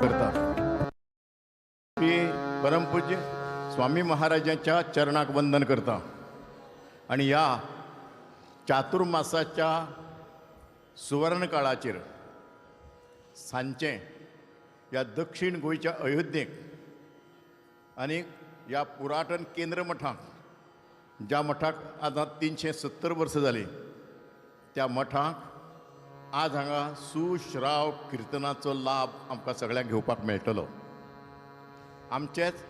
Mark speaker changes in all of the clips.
Speaker 1: करता मी परमपूज्य स्वामी महाराजांच्या चरणाक वंदन करता आणि या चातुर्मासाच्या सुवर्ण काळाचेर सांचे या दक्षिण गोंयच्या अयोध्येक आणि या पुरातन केंद्र मठाक ज्या मठाक आता 370 वर्सां जाली त्या मठाक आज हांगा सुश्राव किर्तनाचो लाभ आमकां सगळ्यांक घेवपाक मेळटलो। आमचेच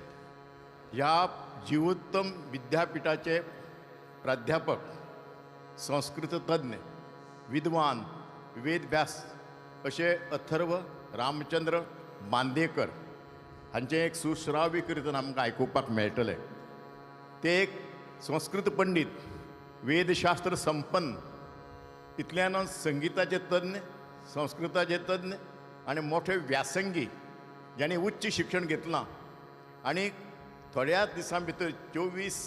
Speaker 1: ह्या जीवोत्तम विद्यापीठाचे प्राध्यापक संस्कृत तज्ञ विद्वान वेदव्यास अशे अथर्व रामचंद्र बांदेकर हांचे एक सुश्राव्य कीर्तन आमकां आयकुपाक मेळटलें। ते एक संस्कृत पंडित वेदशास्त्र संपन्न इतल्यानच संगीताचे तज्ञ संस्कृताचे तज्ञ आनी मोठे व्यासंगी ज्यांनी उच्च शिक्षण घेतलां आनी थोड्याच दिसां भितर 24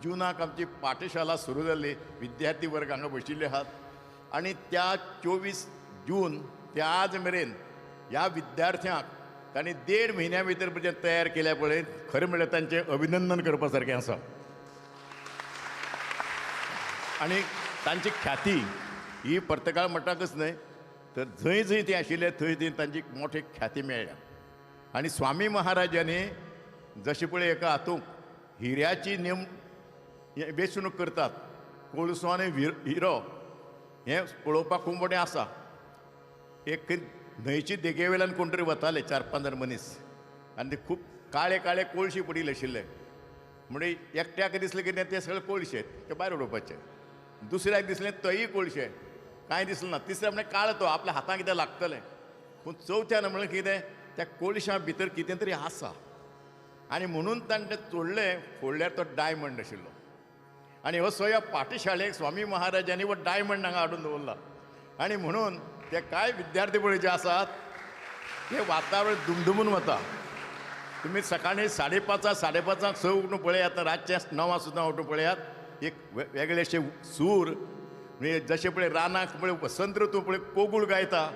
Speaker 1: जुनाक आमची पाठशाला सुरू जाल्ली विद्यार्थी वर्ग हांगा बशिल्ले आहात आनी त्या 24 जून ते आज मेरेन ह्या विद्यार्थ्यांक तांणी 1.5 म्हयन्या भितर तयार केल्या पळय खरें म्हळ्यार तांचें अभिनंदन करपा सारकें आसा। आनी तांची ख्याती ही पर्तकाळ मठाकच न्हय तर जंय जंय ते आशिल्ले थंय थंय तांची मोठी ख्याती मेळ्ळ्या। आनी स्वामी महाराजांनी जशें पळय एका हातूंत हिऱ्याची वेंचणूक करतात कोळसो आनी हिरो हें पळोवपाक खूब बरें आसा. एक न्हंयची देगे वयल्यान कोण तरी वताले 4-5 जाण मनीस आनी ते खूब काळे काळे कोळशी पडिल्ले आशिल्ले. म्हणजे एकट्याक दिसलें की ते सगळे कोळशे ते भायर उडोवपाचे. दुसऱ्याक दिसलें तोयी कोळशे कांय दिसलें ना. तिसऱ्या म्हणजे काळ तो आपल्या हातांक कितें लागतलें. पूण चवथ्यान म्हणलें कितें त्या कोळशा भितर कितें तरी आसा आनी म्हणून ताणें तें तोडलें. फोडल्यार तो डायमंड आशिल्लो आनी असो ह्या पाठशाळेक स्वामी महाराजांनी वो डायमंड हांगा हाडून दवरला. आनी म्हणून ते कांय विद्यार्थी पळय जे आसात ते वातावरण दुमदुमून वता. तुमी सकाळीं 5:30 स उठून पळयात, रातचे 9 सुद्दां उठून पळयात. एक वेगळेशे सूर म्हणजे जशे पळय रानाक पळय वसंत ऋतू पळय कोगुळ गायता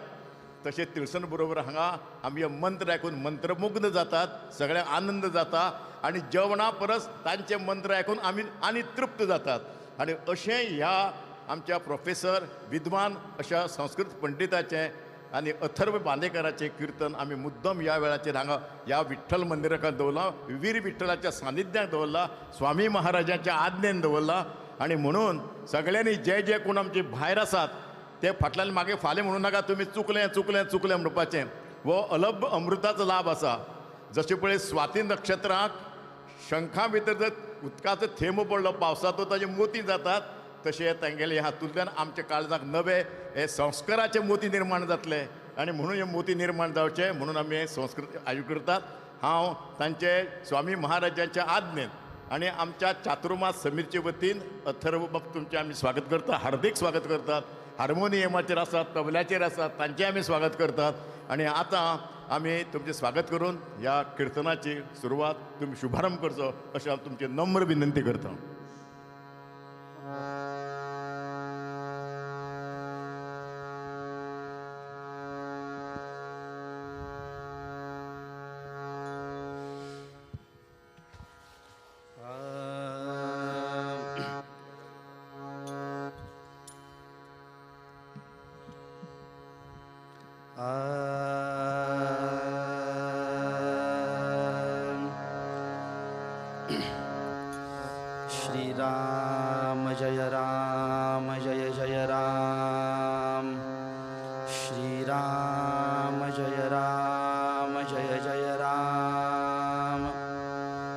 Speaker 1: तशें तिळसन बरोबर हांगा आमी हे मंत्र आयकून मंत्रमुग्ध जातात, सगळ्यांक आनंद जाता आनी जेवणा परस तांचे मंत्र आयकून आमी आनी तृप्त जातात. आनी अशें ह्या आमच्या प्रोफेसर विद्वान अशा संस्कृत पंडिताचें आनी अथर्व बांदेकराचें कीर्तन आमी मुद्दम ह्या वेळाचेर हांगा ह्या विठ्ठल मंदिराक दवरलां. वीर विठ्ठलाच्या सानिध्याक दवरला, स्वामी महाराजांच्या आज्ञेन दवरला. आनी म्हणून सगळ्यांनी जे जे कोण आमचे भायर आसात ते फाटल्यान मागे फाल्यां म्हणूं नाका तुमी चुकलें चुकलें चुकलें म्हणपाचें. हो अलभ अमृताचो लाभ आसा. जशें पळय स्वाती नक्षत्राक शंखा भितर जर उदकाचो थेंब पडलो पावसाचो ताजे मोती जातात तशें तांगेले हातूंतल्यान आमच्या काळजाक नवे हे संस्काराचे मोती निर्माण जातले. आनी म्हणून हे मोती निर्माण जावचे म्हणून आमी हे संस्कृत आयोजीत करतात. हांव तांचे स्वामी महाराजांच्या आज्ञेन आनी आमच्या चातुर्मास समितीचे वतीन अथर्व बाब तुमचें आमी स्वागत करतात, हार्दिक स्वागत करतात. हार्मोनियमाचेर आसात, तबल्याचेर आसात, तांचें आमी स्वागत करतात. आनी आतां आमी तुमचें स्वागत करून ह्या किर्तनाची सुरवात तुमी शुभारंभ करचो अशें हांव तुमची नम्र विनंती करतां.
Speaker 2: श्रीराम जय राम जय जय राम. श्रीराम जय राम जय जय राम.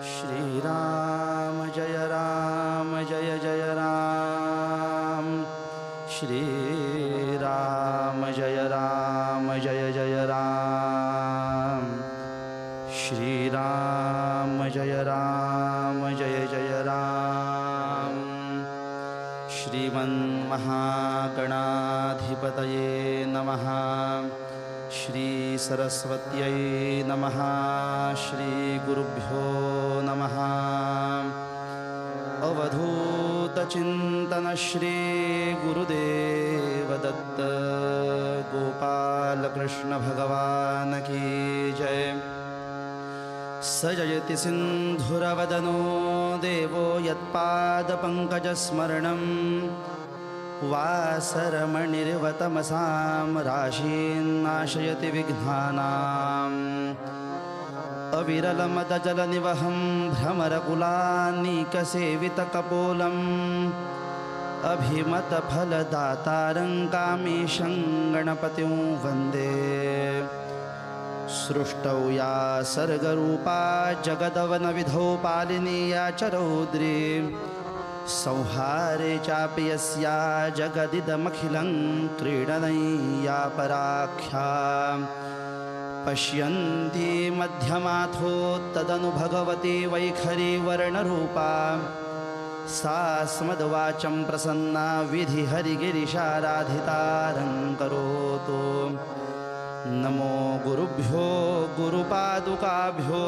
Speaker 2: श्रीराम जय राम जय जय राम. श्रीराम जय राम जय जय राम. श्रीराम जय राम जय जय राम. श्रीमन्महागणाधिपतये नमः. श्रीसरस्वत्यै नमः. श्रीगुरुभ्यो नमः. अवधूतचिन्तन श्री गुरुदेव दत्त गोपालकृष्ण भगवान की जय. सजयति सिन्धुरवदनो देवो यत्पादपङ्कजस्मरणं वासरमणिर्वतमसां राशीन्नाशयति विघ्नानाम्. अविरलमदजलनिवहं भ्रमरकुलान्नीकसेवितकपोलम् अभिमतफलदातारं कामेशं गणपतिं वन्दे. सृष्टौ या सर्गरूपा जगदवनविधौ पालिनी या च रौद्री. संहारे चापि यस्या जगदिदमखिलं क्रीडनैया पराख्या. पश्यन्ति मध्यमाथो तदनु भगवती वैखरी वर्णरूपा. सा स्मद्वाचं प्रसन्ना विधिहरिगिरिशाराधितारं करोतु. नमो गुरुभ्यो गुरुपादुकाभ्यो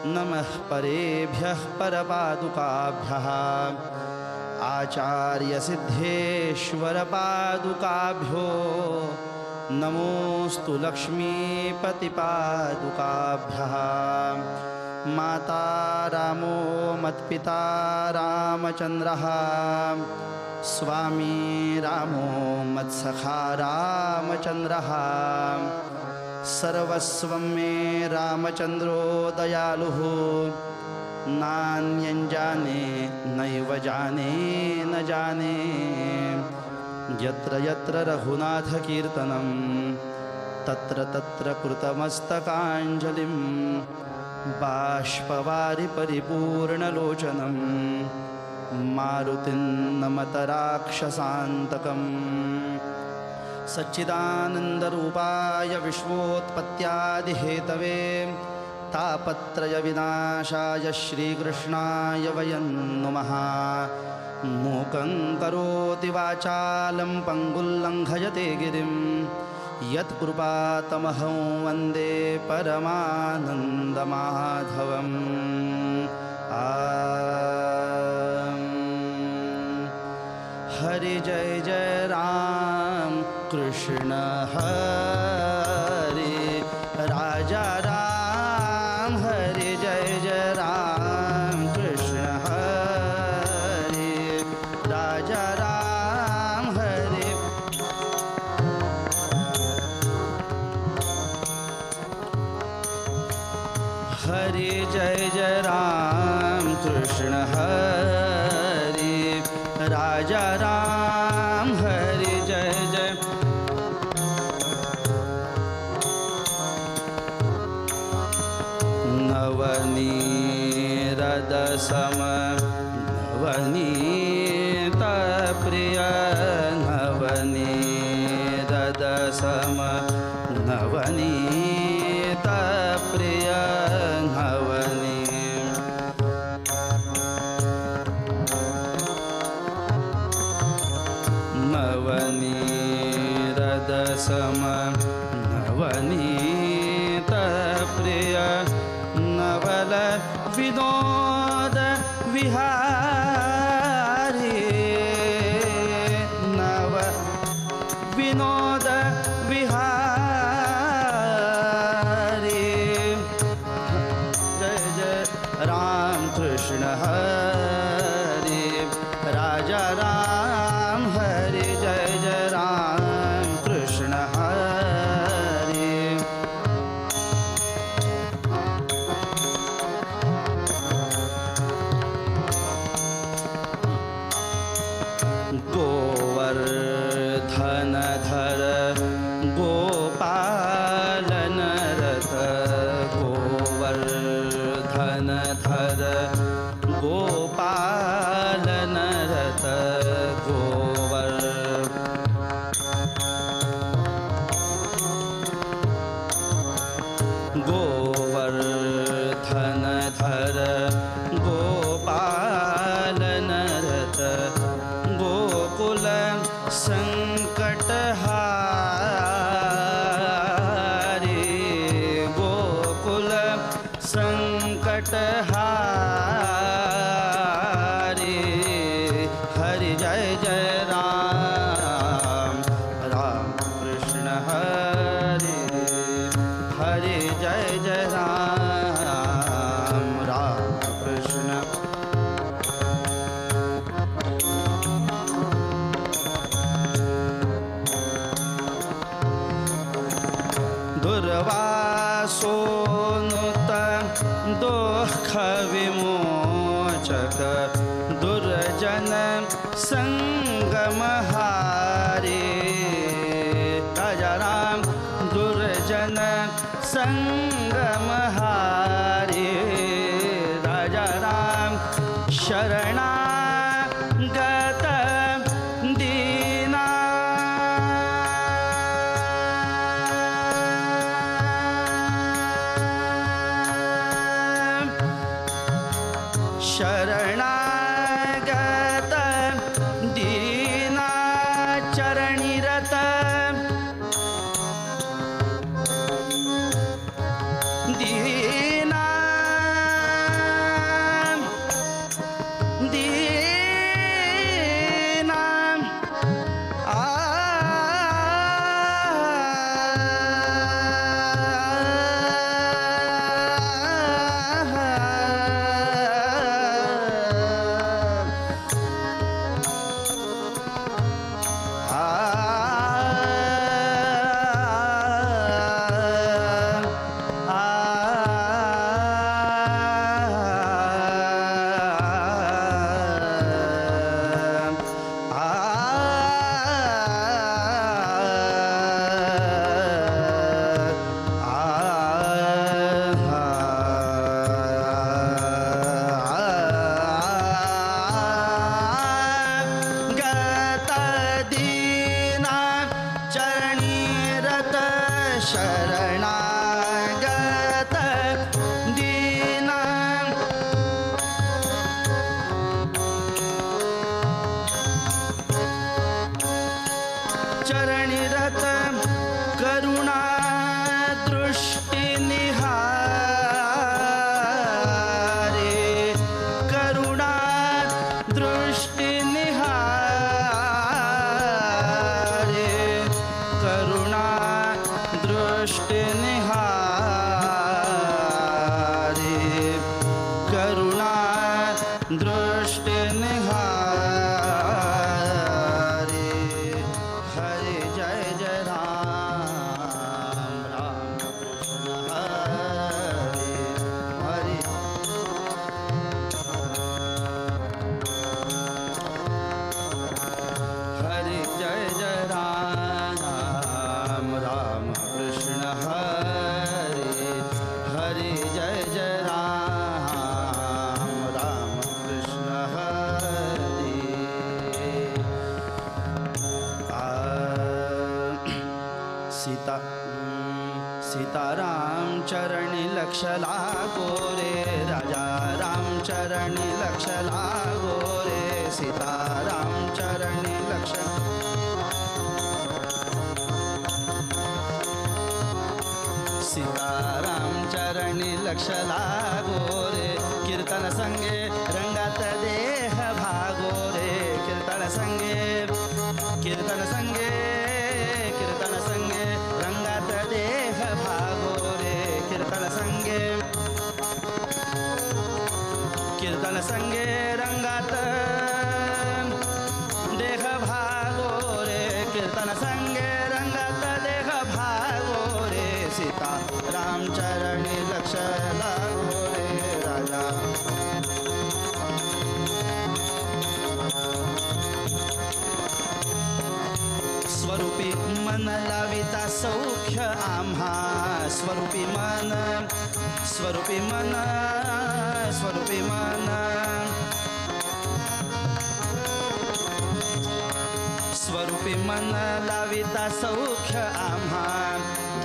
Speaker 2: नमः परेभ्यः परपादुकाभ्यः. आचार्यसिद्धेश्वरपादुकाभ्यो नमोस्तु लक्ष्मीपतिपादुकाभ्यः. माता रामो मत्पिता रामचन्द्रः. स्वामी रामो मत्सखा रामचन्द्रः. सर्वस्वं मे रामचन्द्रो दयालुः. नान्यं जाने नैव जाने न जाने. यत्र यत्र रघुनाथकीर्तनं तत्र तत्र कृतमस्तकाञ्जलिं बाष्पवारि परिपूर्णलोचनं मारुतिं नमत राक्षसान्तकम् सच्चिदानन्दरूपाय विश्वोत्पत्त्यादिहेतवे तापत्रयविनाशाय श्रीकृष्णाय वयं नुमः मूकं करोति वाचालं पङ्गुल्लङ्घयते गिरिं यत्कृपातमहं वन्दे परमानन्दमाधवम् हरि जय जय राम कृष्ण हरि राजा राम हरि जय जय राम कृष्ण हरि राजा राम हरि हरि जय जय राम कृष्ण हरि राजा राम हरि जय जय नवनीरदसम नवनीत प्रिय नवनीरदसम नवनीत प्रिय नवनी नवनीरदसम नवनीत प्रिय नवल विनोद विहारी नव विनोद विहारी जय जय राम कृष्ण हरि राजा राम हरि जय जय राम कृष्ण हरि गोवर्धन धर गोपालन रथ गोवर्धन धर गोपालन रथ गोवर्धन धर गोपालन रथ गोकुल संकटहारी गोकुल संकटहारी हरि जय जय राम राम कृष्ण हरि हरि जय जय राम राम कृष्ण दुर्वासोनुत दुःख विमोचक दुर्जन संगमहारी राजा राम दुर्जन संगमहारी राजा राम शरणागत दीना शरणागत दीना चरणिरत दीना दीना चरणिरत करुणा दृष्टी निहारे करुणा दृष्टी निहारे करुणा दृष्टी निहारे करुणा दृष्टी निहारे हरे जय जय राम राम कृष्ण हरे हरे हरे जय जय राम राम कृष्ण हरे हरे जय जय राम राम कृष्ण हरे सीताराम चरणी लक्ष लागो रे राजा राम चरणी लक्ष लागो रे सीताराम चरणी लक्ष सीताराम चरणी लक्ष लागो रे कीर्तन संगे रंगात देह भागो रे कीर्तन संगे कीर्तन संगे कीर्तन संगे रंगात देह भागो रे कीर्तन संगे कीर्तन संगे रंगात देह भागो रे कीर्तन संगे रंगात देह भागो रे सीता राम चरणी लक्ष लागो रे राजा स्वरूपी मन लाविता सौख्य आम्हा स्वरूपी मन स्वरूपी मन स्वरूपी मन स्वरूपी मन लाविता सौख्य आम्हा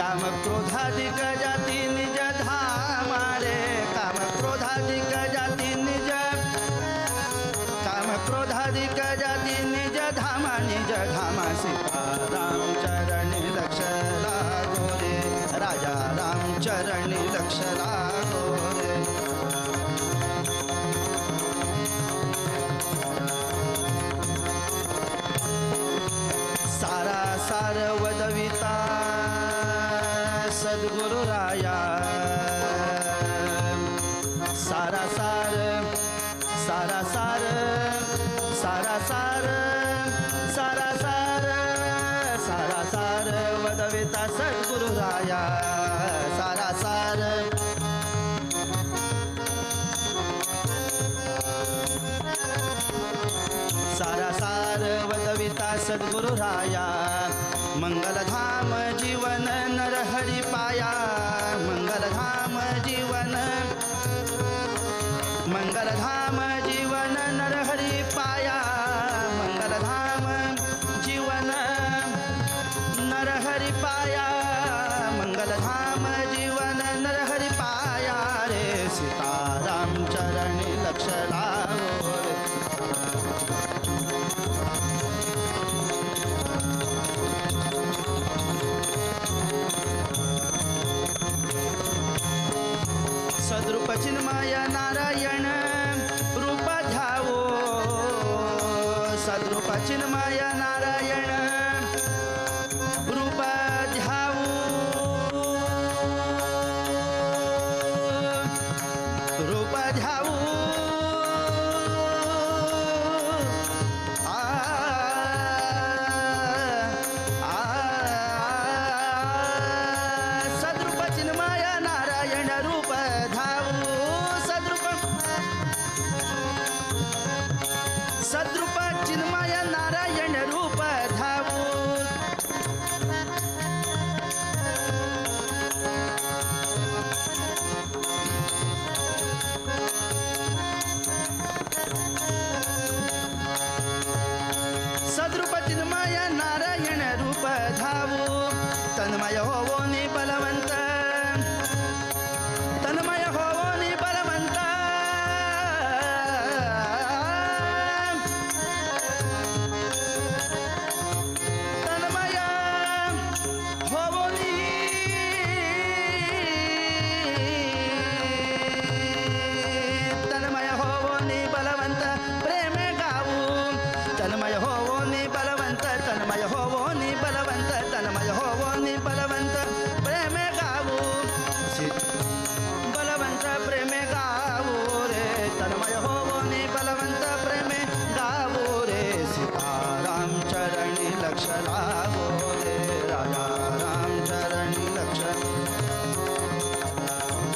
Speaker 2: काम क्रोधाधिक जाती निज धामा रे काम क्रोधाधिक जाती निज काम क्रोधाधिक जाती निज धामा सीताराम चरणी लक्ष लागो रे राजा राम चरणी लक्ष लागो रे सारा सार वदविता सद्गुरु राया सारा सार सारा सार सारा सार सारा सार सारा सार वदविता सद्गुरु राया सारा सार सारा सार वदविता सद्गुरु राया मंगलधाम जीवन नरहरि पाया मंगलधाम जीवन मंगलधाम जीवन नरहरि पाया मंगलधाम जीवन नरहरि पाया मंगलधाम जीवन नरहरि पाया रे सीताराम चरणी लक्ष लागो रे सद्रूप चिन्मय नारायण रूप ध्यावो सद्रूप चिन्मय नारायण रूप ध्यावो रूप ध्यावो सद्रूप चिन्मय नारायण रूप सद्रूप चिन्मय नारायण रूप धावू सद्रूप चिन्मय नारायण रूप धावू तन्मय होवो नि बलवंत तन्मय होवो नि बलवंत तन्मय लागो रे राजा रामचरणी लक्ष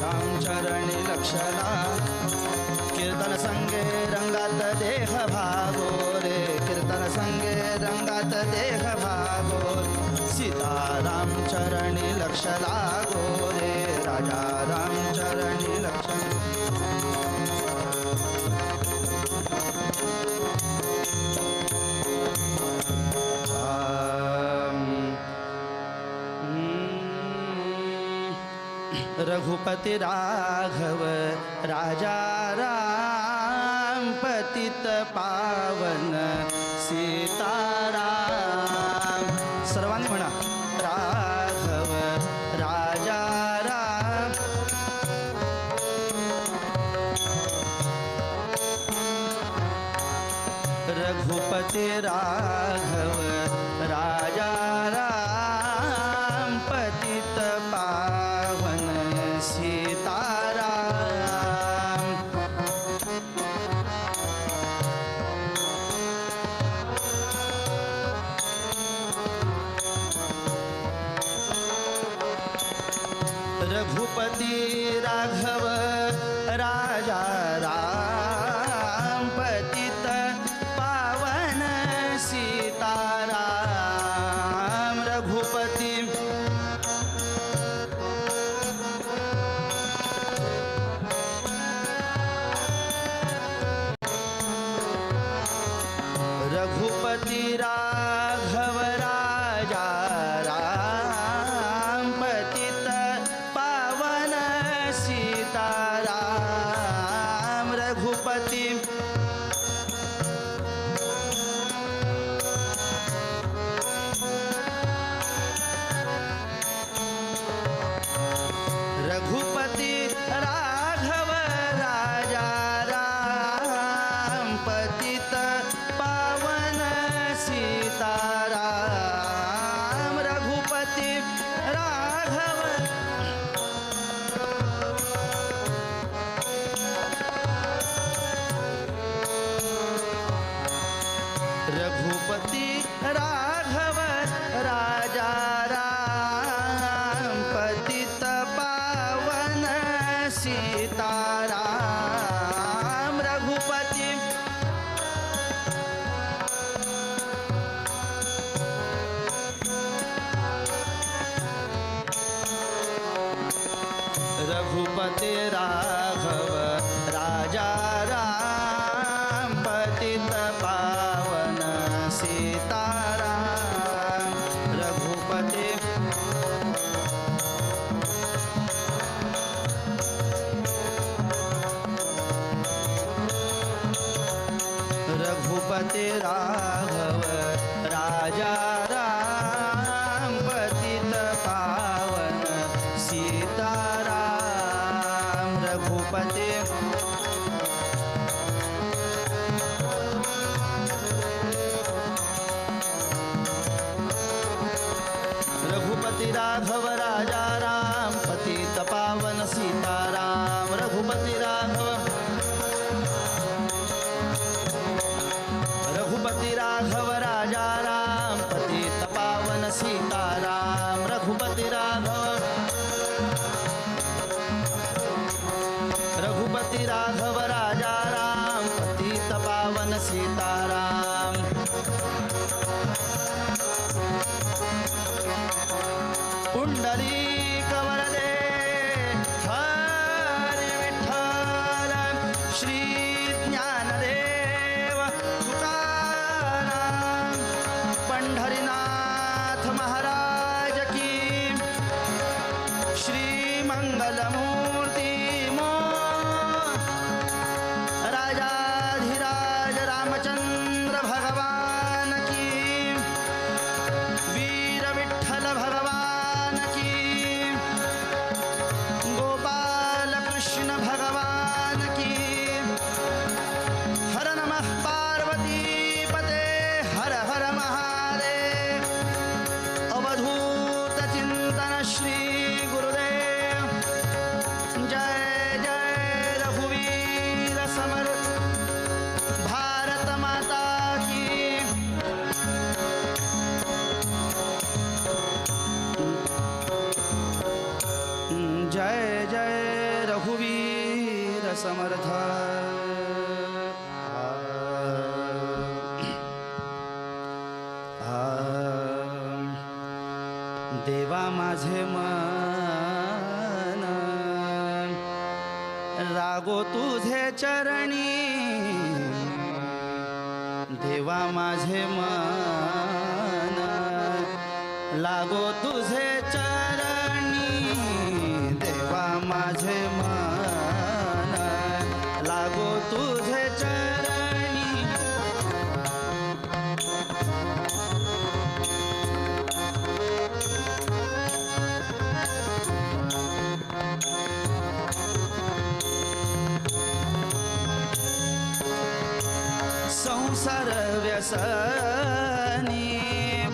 Speaker 2: रामचरणी लक्षला कीर्तन संगे रंगात देह भागो रे कीर्तन संगे रंगात देह भागो सीताराम चरणी लक्ष लागो रे राजा रामचरणी लक्ष रघुपति राघव राजा राम पतित पावन सीताराम सर्वांनी म्हणा राघव राजा राम रघुपति राघव राजा राम पतित पावन सीताराम रघुपति राघव राजा राम पतित पावन सीताराम रघुपति रघुपति राघव राजा राम पतित पावन सीताराम रघुपति रघुपति राघव राजा राम पतित पावन सीताराम रघुपति राघव रघुपति राघव राजा राम पतित पावन सीताराम रघुपति रघुपति राघव राजा राम पतित पावन सीताराम रघुपति रघुपति राघव राजा राम पतित पावन सीताराम रघुपति रघुपति राघव राजा राम पतित पावन सीताराम रघुपति राघव रघुपति राघव राजा राम पतित पावन सीताराम रघुपति राघव रघुपति राघव राजा राम पतित पावन सीताराम पुंडलीक वरदे हरि विठ्ठल श्री ज्ञानदेव तुकाराम पंढरीनाथ महाराज की श्री मंगलमूर्ती मो राजाधिराज रामचंद्र भगवान की वीर विठ्ठल भगवान की देवा माझे मन लागो तुझे चरणी, देवा माझे मन लागो तुझे चरणी, देवा माझे मन लागो तुझे चरणी. संसार व्यसनी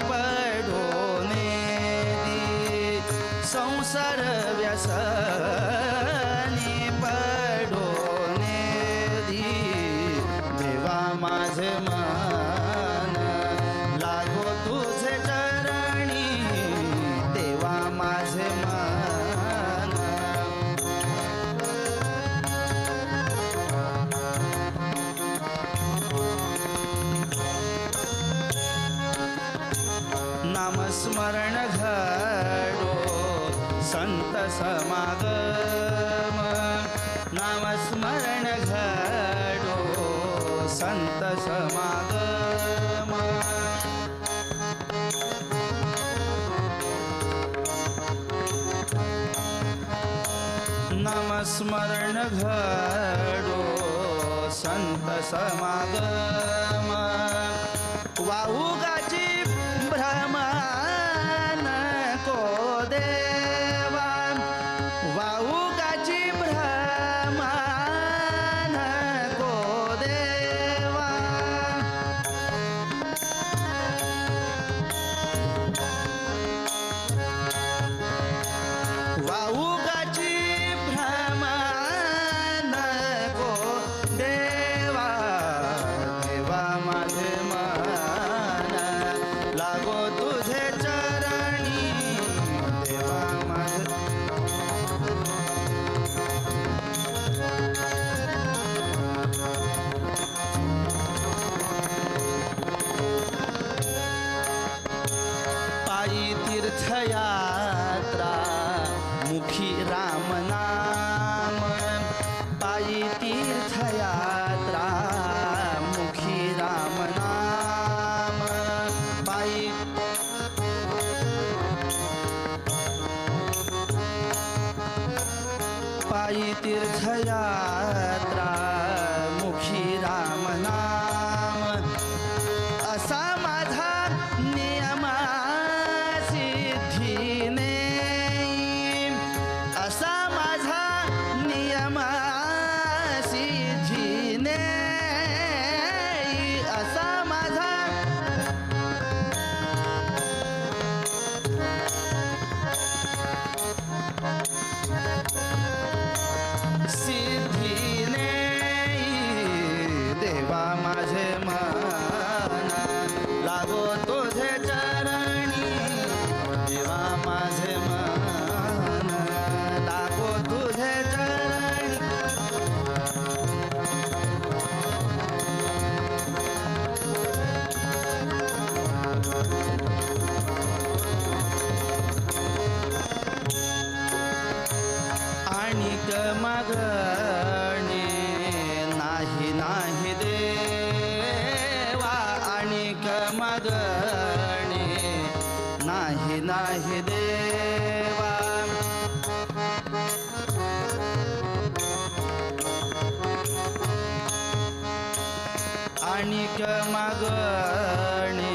Speaker 2: पडोने दी, संसार व्यसनी पडोने दी, देवा माझे मन लागो तुझे चरणी, देवा माझे मन. नामस्मरण घडो संत समागम, नामस्मरण घडो संत समागम. नामस्मरण घडो संत समागम. वाहुगाची भ्रमण को देवा, वाहुगाची भ्रमण को देवा. वाहुगाची भ्रमण को देवा, देवा माझे मन लागो तुझे चरणी, देवा माझे. पायी तीर्थयात्रा मुखी राम नाम, पायी तीर्थयात्रा मुखी राम नाम. पायी पायी तीर्थयात्रा मुखी राम नाम. असा माझा नियम सिद्धीने, असा माझा नियम सिद्धीने, असा माझा सिद्धीने, देवा माझे मन लागो तुझे चरणी, देवा माझे मन लागो तुझे चरणी. आणिक मागणे नाही नाही देवा, आणिक मागणे नाही नाही देवा. आणिक मागणे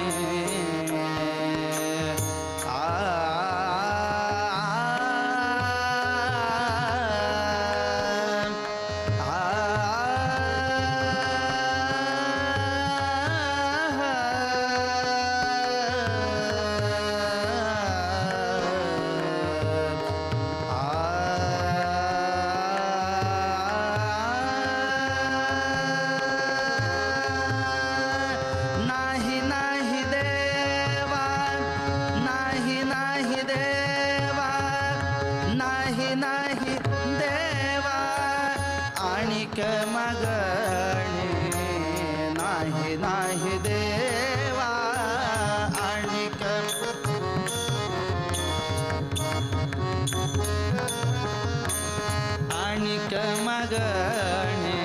Speaker 2: मागणे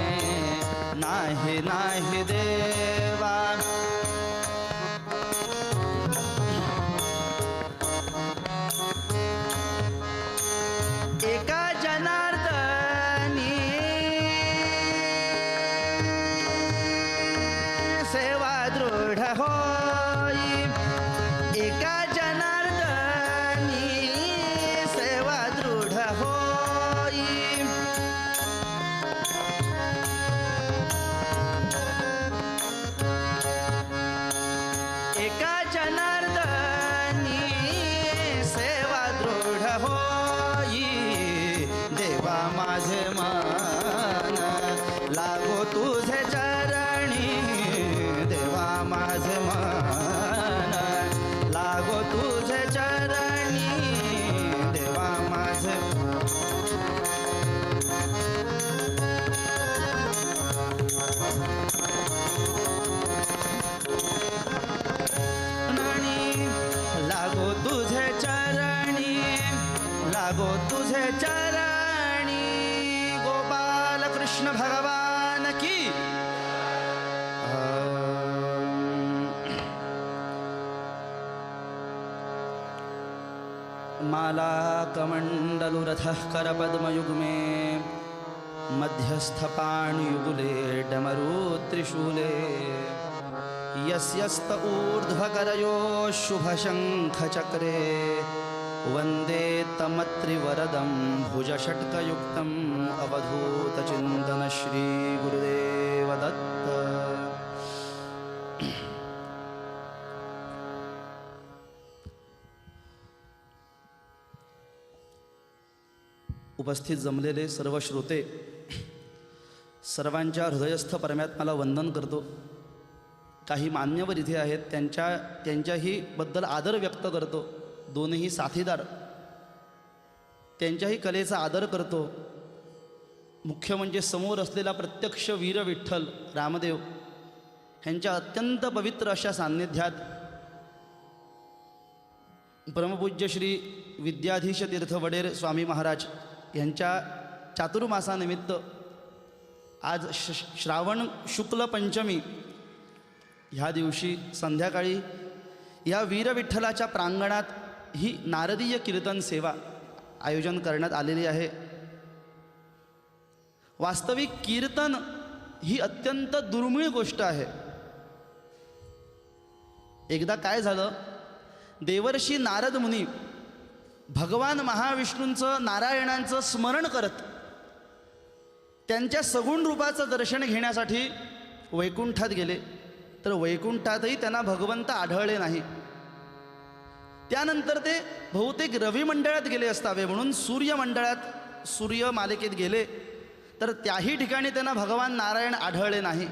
Speaker 2: नाही नाही देवा एका जनार्दनी सेवा दृढ होई एका जनार्दनी सेवा दृढ होई एका जनार्दनी सेवा दृढ होई देवा माझे मन लागो तुझे चरणी देवा माझे मन लागो तुझे चरणी देवा माझे चरणी लागो तुझे चरणी लागो तुझे चरणी गोपाल कृष्ण भगवान की माला कमण्डलुरथः करपद्मयुग्मे मध्यस्थपाणियुगुले डमरुत्रिशूले यस्यस्त ऊर्ध्वकरयोः शुभशङ्खचक्रे वन्दे तमत्रिवरदं भुजषट्कयुक्तम् अवधूतचिन्तन श्रीगुरुदेव दत्त. उपस्थित जमलेले सर्व श्रोते, सर्वांच्या हृदयस्थ परमात्म्याला वंदन करतो. काही मान्यवर इथे आहेत, त्यांच्याही बद्दल आदर व्यक्त करतो. दोनही साथीदार, त्यांच्याही कलेचा आदर करतो. मुख्य म्हणजे समोर असलेला प्रत्यक्ष वीर विठ्ठल रामदेव ह्यांच्या अत्यंत पवित्र अशा सान्निध्यात परमपूज्य श्री विद्याधीश तीर्थ वडेर स्वामी महाराज यांच्या चातुर्मासानिमित्त आज श्रावण शुक्ल पंचमी ह्या दिवशी संध्याकाळी या वीर विठ्ठलाच्या प्रांगणात ही नारदीय कीर्तन सेवा आयोजन करण्यात आलेली आहे. वास्तविक कीर्तन ही अत्यंत दुर्मिळ गोष्ट आहे. एकदा काय झालं, देवर्षी नारद मुनी भगवान महाविष्णूंचं नारायणांचं स्मरण करत त्यांच्या सगुण रूपाचं दर्शन घेण्यासाठी वैकुंठात गेले. तर वैकुंठातही त्यांना भगवंत आढळले नाही. त्यानंतर ते बहुतेक रवी मंडळात गेले असावे, म्हणून सूर्यमंडळात सूर्य मालिकेत गेले. तर त्याही ठिकाणी त्यांना भगवान नारायण आढळले नाही.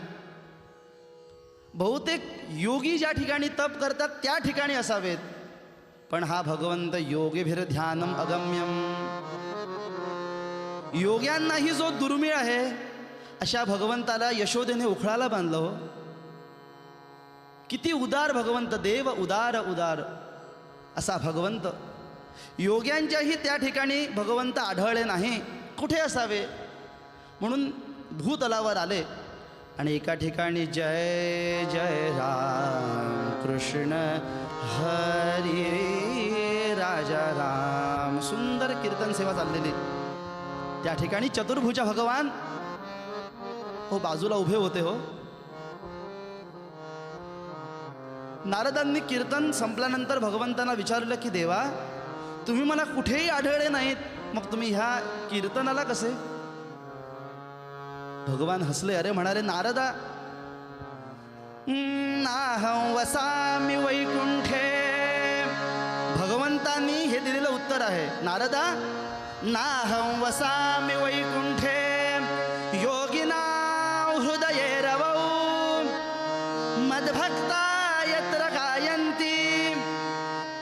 Speaker 2: बहुतेक योगी ज्या ठिकाणी तप करतात त्या ठिकाणी असावेत, पण हा भगवंत योगीभिर ध्यानम अगम्यम, योग्यांनाही जो दुर्मिळ आहे अशा भगवंताला यशोदेने उखळाला बांधलं. हो, किती उदार भगवंत, देव उदार उदार असा भगवंत. योग्यांच्याही त्या ठिकाणी भगवंत आढळले नाही. कुठे असावे म्हणून भूतलावर आले आणि एका ठिकाणी जय जय राम कृष्ण हरी राजा राम सुंदर कीर्तन सेवा चाललेली. त्या ठिकाणी चतुर्भुजा भगवान हो बाजूला उभे होते. हो, नारदांनी कीर्तन संपल्यानंतर भगवंतांना विचारलं की देवा, तुम्ही मला कुठेही आढळले नाहीत, मग तुम्ही ह्या कीर्तनाला कसे? भगवान हसले. अरे म्हणाले, नारदा, नाहं वसामि वैकुंठे. भगवंतांनी हे दिलेलं उत्तर आहे. नारदा, नाहं वसामि वैकुंठे योगिनां हृदये रवौ मद्भक्ता यत्र गायन्ति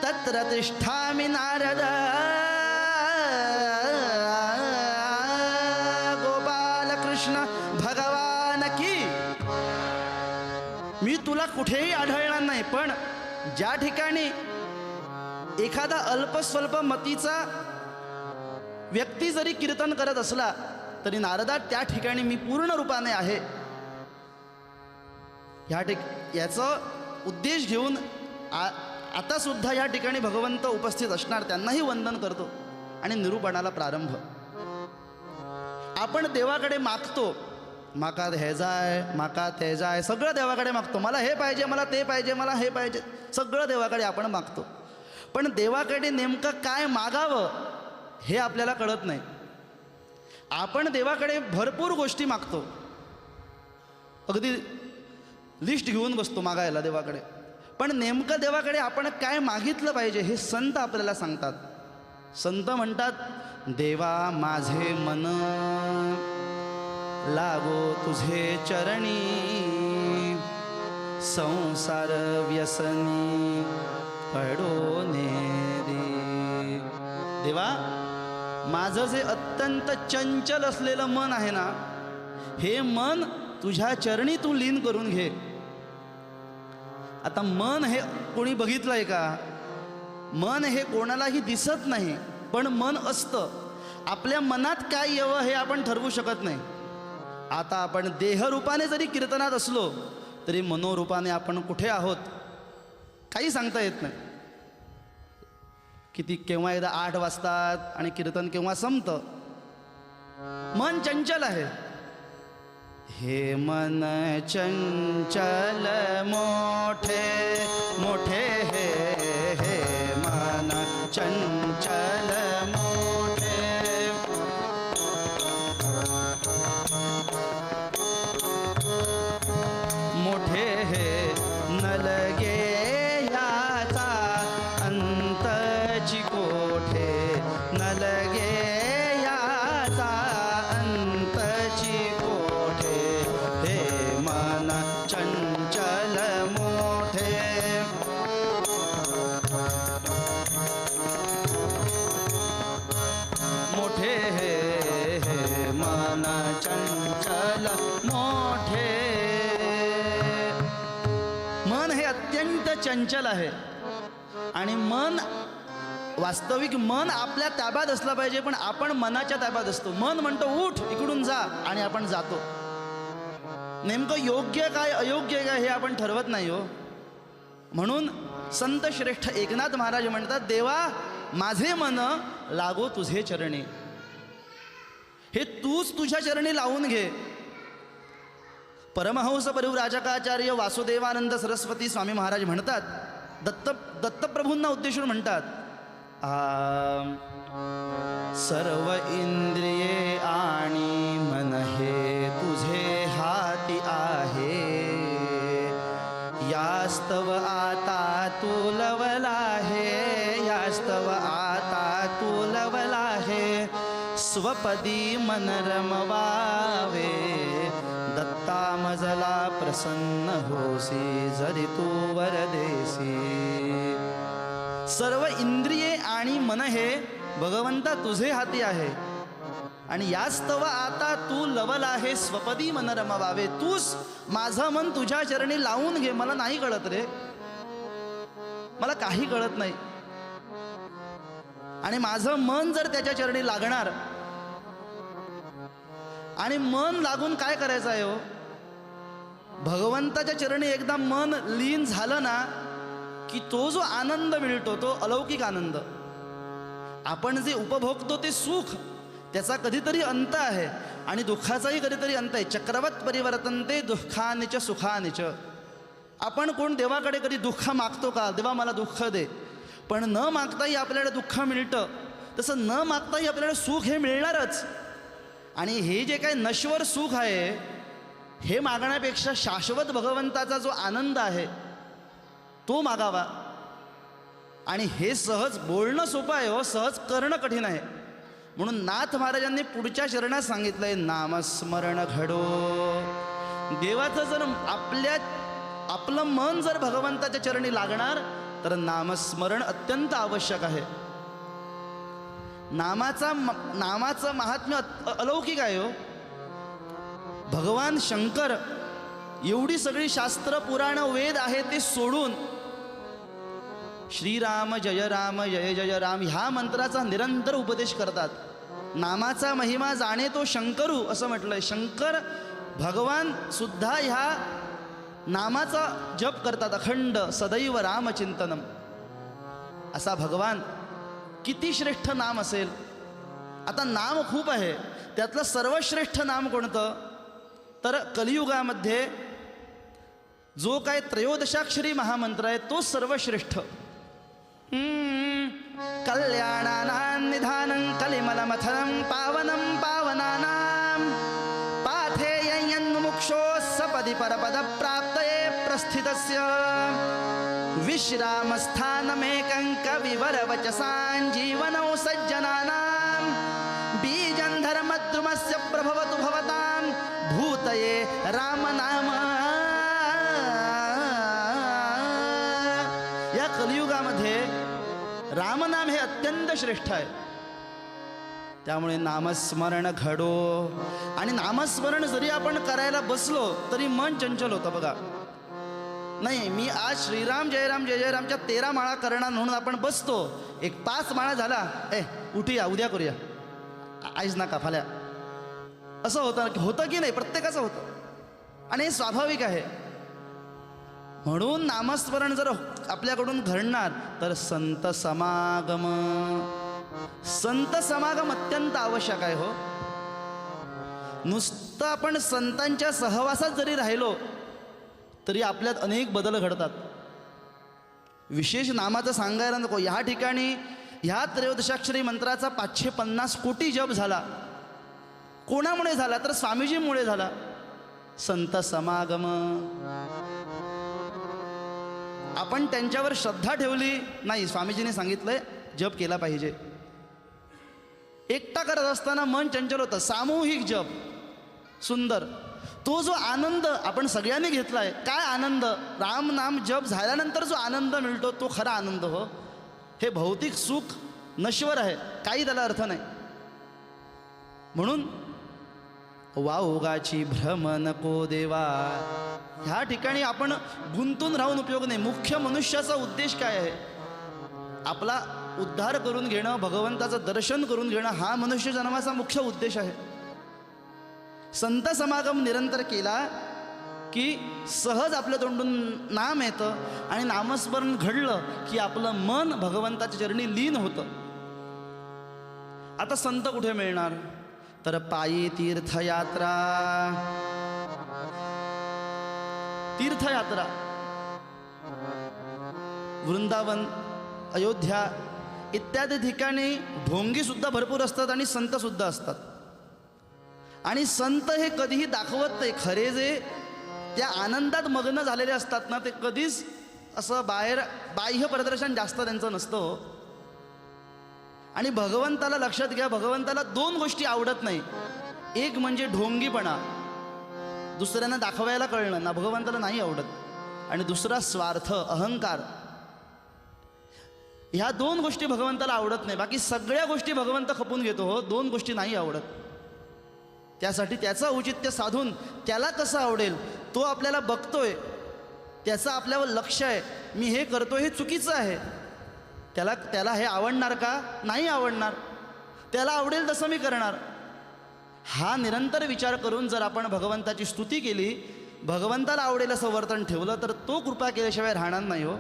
Speaker 2: तत्र तिष्ठामि नारद. गोपाल कृष्ण भगवान की. मी तुला कुठेही आढळणार नाही, पण ज्या ठिकाणी एखादा अल्पस्वल्प मतीचा व्यक्ती जरी कीर्तन करत असला तरी नारदा त्या ठिकाणी मी पूर्ण रूपाने आहे याचा उद्देश घेऊन आता सुद्धा या ठिकाणी भगवंत उपस्थित असणार, त्यांनाही वंदन करतो आणि निरूपणाला प्रारंभ. आपण देवाकडे मागतो, माका हे जाय, माका ते जाय, सगळं देवाकडे मागतो. मला हे पाहिजे, मला ते पाहिजे, मला हे पाहिजे, सगळं देवाकडे आपण मागतो. पण देवाकडे नेमकं काय मागावं हे आपल्याला कळत नाही. आपण देवाकडे भरपूर गोष्टी मागतो, अगदी लिस्ट घेऊन बसतो मागायला देवाकडे. पण नेमकं देवाकडे आपण काय मागितलं पाहिजे हे संत आपल्याला सांगतात. संत म्हणतात, देवा माझे मन लागो तुझे चरणी, संसार व्यसनी पडो नेरी. देवा माझं जे अत्यंत चंचल असलेलं मन आहे ना, हे मन तुझ्या चरणी तू लीन करून घे. आता मन हे कोणी बघितलंय का? मन हे कोणालाही दिसत नाही, पण मन असतं. आपल्या मनात काय यावं हे आपण ठरवू शकत नाही. आता आपण देहरूपाने जरी कीर्तनात असलो तरी मनोरूपाने आपण कुठे आहोत काही सांगता येत नाही. किती केव्हा एकदा 8 वाजतात आणि कीर्तन केव्हा संपतं. मन चंचल आहे. हे मन चंचल मोठे मोठे हे मन चंचल मोठे, मोठे हे नलगे याचा अंतची कोठे, नलगे याचा अंतची कोठे. हे मन चंचल मोठे, मोठे हे मन चंचल मोठे. मन हे अत्यंत चंचल आहे आणि मन वास्तविक मन आपल्या ताब्यात असलं पाहिजे, पण आपण मनाच्या ताब्यात असतो. मन म्हणतो उठ इकडून जा आणि आपण जातो. नेमकं योग्य काय अयोग्य काय हे आपण ठरवत नाही हो. म्हणून संत श्रेष्ठ एकनाथ महाराज म्हणतात, देवा माझे मन लागो तुझे चरणी. हे तूच तुझ्या चरणी लावून घे. परमहंस परिव्राजकाचार्य वासुदेवानंद सरस्वती स्वामी महाराज म्हणतात, दत्तप्रभूंना उद्देशून म्हणतात, सर्व इंद्रिये आणि मन हे तुझे हाती आहे, यास्तव आता तू लवला आहे, यास्तव आता तू लवला आहे. स्वपदी मन रमवावे, दत्ता मजला प्रसन्न होसी, जरी तू वरदेसी. सर्व इंद्रिये आणि मन हे भगवंता तुझे हाती आहे आणि यास्तव आता तू लवल आहे, स्वपदी मन रमवावे. तूच माझं मन तुझ्या चरणी लावून घे. मला नाही कळत रे, मला काही कळत नाही. आणि माझं मन जर त्याच्या चरणी लागणार, आणि मन लागून काय करायचं आहे हो? भगवंताच्या चरणी एकदा मन लीन झालं ना की तो जो आनंद मिळतो तो अलौकिक आनंद. आपण जे उपभोगतो ते सुख, त्याचा कधीतरी अंत आहे आणि दुःखाचाही कधीतरी अंत आहे. चक्रवत परिवर्तनते दुःखानिच सुखानिच. आपण कोण देवाकडे कधी दुःख मागतो का? देवा मला दुःख दे. पण न मागताही आपल्याला दुःख मिळतं, तसं न मागताही आपल्याला सुख हे मिळणारच. आणि हे जे काही नश्वर सुख आहे हे मागण्यापेक्षा शाश्वत भगवंताचा जो आनंद आहे तो मागावा. आणि हे सहज बोलणं सोपं आहे हो, सहज करणं कठीण आहे. म्हणून नाथ महाराजांनी पुढच्या चरणात सांगितलंय, नामस्मरण घडो. देवाचं जर आपलं मन जर भगवंताच्या चरणी लागणार तर नामस्मरण अत्यंत आवश्यक आहे. नामाचं महात्म्य अलौकिक आहे हो. भगवान शंकर एवढी सगळी शास्त्र पुराण वेद आहे ते सोडून श्रीराम जय जय राम ह्या मंत्राचा निरंतर उपदेश करतात. नामाचा महिमा जाणे तो शंकरू असं म्हटलंय. शंकर भगवान सुद्धा ह्या नामाचा जप करतात, अखंड सदैव रामचिंतनम. असा भगवान किती श्रेष्ठ नाम असेल. आता नाम खूप आहे, त्यातलं सर्वश्रेष्ठ नाम कोणतं तर कलियुगामध्ये जो काय त्रयोदशाक्षरी महामंत्र आहे तो सर्वश्रेष्ठ. कल्याणानां निधानं कलिमलमथनं पावनं पावनानां पाथेयन्मुक्षो सपदि परपदप्राप्तये प्रस्थितस्य विश्रामस्थानमेकं कविवरवचसां जीवनौ सज्जनानां बीजं धर्मद्रुमस्य प्रभवतु भवतां भूतये रामनाम. या कलियुगामध्ये रामनाम हे अत्यंत श्रेष्ठ आहे. त्यामुळे नामस्मरण घडो. आणि नामस्मरण जरी आपण करायला बसलो तरी मन चंचल होतं बघा. नाही मी आज श्रीराम जयराम जय जयरामच्या 13 माळा करणार म्हणून आपण बसतो, एक 5 माळा झाला, उठूया उद्या करूया, आईज नका फाल्या, असं होतं की नाही. प्रत्येकाचं होतं आणि हे स्वाभाविक आहे. म्हणून नामस्मरण जर आपल्याकडून घडणार तर संत समागम. संत समागम अत्यंत आवश्यक आहे हो. नुसतं आपण संतांच्या सहवासात जरी राहिलो तरी आपल्यात अनेक बदल घडतात. विशेष नामाचं सांगायला नको. ह्या ठिकाणी ह्या त्रयोदशाक्षरी मंत्राचा 550 कोटी जप झाला. कोणामुळे झाला तर स्वामीजीमुळे झाला. संत समागम. आपण त्यांच्यावर श्रद्धा ठेवली नाही. स्वामीजीने सांगितलंय जप केला पाहिजे. एकटा करत असताना मन चंचल होतं. सामूहिक जप सुंदर. तो जो आनंद आपण सगळ्यांनी घेतलाय, काय आनंद. राम नाम जप झाल्यानंतर जो आनंद मिळतो तो खरा आनंद हो. हे भौतिक सुख नश्वर आहे, काही त्याला अर्थ नाही. म्हणून वाऊगाची भ्रम नको देवा. ह्या ठिकाणी आपण गुंतून राहून उपयोग नाही. मुख्य मनुष्याचा उद्देश काय आहे. आपला उद्धार करून घेणं, भगवंताचं दर्शन करून घेणं हा मनुष्य जन्माचा मुख्य उद्देश आहे. संत समागम निरंतर केला की सहज आपल्या तोंडून नाम येतं आणि नामस्मरण घडलं की आपलं मन भगवंताच्या चरणी लीन होतं. आता संत कुठे मिळणार तर पायी तीर्थयात्रा. तीर्थयात्रा वृंदावन, अयोध्या इत्यादी ठिकाणी ढोंगी सुद्धा भरपूर असतात आणि संत सुद्धा असतात. आणि संत हे कधीही दाखवत नाही. खरे जे त्या आनंदात मग्न झालेले असतात ना ते कधीच असं बाह्य प्रदर्शन जास्त त्यांचं नसतं हो. आणि भगवंताला लक्षात घ्या, भगवंताला 2 गोष्टी आवडत नाही. एक म्हणजे ढोंगीपणा, दुसऱ्यांना दाखवायला कळणं ना भगवंताला नाही आवडत. आणि दुसरा स्वार्थ, अहंकार. ह्या 2 गोष्टी भगवंताला आवडत नाही. बाकी सगळ्या गोष्टी भगवंत खपून घेतो हो. 2 गोष्टी नाही आवडत. त्यासाठी त्याचं औचित्य साधून त्याला कसं आवडेल तो आपल्याला बघतोय, त्याचं आपल्यावर लक्ष आहे. मी हे करतोय हे चुकीचं आहे, त्याला हे आवडणार का नाही आवडणार, त्याला आवडेल तसं मी करणार. हा निरंतर विचार करून जर आपण भगवंताची स्तुती केली, भगवंताला आवडेल असं वर्तन ठेवलं तर तो कृपा केल्याशिवाय राहणार नाही हो.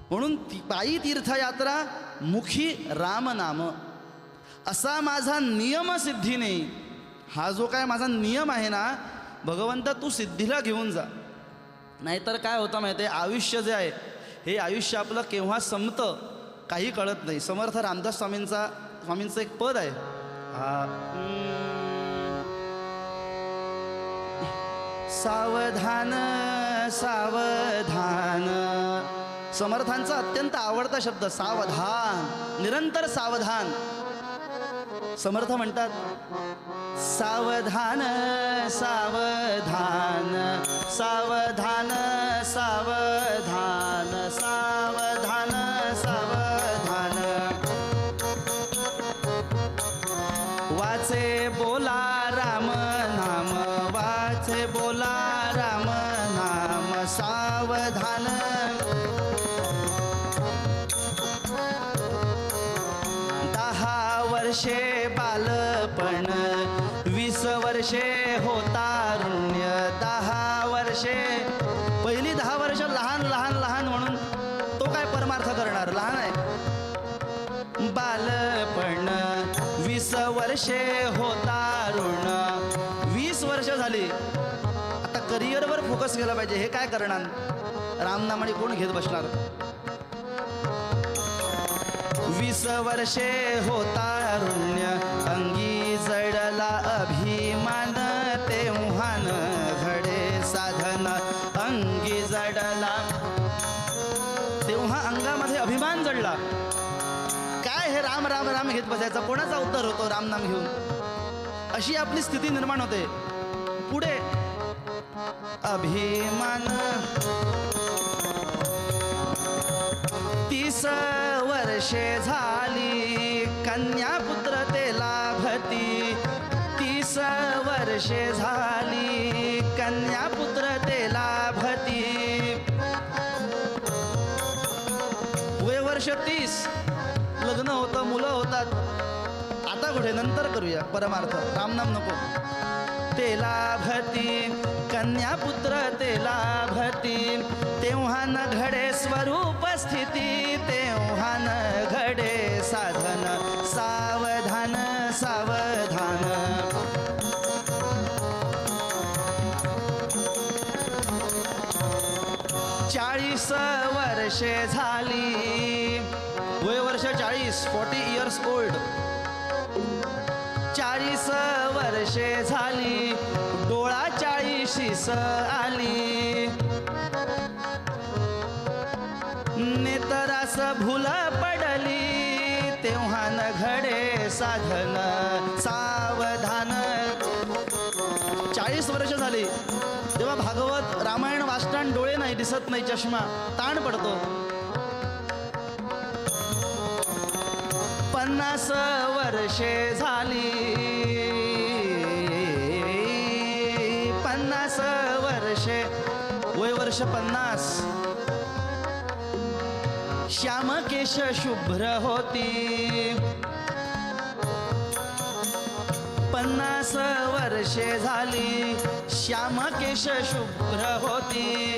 Speaker 2: म्हणून पायी तीर्थयात्रा, मुखी रामनाम असा माझा नियम सिद्धीने. हा जो काय माझा नियम आहे ना भगवंता तू सिद्धीला घेऊन जा. नाहीतर काय होतं माहिती आहे, आयुष्य जे आहे हे आयुष्य आपलं केव्हा संपतं काही कळत नाही. समर्थ रामदास स्वामींचं एक पद आहे, सावधान सावधान. समर्थांचा अत्यंत आवडता शब्द सावधान, निरंतर सावधान. समर्थ म्हणतात सावधान सावधान सावधान सावधान सावधान सावधान. वाचे बोला राम नाम, वाचे बोला राम नाम. सावधान 10 वर्षे बालपण, 20 वर्षे होतारुण्य, 10 वर्षे, पहिली 10 वर्ष लहान लहान लहान म्हणून तो काय परमार्थ करणार, लहान आहे. बालपण 20 वर्षे होतारुण, 20 वर्ष झाली, आता करिअरवर फोकस केला पाहिजे. हे काय करणार, रामनामाने कोण घेत बसणार. 20 वर्षे होतारुण्य, अंगी जडला अभिमान, तेव्हान घडे साधन, अंगी जडला, तेव्हा अंगामध्ये अभिमान जडला. काय हे राम राम राम घेत बसायचा, कोणाचा उत्तर होतो रामनाम घेऊन, अशी आपली स्थिती निर्माण होते. पुढे अभिमान, 30 वर्षे झाली, कन्या पुत्र ते लाभती, 30 वर्षे झाली, कन्या पुत्र ते लाभती. वय वर्ष 30, लग्न होतं, मुलं होतात. आता कुठे, नंतर करूया परमार्थ, रामनाम नको. ते लाभती, कन्या पुत्र ते लाभती, तेव्हा न घडे स्वरूप स्थिती, तेव्हा न घडे साधन, सावधान सावधान. 40 वर्षे झाली, वय वर्ष 40, 40 इयर्स ओल्ड. 40 वर्षे झाली, डोळा 40शीस आली, नेतरास भूल पडली, तेव्हा न घडे साधन, सावधान. 40 वर्ष झाली, तेव्हा भागवत रामायण वाचताना डोळे नाही दिसत, नाही चष्मा, ताण पडतो. 50 वर्षे झाली, 50 वर्षे, वय वर्ष 50, श्याम केश शुभ्र होती. 50 वर्षे झाली, श्याम केश शुभ्र होती.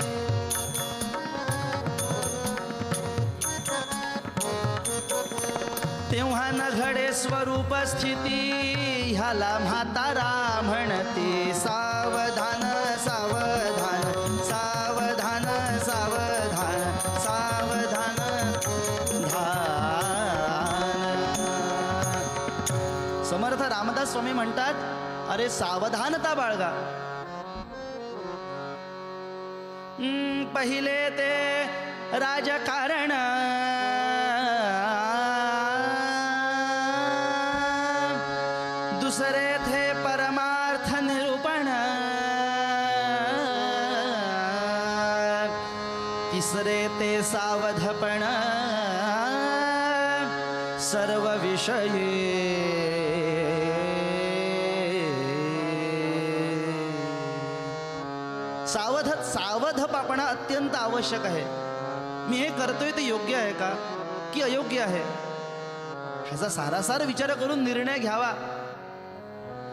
Speaker 2: तेव्हा न घडे स्वरूप स्थिती, ह्याला म्हातारा म्हणती, सावधान सावधान सावधान सावधान सावधान धान. समर्थ रामदास स्वामी म्हणतात, अरे सावधानता बाळगा. पहिले ते राजकारण, दुसरे थे परमार्थ निरूपण, तिसरे ते सावधपण, सर्व विषयी सावध पापणं अत्यंत आवश्यक आहे. मी हे करतोय ते योग्य आहे का की अयोग्य आहे, ह्याचा सारासार विचार करून निर्णय घ्यावा.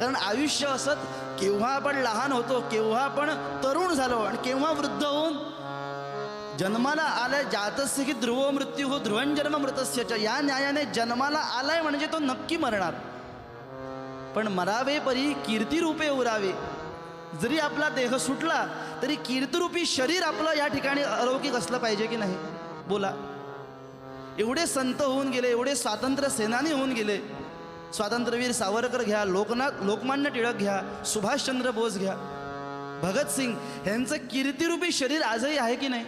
Speaker 2: कारण आयुष्य असत, केव्हा आपण लहान होतो, केव्हा आपण तरुण झालो, आणि केव्हा वृद्ध होऊन जन्माला आलाय. जातस्य की ध्रुवो मृत्यू हो ध्रुवं जन्म मृतस्यच, या न्यायाने जन्माला आलाय म्हणजे तो नक्की मरणार. पण मरावे परी कीर्तिरूपे उरावे, जरी आपला देह सुटला तरी कीर्तिरूपी शरीर आपलं या ठिकाणी अलौकिक असलं पाहिजे की नाही, बोला. एवढे संत होऊन गेले, एवढे स्वातंत्र्य सेनानी होऊन गेले. स्वातंत्र्यवीर सावरकर घ्या, लोकमान्य टिळक घ्या, सुभाषचंद्र बोस घ्या, भगतसिंग, यांचं कीर्तिरूपी शरीर आजही आहे की नाही.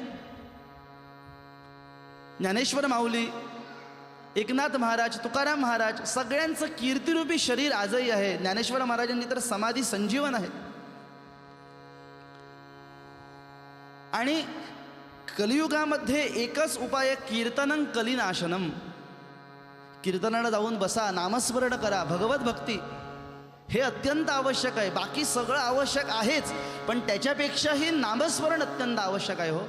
Speaker 2: ज्ञानेश्वर माऊली, एकनाथ महाराज, तुकाराम महाराज, सगळ्यांचं कीर्तिरूपी शरीर आजही आहे. ज्ञानेश्वर महाराजांनी तर समाधी संजीवन आहे. आणि कलियुगामध्ये एकच उपाय, कीर्तनं कलिनाशनम. कीर्तनाला जाऊन बसा, नामस्मरण करा, भगवत भक्ती, हे अत्यंत आवश्यक आहे. बाकी सगळं आवश्यक आहेच, पण त्याच्यापेक्षाही नामस्मरण अत्यंत आवश्यक आहे. हो,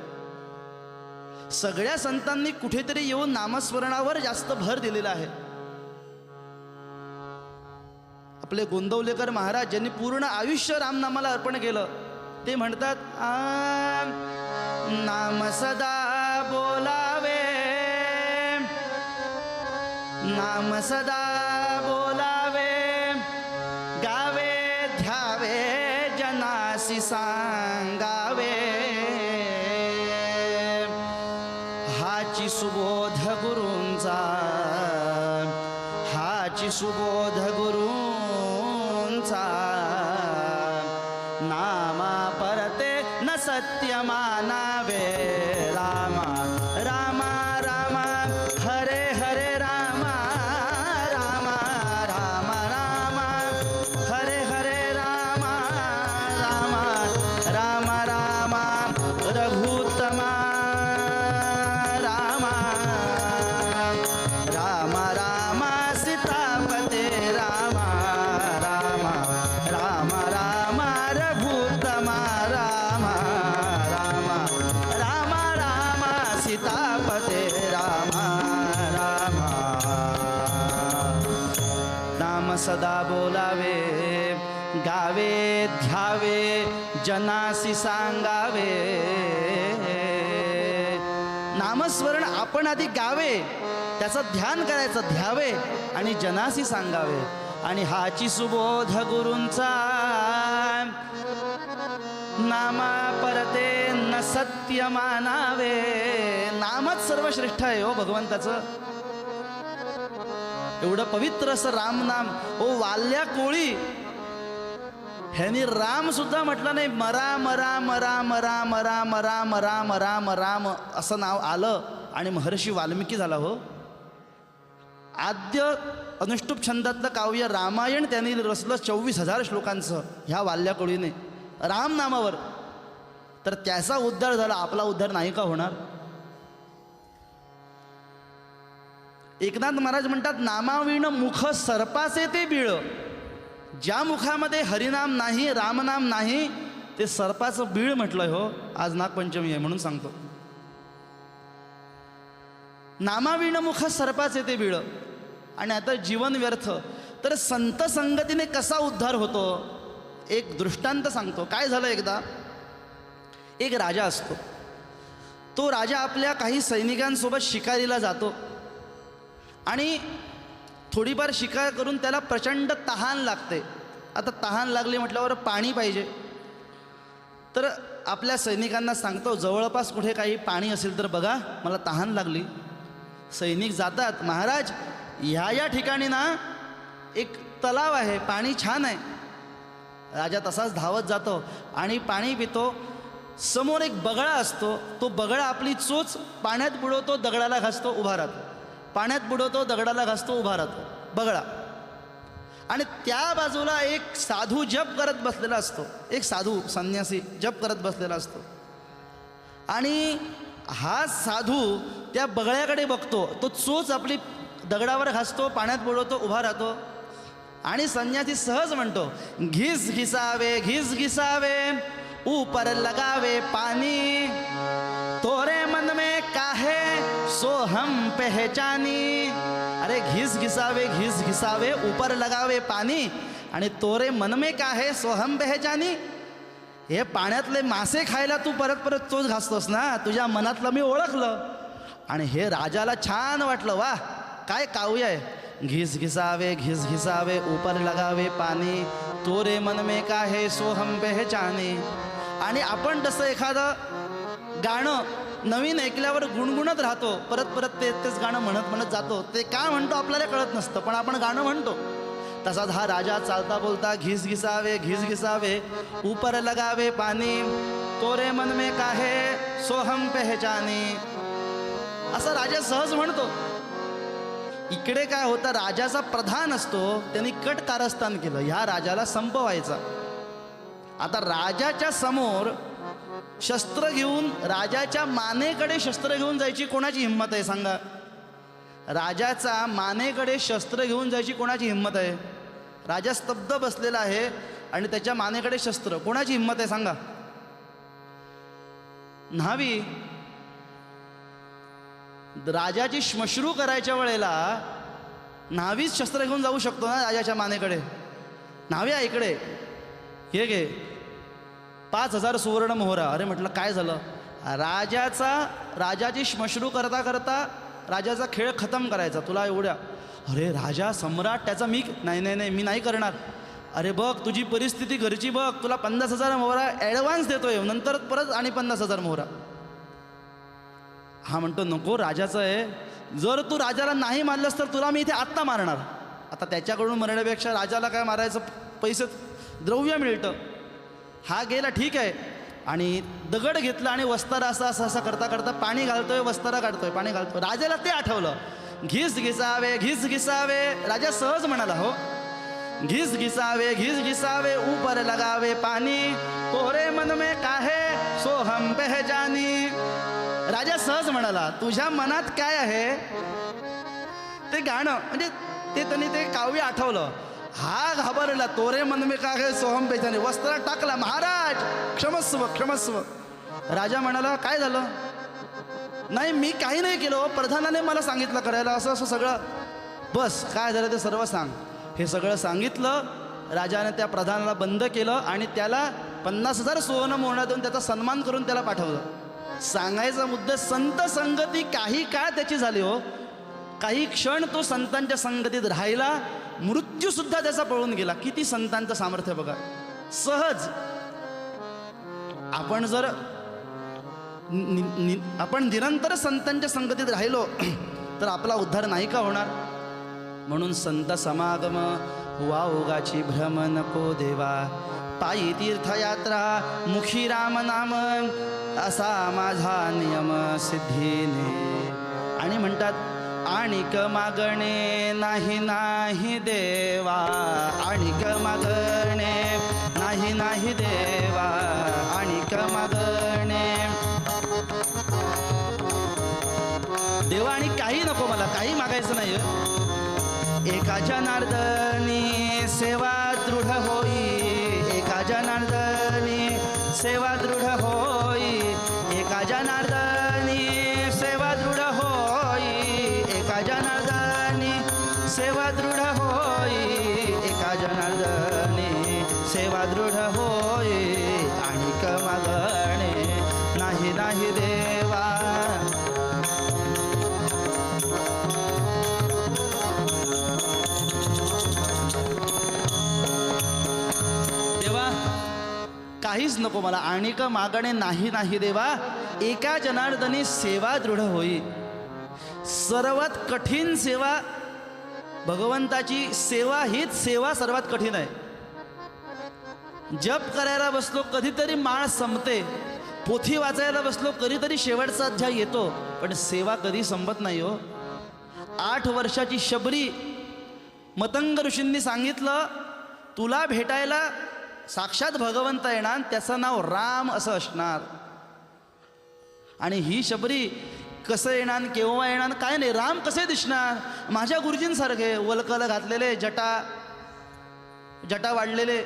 Speaker 2: सगळ्या संतांनी कुठेतरी येऊन नामस्मरणावर जास्त भर दिलेला आहे. आपले गोंदवलेकर महाराज ज्यांनी पूर्ण आयुष्य रामनामाला अर्पण केलं, ते म्हणतात नाम सदा बोलावे, नाम सदा बोलावे, गावे ध्यावे जनासी सांगावे, हाची सुबोध गुरूंचा, हाची सुबोध गुरूंचा, नामा परते न सत्य मानावे, रामा रामा रामा हरे हरे रामा, रामा रामा रामा हरे हरे रामा, रामा रामा रामा रघुत्तमा, रामा रामा रामा सीतापते, रामा रामा रामा रामा रघुत्तमा, रामा रामा रामा रामा सीतापते, रामा रामा. नाम सदा बोलावे, गावे ध्यावे जनासी सांगावे. नामस्मरण आपण आधी गावे, त्याचं ध्यान करायचं, ध्यावे आणि जनासी सांगावे. आणि हाची सुबोध गुरूंचा, नामा परते न सत्य मानावे. नामच सर्वश्रेष्ठ आहे हो भगवंताचं. एवढं पवित्र असं रामनाम. ओ वाल्या कोळी ह्यांनी राम सुद्धा म्हटलं नाही, मरा मरा मरा मरा मरा मरा मरा मरा राम असं नाव आलं आणि महर्षी वाल्मिकी झाला हो. आद्य अनुष्टुप छंदातलं काव्य रामायण त्यांनी रचलं 24,000 श्लोकांचं ह्या वाल्या कोळीने राम नामावर. तर त्याचा उद्धार झाला, आपला उद्धार नाही का होणार? एकनाथ महाराज म्हणतात, नामाविण मुख सर्पाचे ते बिळ. ज्या मुखामध्ये हरिनाम नाही, रामनाम नाही, ते सर्पाचं बीळ म्हटलंय हो. आज नागपंचमी आहे म्हणून सांगतो. नामाविण मुख सर्पाचे ते बिळ. आणि आता जीवन व्यर्थ. तर संत संगतीने कसा उद्धार होतो? एक दृष्टांत सांगतो. काय झालं, एकदा एक राजा असतो. तो राजा आपल्या काही सैनिकांसोबत शिकारीला जातो आणि थोडीफार शिकार करून त्याला प्रचंड तहान लागते. आता तहान लागली म्हटल्यावर पाणी पाहिजे. तर आपल्या सैनिकांना सांगतो, जवळपास कुठे काही पाणी असेल तर बघा, मला तहान लागली. सैनिक जातात, महाराज ह्या ठिकाणी ना एक तलाव आहे, पाणी छान आहे. राजा तसाच धावत जातो आणि पाणी पितो. समोर एक बगळा असतो. तो बगळा आपली चोच पाण्यात बुडवतो, दगडाला घासतो, उभा राहतो. पाण्यात बुडवतो, दगडाला घासतो, उभा राहतो बगळा. आणि त्या बाजूला एक साधू जप करत बसलेला असतो. एक साधू संन्यासी जप करत बसलेला असतो. आणि हा साधू त्या बगळ्याकडे बघतो. तो चोच आपली दगडावर घासतो, पाण्यात बुडवतो, उभा राहतो. आणि संन्यासी सहज म्हणतो, घिस घिसावे घिस घिसावे ऊपर लगावे पानी, तोरे मन में काहे सो हम पहचानी. अरे घिस घिसावे ऊपर लगावे पानी आणि तोरे मन में काहे सो हम पहचानी. हे पाण्यातले मासे खायला तू परत परत चोच घासतोस ना, तुझ्या मनातलं मी ओळखलं. आणि हे राजाला छान वाटलं, वा काय काव्य आहे. घिस घिसावे ऊपर लगावे पानी, तोरे मन में काहे सो हम पहचानी. आणि आपण तसं एखादं गाणं नवीन ऐकल्यावर गुणगुणत राहतो, परत परत तेच गाणं म्हणत जातो. ते काय म्हणतो आपल्याला कळत नसतं, पण आपण गाणं म्हणतो. तसाच हा राजा चालता बोलता घिस घिसावे ऊपर लगावे पानी, तोरे मन में काहे सो हम पहचानी. असा राजा सहज म्हणतो. इकडे काय होतं, राजाचा प्रधान असतो, त्यांनी कट कारस्थान केलं. ह्या राजाला संपवायचा. आता राजाच्या समोर शस्त्र घेऊन, राजाच्या मानेकडे शस्त्र घेऊन जायची कोणाची हिंमत आहे सांगा? राजाचा मानेकडे शस्त्र घेऊन जायची कोणाची हिंमत आहे? राजा स्तब्ध बसलेला आहे आणि त्याच्या मानेकडे शस्त्र, कोणाची हिंमत आहे सांगा? न्हावी. राजाची श्मश्रू करायच्या वेळेला न्हावीच शस्त्र घेऊन जाऊ शकतो ना राजाच्या मानेकडे? नाव्या इकडे हे घे 5,000 सुवर्ण मोहरा. अरे म्हटलं काय झालं? राजाची श्मश्रू करता करता राजाचा खेळ खतम करायचा तुला एवढ्या. अरे राजा सम्राट त्याचा मी नाही मी नाही करणार. अरे बघ तुझी परिस्थिती घरची बघ, तुला 50,000 मोहरा ॲडव्हान्स देतोय, नंतर परत आणि 50,000 मोहरा. हा म्हणतो नको, राजाचं आहे, जर तू राजाला नाही मारलंस तर तुला मी इथे आत्ता मारणार. आता त्याच्याकडून मरण्यापेक्षा राजाला काय मारायचं, पैसे द्रव्य मिळतं. हा गेला ठीक आहे, आणि दगड घेतला आणि वस्तारा असा करता करता पाणी घालतोय, वस्तारा काढतोय, पाणी घालतोय. राजाला ते आठवलं. घिस घिसावे. राजा सहज म्हणाला हो, घिस घिसावे ऊपर लगावे पाणी, तोरे मन में काहे सो हम पहचानी. राजा सहज म्हणाला, तुझ्या मनात काय आहे ते गाणं, म्हणजे ते त्यांनी ते काव्य आठवलं. हा घाबरला, तोरे मन में काहे सोहम पहचानी, वस्त्रात टाकला. महाराज क्षमस्व. राजा म्हणाला काय झालं? नाही मी काही नाही केलं, प्रधानाने मला सांगितलं करायला असं सगळं. बस काय झालं ते सर्व सांग. हे सगळं सांगितलं. राजाने त्या प्रधानाला बंद केलं आणि त्याला 50,000 सुवर्ण मोहरा देऊन त्याचा सन्मान करून त्याला पाठवलं. सांगायचा मुद्दा, संत संगती काही काळ त्याची झाली हो. काही क्षण तो संतांच्या संगतीत राहिला, मृत्यू सुद्धा त्याचा पळून गेला. किती संतांचं सामर्थ्य बघा. सहज आपण जर आपण निरंतर संतांच्या संगतीत राहिलो तर आपला उद्धार नाही का होणार? म्हणून संत समागम वाओगाची भ्रम नको देवा, पायी तीर्थयात्रा मुखी राम नाम, असा माझा नियम सिद्धीने. आणि म्हणतात आणिक मागणे नाही देवा, आणिक मागणे नाही देवा, आणिक मागणे देवा. आणि काही नको मला, काही मागायचं नाही. एका जनार्दनी सेवा दृढ होई, एका जनार्दनी सेवा दृढ होई, एका जनार्दनी सेवा दृढ होई, एका जनार्दनी सेवा दृढ होई, एका जनार्दनी सेवा दृढ होई. आणिक मागणे नाही देवा. काहीच नको मला, आणिक मागणे नाही देवा, एका जनार्दनी सेवा दृढ होई. सर्वात कठीण सेवा भगवंताची सेवा, हीच सेवा सर्वात कठीण आहे. जप करायला बसलो कधीतरी माळ संपते, पोथी वाचायला बसलो कधीतरी शेवटचा अध्याय येतो, पण सेवा कधी संपत नाही हो. 8 वर्षाची शबरी, मतंग ऋषींनी सांगितलं तुला भेटायला साक्षात भगवंत येणार, त्याचं नाव राम असं असणार. आणि ही शबरी कसं येणार, केव्हा येणार, काय नाही, राम कसे दिसणार? माझ्या गुरुजींसारखे वलकल घातलेले, जटा वाढलेले.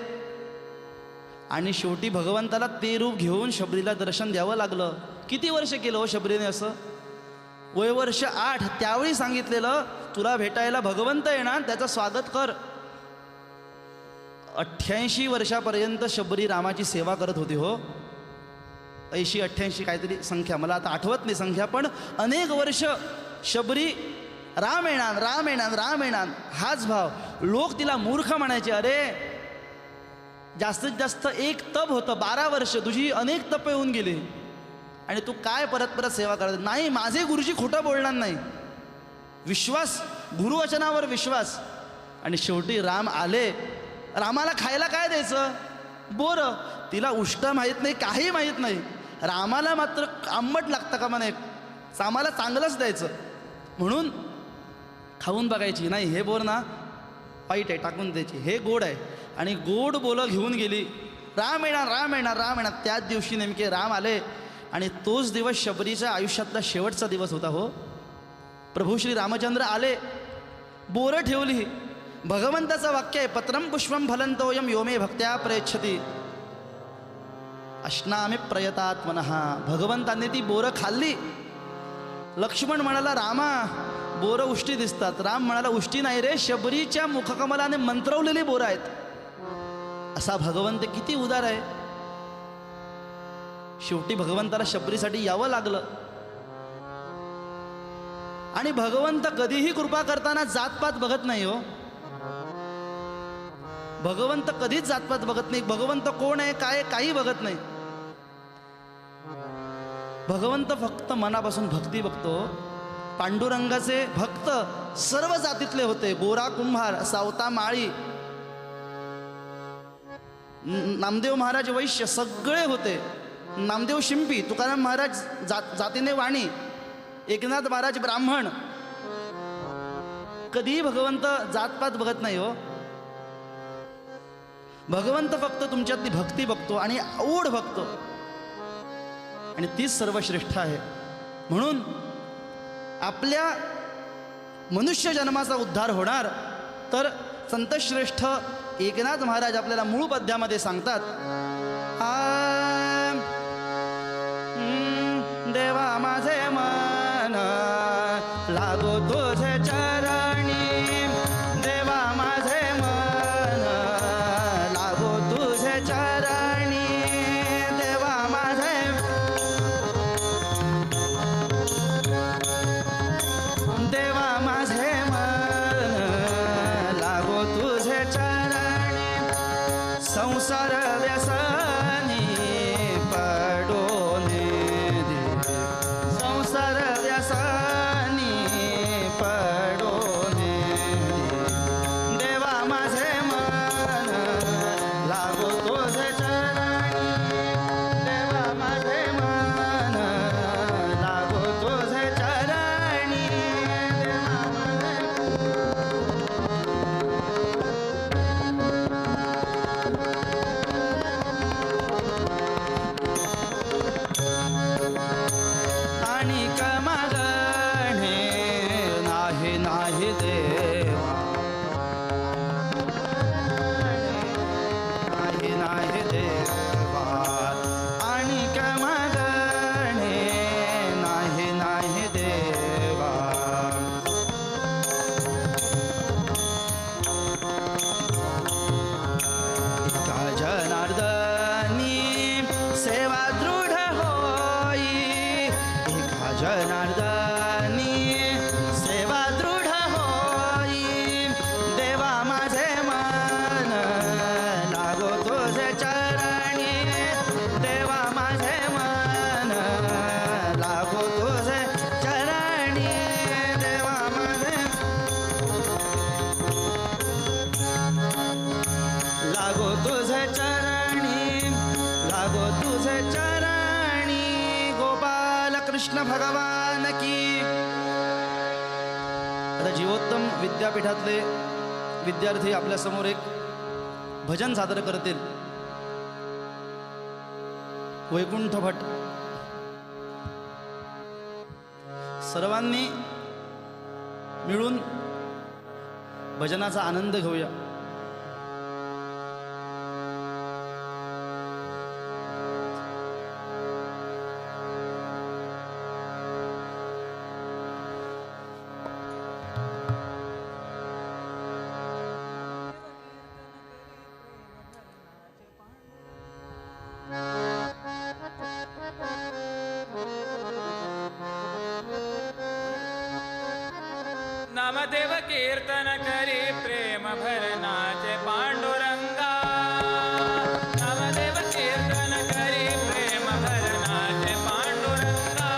Speaker 2: आणि शेवटी भगवंताला ते रूप घेऊन शबरीला दर्शन द्यावं लागलं. किती वर्ष केलं हो शबरीने असं? वर्ष 8. त्यावेळी सांगितलेलं तुला भेटायला भगवंत येणार, त्याचं स्वागत कर. 88 वर्षापर्यंत शबरी रामाची सेवा करत होती हो. 80-88 काहीतरी संख्या, मला आता आठवत नाही संख्या, पण अनेक वर्ष शबरी राम येणार हाच भाव. लोक तिला मूर्ख म्हणायचे. अरे जास्तीत जास्त एक तप होतं, 12 वर्ष, तुझी अनेक तप येऊन गेली आणि तू काय परत सेवा करत नाही. माझे गुरुजी खोटं बोलणार नाही, विश्वास, गुरुवचनावर विश्वास. आणि शेवटी राम आले. रामाला खायला काय द्यायचं? बोरं. तिला उष्ट माहीत नाही, काही माहीत नाही. रामाला मात्र आंबट लागतं का म्हणे, आम्हाला चांगलंच द्यायचं. म्हणून खाऊन बघायची, नाही हे बोर ना वाईट आहे टाकून द्यायची, हे गोड आहे. आणि गोड बोलं घेऊन गेली. राम येणार. त्याच दिवशी नेमके राम आले. आणि तोच दिवस शबरीच्या आयुष्यातला शेवटचा दिवस होता हो. प्रभू श्री रामचंद्र आले, बोरं ठेवली. भगवंताचं वाक्य आहे, पत्रम पुष्पम फलंतोयम योमे भक्त्या प्रयच्छती अश्नामी प्रयतात्मनः. भगवंतांनी ती बोरं खाल्ली. लक्ष्मण म्हणाला, रामा बोरं उष्टी दिसतात. राम म्हणाला, उष्टी नाही रे, शबरीच्या मुखकमलाने मंत्रवलेली बोरं आहेत. असा भगवंत किती उदार आहे. शेवटी भगवंताला शबरीसाठी यावं लागलं. आणि भगवंत कधीही कृपा करताना जातपात बघत नाही हो. भगवंत कधीच जातपात बघत नाही. भगवंत कोण आहे काय काही बघत नाही. भगवंत फक्त मनापासून भक्ती बघतो. पांडुरंगाचे भक्त सर्व जातीतले होते. गोरा कुंभार, सावता माळी, नामदेव महाराज वैश्य सगळे होते. नामदेव शिंपी, तुकाराम महाराज जातीने वाणी, एकनाथ महाराज ब्राह्मण. कधीही भगवंत जातपात बघत नाही हो. भगवंत फक्त तुमच्यातली भक्ती बघतो आणि ओढ बघतो, आणि तीच सर्वश्रेष्ठ आहे. म्हणून आपल्या मनुष्य जन्माचा उद्धार होणार तर संतश्रेष्ठ एकनाथ महाराज आपल्याला मूळ पद्यामध्ये सांगतात. देवा माझे मन लागो तुझे चरणी, देवा माझे मन लागो तुझे चरणी, देवा माझे, देवा माझे मन लागो तुझे चरणी, संसार व्यसनी पडून दे, संसार व्यसनी पडून दे, देवा माझे मन लागो तुझे चरणी, देवा माझे मन लागो तुझे चरणी, देवा माझे. आणि कमागणे नाही नाही देवा, नाही नाही देवा, आणि कमागणे नाही नाही देवा. एका जनार्दनी सेवा दृढ होई, एका जनार्दनी सेवा दृढ होई, देवा माझे मन लागो तुझे चरणी, देवा माझे मन लागो तुझे चरणी, देवा माझे लागो तुझे चरणी, लागो तुझे चरणी. गोपाल कृष्ण भगवान की. आता जीवोत्तम विद्यापीठातले विद्यार्थी आपल्यासमोर एक भजन सादर करतील. वैकुंठ भट. सर्वांनी मिळून भजनाचा आनंद घेऊया.
Speaker 3: नामदेव कीर्तन करी प्रेम भरनाचे पांडुरंगा, नामदेव कीर्तन करी प्रेम भरनाचे पांडुरंगा.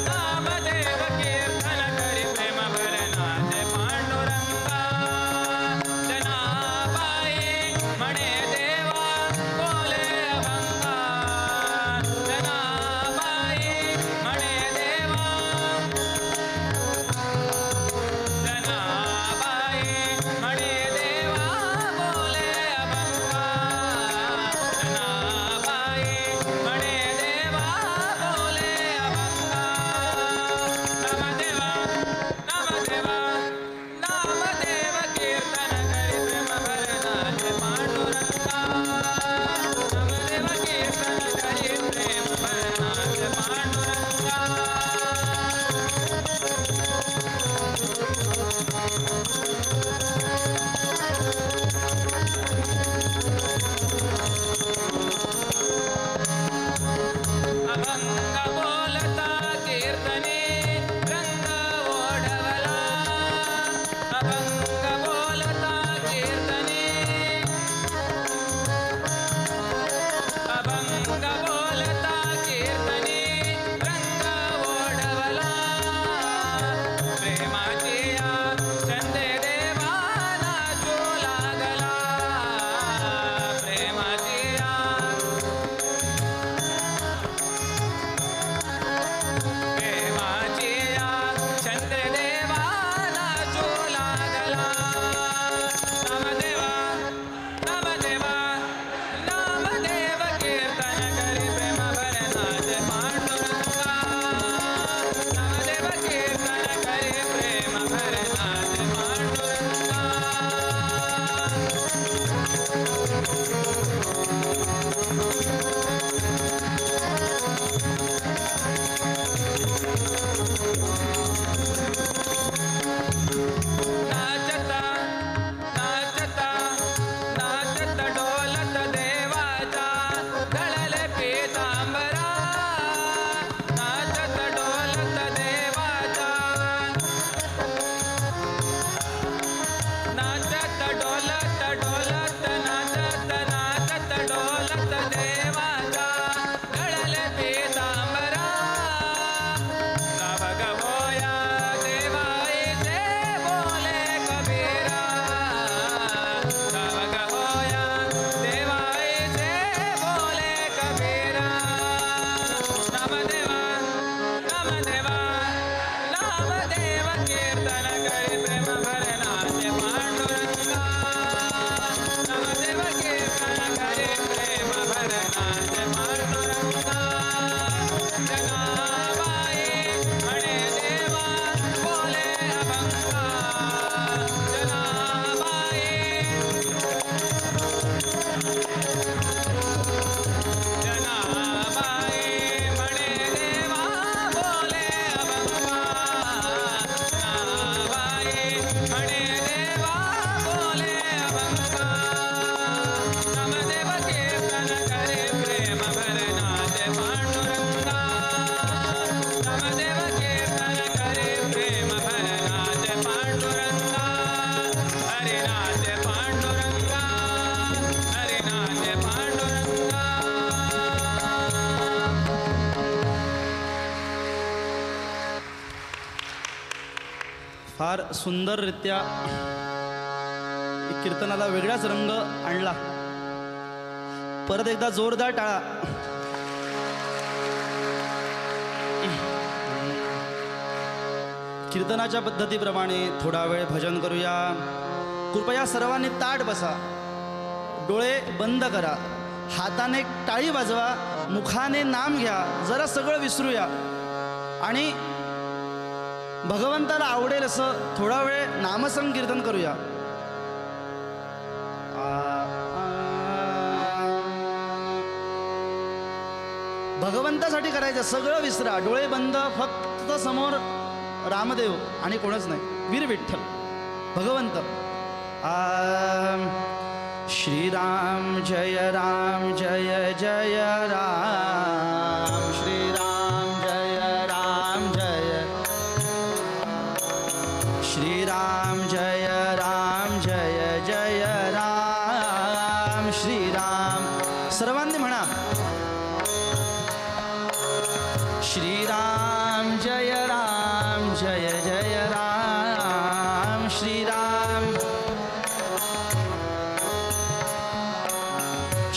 Speaker 3: नामदेव कीर्तन करी प्रेम भरनाचे पांडुरंगा. जनाबाई म्हणे देवा बोले अभंगा, जनाबाई म्हणे देवा
Speaker 2: फार सुंदररित्या कीर्तनाला वेगळाच रंग आणला. परत एकदा जोरदार टाळा. कीर्तनाच्या पद्धतीप्रमाणे थोडा वेळ भजन करूया. कृपया सर्वांनी ताठ बसा, डोळे बंद करा, हाताने टाळी वाजवा, मुखाने नाम घ्या, जरा सगळं विसरूया आणि भगवंताला आवडेल असं थोडा वेळ नामसंकीर्तन करूया. भगवंतासाठी करायचं, सगळं विसरा, डोळे बंद, फक्त समोर रामदेव आणि कोणच नाही, वीर विठ्ठल भगवंत. श्रीराम जय राम जय जय राम, श्रीराम जय राम जय, श्रीराम जय राम जय जय राम, श्रीराम. सर्वांनी म्हणा, श्रीराम जय राम जय जय राम, श्रीराम.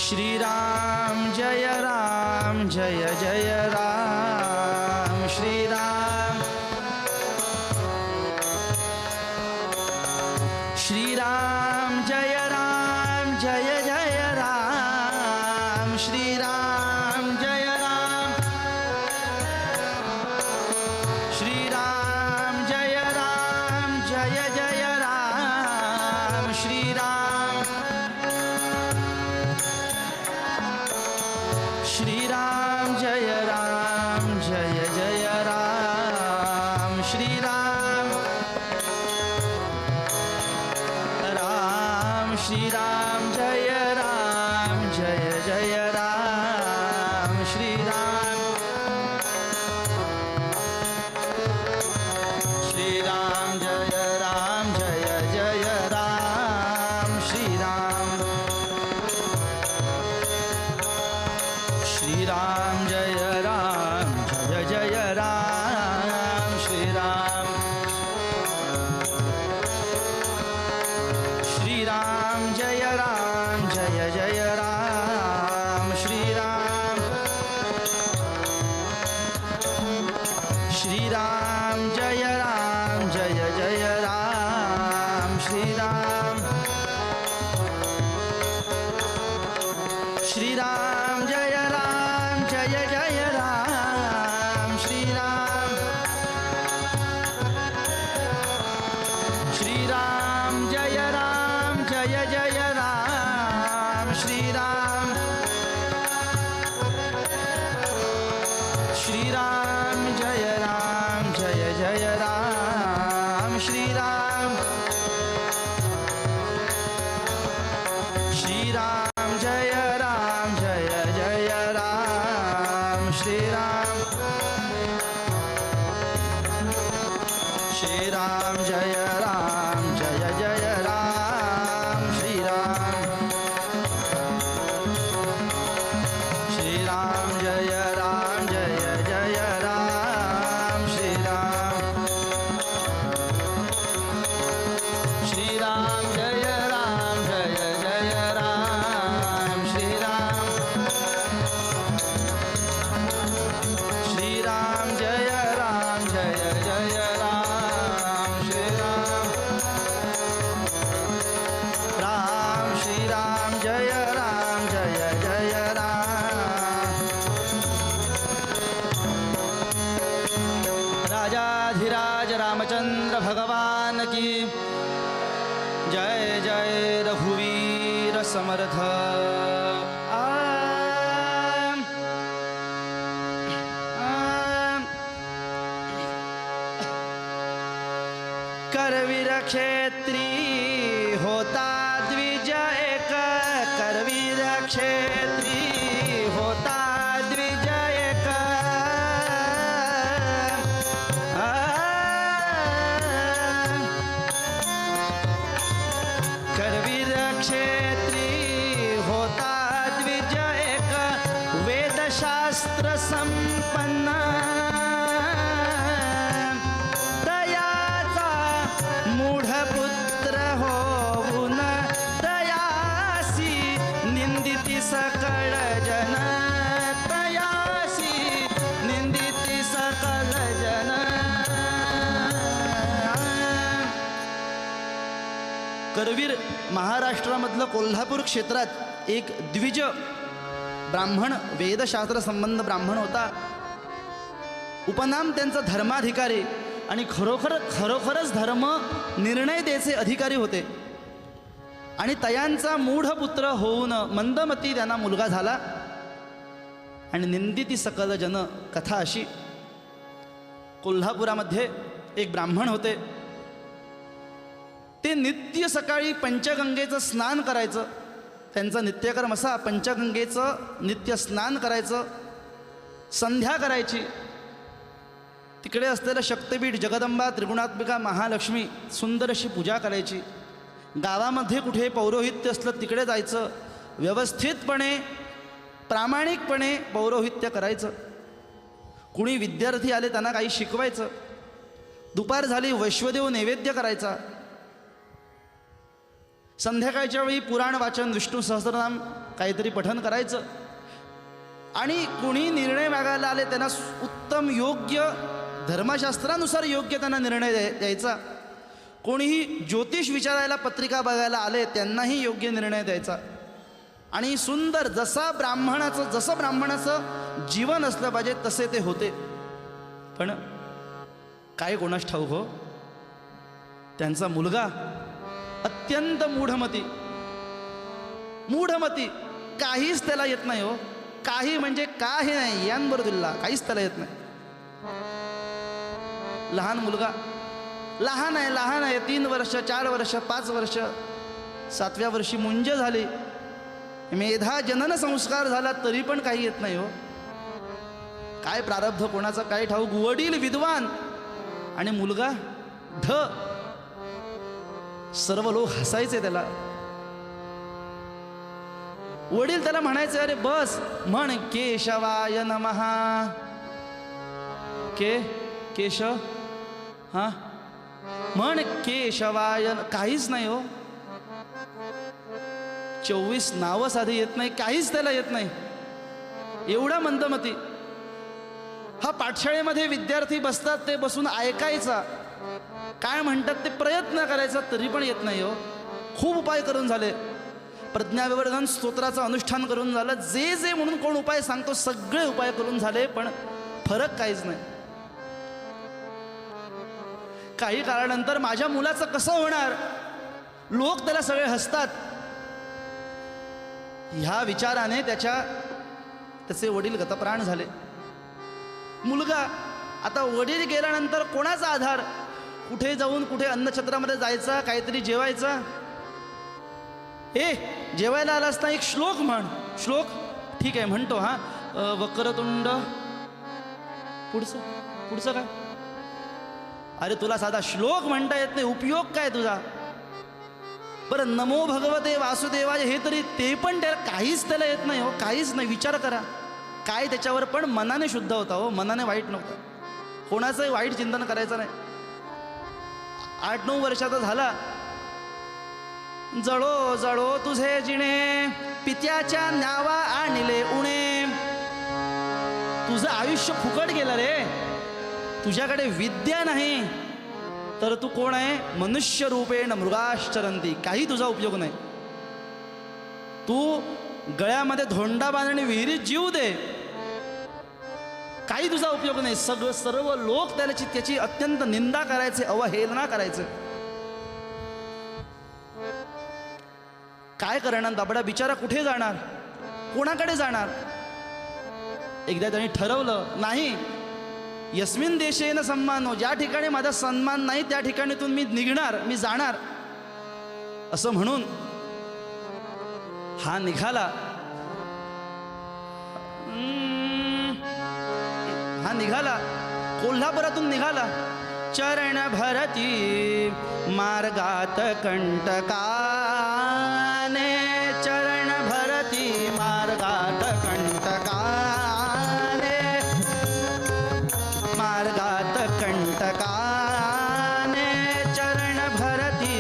Speaker 2: श्रीराम जय राम जय जय राम, श्रीराम. श्रीराम जय राम जय जय राम, श्रीराम जय राम. श्रीराम जय राम जय जय राम, श्रीराम. श्रीराम जय राम जय जय राम, श्रीराम. राम श्रीराम जय राम जय जय राम, श्रीराम. श्रीराम जय राम जय जय राम, श्रीराम. श्रीराम जय राम जय जय राम, श्रीराम. श्रीराम जय राम जय जय राम, श्रीराम. श्रीराम जय राम जय जय राम, श्रीराम. श्रीराम जय राम जय जय राम, श्रीराम. श्रीराम जय राम जय जय राम, श्रीराम. श्रीराम जय राम जय जय राम, श्रीराम. श्रीराम जय राम जय जय राम, श्रीराम. श्रीराम जय राम जय जय राम, श्रीराम. श्रीराम जय राम जय जय राम, श्रीराम. श्रीराम जय राम जय जय राम, श्रीराम. श्रीराम जय राम जय जय राम, श्रीराम. राम श्रीराम जय राम जय जय राम. राजाधिराज रामचंद्र भगवान की जय जय. रघुवीर समर्थ. करवीर क्षेत्री होता द्विज एक, करवीर क्षेत्री होता द्विज एक. करवीर क्षेत्री होता द्विज एक, वेदशास्त्र संपन्न, दयाचा करवीर महाराष्ट्रामधलं कोल्हापूर क्षेत्रात एक द्विज ब्राह्मण, वेदशास्त्र संबंध ब्राह्मण होता. उपनाम त्यांचा धर्माधिकारी आणि खरोखरच धर्म निर्णय द्यायचे अधिकारी होते. आणि तयांचा मूढ पुत्र होऊन मंदमती त्यांना मुलगा झाला. आणि निंदिती सकल जन कथा अशी, कोल्हापुरामध्ये एक ब्राह्मण होते. ते नित्य सकाळी पंचगंगेचं स्नान करायचं. त्यांचा नित्यक्रम असा, पंचगंगेचं नित्य स्नान करायचं, संध्या करायची, तिकडे असलेलं शक्तिपीठ जगदंबा त्रिगुणात्मिका महालक्ष्मी सुंदर अशी पूजा करायची. गावामध्ये कुठे पौरोहित्य असलं तिकडे जायचं, व्यवस्थितपणे प्रामाणिकपणे पौरोहित्य करायचं. कुणी विद्यार्थी आले त्यांना काही शिकवायचं. दुपार झाली वैश्वदेव नैवेद्य करायचा. संध्याकाळच्या वेळी पुराण वाचन, विष्णू सहस्रनाम काहीतरी पठन करायचं. आणि कुणी निर्णय मागायला आले त्यांना उत्तम योग्य धर्मशास्त्रानुसार योग्य त्यांना निर्णय द्यायचा. कोणीही ज्योतिष विचारायला पत्रिका बघायला आले त्यांनाही योग्य निर्णय द्यायचा. आणि सुंदर जसं ब्राह्मणाचं जीवन असलं पाहिजे तसे ते होते. पण काय कोणास ठाऊक हो, त्यांचा मुलगा अत्यंत मूढमती, काहीच त्याला येत नाही हो. काही म्हणजे काही नाही, यांबरोबर दिला काहीच त्याला येत नाही. लहान मुलगा, लहान आहे 3 वर्ष 4 वर्ष 5 वर्ष, 7व्या वर्षी मुंज झाली, मेधा जनन संस्कार झाला, तरी पण काही येत नाही हो. काय प्रारब्ध कोणाचा काय ठाऊक. वडील विद्वान आणि मुलगा सर्व लोक हसायचे त्याला. वडील त्याला म्हणायचे, अरे बस म्हण केशवाय नमः. केशव हा म्हण केशवाय. काहीच नाही हो. 24 नावं साधी येत नाही, काहीच त्याला येत नाही. एवढा मंदमती. हा पाठशाळेमध्ये विद्यार्थी बसतात, ते बसून ऐकायचा, काय म्हणतात ते प्रयत्न करायचा, तरी पण येत नाही हो. खूप उपाय करून झाले, प्रज्ञाविवर्धन स्तोत्राचं अनुष्ठान करून झालं, जे म्हणून कोण उपाय सांगतो सगळे उपाय करून झाले, पण फरक काहीच नाही. काही काळानंतर माझ्या मुलाचं कसं होणार, लोक त्याला सगळे हसतात, ह्या विचाराने त्याचे वडील गतप्राण झाले. मुलगा आता वडील गेल्यानंतर कोणाचा आधार, कुठे जाऊन कुठे अन्नछत्रामध्ये जायचा, काहीतरी जेवायचा. जेवायला आलास ना, एक श्लोक म्हण. श्लोक ठीक आहे म्हणतो, हा वक्रतुंड, पुढचं काय. अरे तुला साधा श्लोक म्हणता येत नाही, उपयोग काय तुझा. बरं नमो भगवते वासुदेवाय हे तरी, ते पण त्याला काहीच त्याला येत नाही हो, काहीच नाही. विचार करा काय त्याच्यावर. पण मनाने शुद्ध होता हो, मनाने वाईट नव्हता. कोणाचंही वाईट चिंतन करायचं नाही. 8-9 वर्षाचा झाला. जळो जळो तुझे जिणे, पित्याच्या न्यावा आणले उणे. तुझं आयुष्य फुकट गेलं रे. तुझ्याकडे विद्या नाही तर तू कोण आहे, मनुष्य रूपेण मृगाश्चरंती. काही तुझा उपयोग नाही. तू गळ्यामध्ये धोंडा बांधणे विहिरीत जीव दे, काही तुझा उपयोग नाही. सर्व लोक त्याची अत्यंत निंदा करायचे, अवहेलना करायचे. काय करणार दाबडा बिचारा, कुठे जाणार, कोणाकडे जाणार. एकदा त्यांनी ठरवलं, नाही यस्मिन देशेन सन्मानो, ज्या ठिकाणी माझा सन्मान नाही त्या ठिकाणीतून मी निघणार, मी जाणार. असं म्हणून हा निघाला. कोल्हापुरातून निघाला. चरण भरती मार्गात कंटकाने, चरण भरती मार्गात कंटकाने, मार्गात कंटकाने चरण भरती.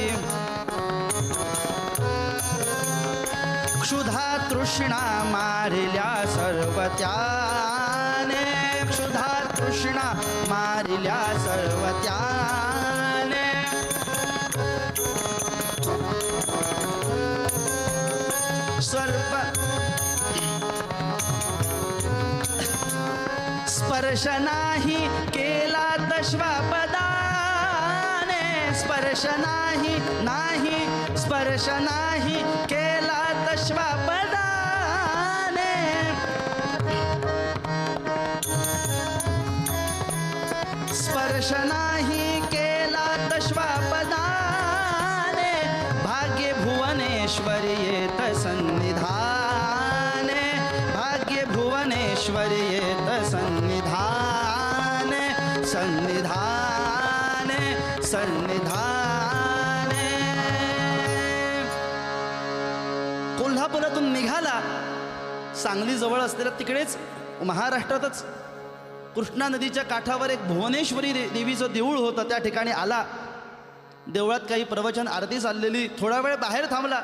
Speaker 2: क्षुधा तृष्णा मारिल्या सर्व त्याने, क्षुधा तृष्णा मारिल्या सर्व त्याने. स्पर्श नाही केला तश्वापदाने स्पर्श नाही स्पर्श नाही केला तश्वापदाने स्पर्श नाही केला तश्वापदाने भाग्य भुवनेश्वरी येत सन्निधाने भाग्य भुवनेश्वरी येत सन्निधाने सन्निधाने सन्निधाने. कोल्हापुरातून निघाला सांगली जवळ असलेल्या तिकडेच महाराष्ट्रातच कृष्णा नदीच्या काठावर एक भुवनेश्वरी देवीचं देऊळ होतं. त्या ठिकाणी आला. देवळात काही प्रवचन आरती चाललेली. थोडा वेळ बाहेर थांबला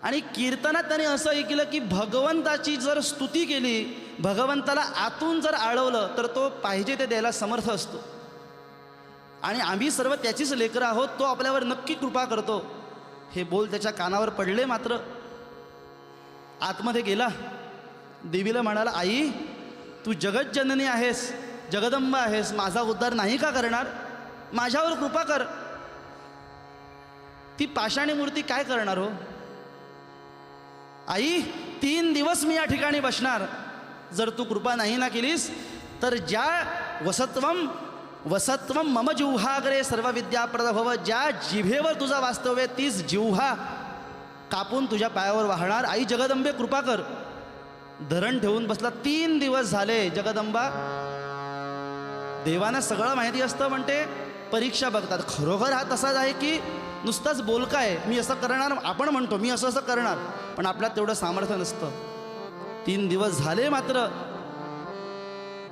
Speaker 2: आणि कीर्तनात त्याने असं ऐकलं की भगवंताची जर स्तुती केली, भगवंताला आतून जर आळवलं तर तो पाहिजे ते द्यायला समर्थ असतो आणि आम्ही सर्व त्याचीच लेकरं आहोत. तो आपल्यावर नक्की कृपा करतो. हे बोल त्याच्या कानावर पडले. मात्र आतमध्ये गेला. देवीला म्हणाला, आई तू जगज्जननी आहेस, जगदंबा आहेस, माझा उद्धार नाही का करणार? माझ्यावर कृपा कर. ती पाषाणी मूर्ती काय करणार हो? आई 3 दिवस मी या ठिकाणी बसणार. जर तू कृपा नाही ना केलीस तर ज्या वसत्वम मम जिव्हाग्रे सर्व विद्या प्रभव, ज्या जिभेवर तुझा वास्तव्य तीच जिव्हा कापून तुझ्या पायावर वाहणार. आई जगदंबे कृपा कर. धरण ठेवून बसला. 3 दिवस झाले. जगदंबा, देवांना सगळं माहिती असतं म्हणते, परीक्षा बघतात. खरोखर हा तसाच आहे की नुसताच बोलका आहे, मी असं करणार. आपण म्हणतो मी असं करणार, पण आपल्यात तेवढं सामर्थ्य नसतं. 3 दिवस झाले. मात्र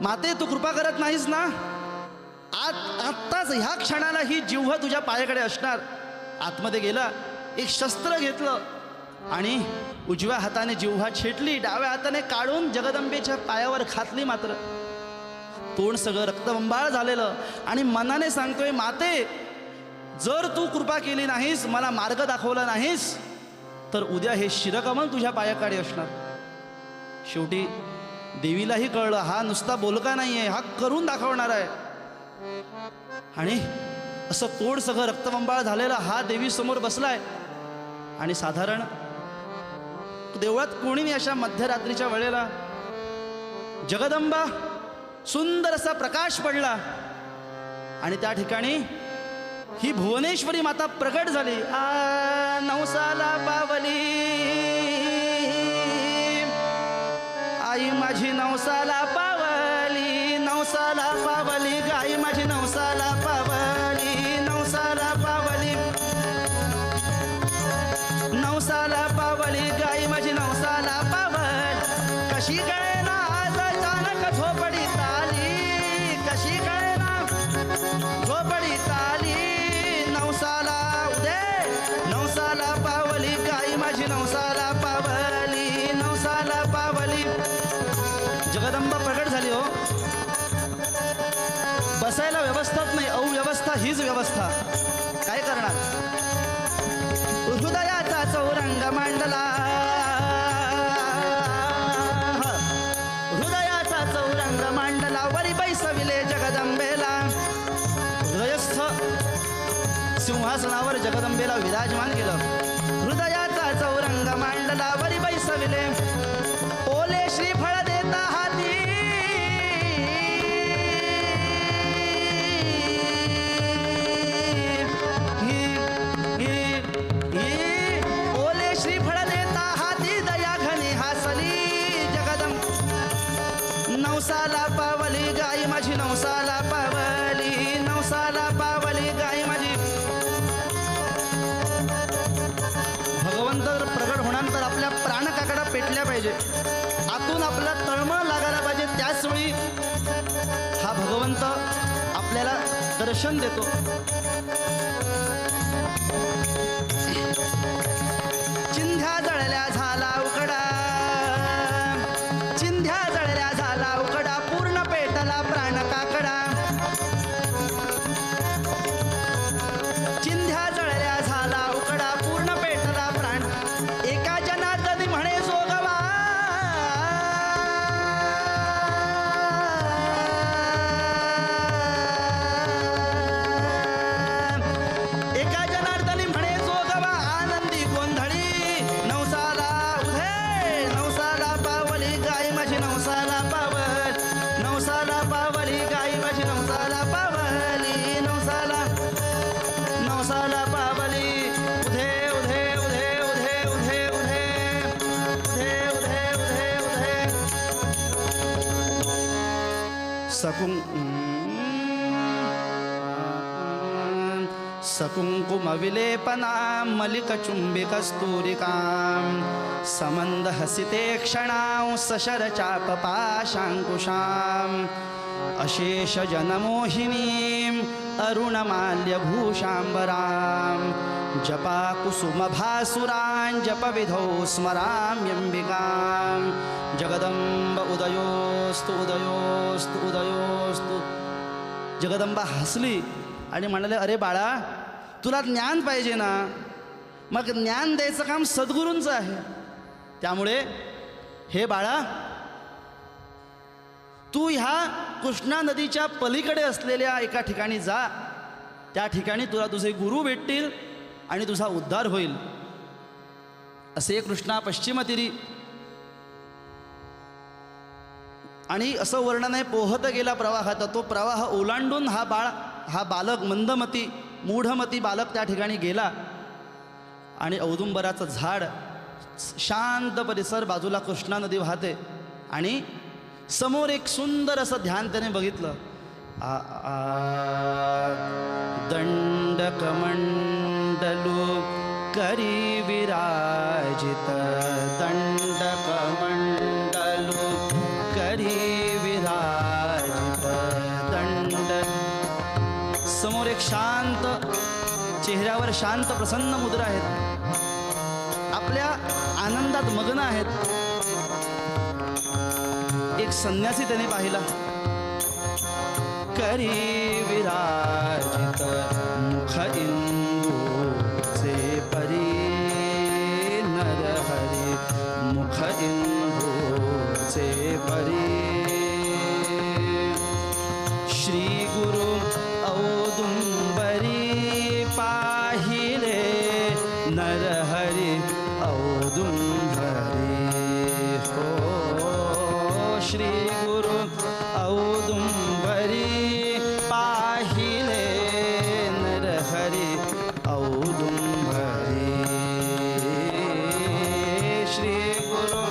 Speaker 2: माते तू कृपा करत नाहीस ना? आत्ताच ह्या क्षणाला ही जिव्हा तुझ्या पायाकडे असणार. आतमध्ये गेला. एक शस्त्र घेतलं आणि उजव्या हाताने जिव्हा छेटली, डाव्या हाताने काढून जगदंबेच्या पायावर घातली. मात्र तोंड सगळं रक्तबंबाळ झालेलं आणि मनाने सांगतोय, माते जर तू कृपा केली नाहीस, मला मार्ग दाखवला नाहीस, तर उद्या हे शिरकमल तुझ्या पायाकडे असणार. शेवटी देवीलाही कळलं हा नुसता बोलका नाहीये, हा करून दाखवणार आहे. आणि असं तोंड सगळं रक्तबंबाळ झालेला हा देवी समोर बसलाय. आणि साधारण देवळात कोणी नाही अशा मध्यरात्रीच्या वेळेला. जगदंबा सुंदर असा प्रकाश पडला आणि त्या ठिकाणी ही भुवनेश्वरी माता प्रगट झाली. नवसाला पावली आई माझी, नवसाला पावली, नवसाला पावली गाई माझी, नवसाला पावली, नवसाला पावली, नवसाला पावली गाई माझी, नवसाला पावली. कशी कळेना आज अचानक झोपडीत आली, कशी कळेना झोपडीत आली. नवसाला उदे, नवसाला पावली गाई माझी, नवसाला पावली, नवसाला पावली. जगदंबा प्रगट झाली हो. बसायला व्यवस्थाच नाही, अव्यवस्था हीच व्यवस्था. काय करणार? हृदयाचा चौरंग मांडला, हृदयाचा चौरंग मांडला, वरी बैसविले जगदंबेला. हृदयस्थ सिंहासनावर जगदंबेला विराजमान केलं. हृदयाचा चौरंग मांडला, वरी बैसविले, ओले श्रीफळ देता हाती, ओले श्रीफळ देता हाती, दया घनी हासली जगदंब. नवसाला पावली गाई माझी, नवसाला पावली, नवसाला पावली गाई माझी. भगवंत जर प्रगट होणार तर आपल्या प्राणकाकडा पेटल्या पाहिजे, आतून आपला तळमळ लागायला पाहिजे. त्याच वेळी हा भगवंत आपल्याला दर्शन देतो. चिंध्या जळल्या झाला उकडा, चिंध्या जळल्या झाला उकडा, पूर्ण पेटला प्राण काकडा. चिंध्या जळल्या झाला उकडा, पूर्ण पेटला प्राण. एका जनार्दनी म्हणे जोगवा, सकुङ्कुमविलेपनां मलिकचुम्बिकस्तूरिकां समन्दहसिते क्षणां सशरचापपाशाङ्कुशाम् अशेषजनमोहिनीम् अरुणमाल्यभूषाम्बरां जपाकुसुमभासुरान् जपविधौ स्मराम्यम्बिकां जगदम्ब उदयोस्तु उदयोस्तु उदयोस्तु. जगदंबा हसली आणि म्हणाले, अरे बाळा, तुला ज्ञान पाहिजे ना, मग ज्ञान द्यायचं काम सद्गुरूंचं आहे. त्यामुळे हे बाळा, तू ह्या कृष्णा नदीच्या पलीकडे असलेल्या एका ठिकाणी जा. त्या ठिकाणी तुला तुझे गुरु भेटतील आणि तुझा उद्धार होईल. असे कृष्णा पश्चिमतीरी आणि असं वर्णन आहे, पोहत गेला प्रवाहात. तो प्रवाह ओलांडून हा बालक मंदमती मूढमती बालक त्या ठिकाणी गेला आणि औदुंबराचं झाड, शांत परिसर, बाजूला कृष्णा नदी वाहते आणि समोर एक सुंदर असं ध्यान त्याने बघितलं. दंडकमंडलू करी विराजित, दंडकमंडलू करी विराजित दंड. समोर एक शांत, चेहऱ्यावर शांत प्रसन्न मुद्रा आहेत, आपल्या आनंदात मग्न आहेत. एक संन्यासी त्याने पाहिला. करी विराजित मुख इंदूचे परी नरहरी, मुख इंदूचे परी. श्री गुरु औदुंबरी पाहिले नरहरी औदुंबरी हो. श्री गुरु औदुंबरी पाहिले नरहरी औदुंबरी. श्री गुरु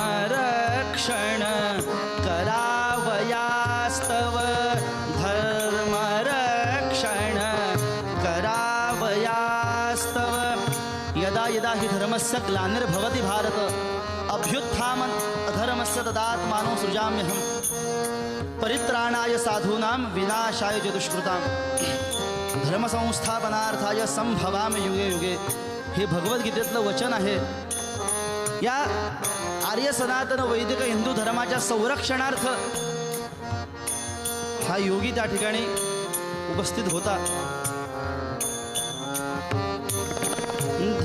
Speaker 2: धर्मरक्षण करावयास्तव, धर्मरक्षण करावयास्तव. यदा यदा हि धर्मस्य ग्लानिर्भवति भारत अभ्युत्थानं अधर्मस्य तदात्मानं सृजाम्यहम् परित्राणाय साधूनां विनाशाय च दुष्कृतां धर्मसंस्थापनार्थाय संभवामि युगे युगे. हे भगवद्गीतेतलं वचन आहे. या आर्य सनातन वैदिक हिंदू धर्माच्या संरक्षणार्थ हा योगी त्या ठिकाणी उपस्थित होता.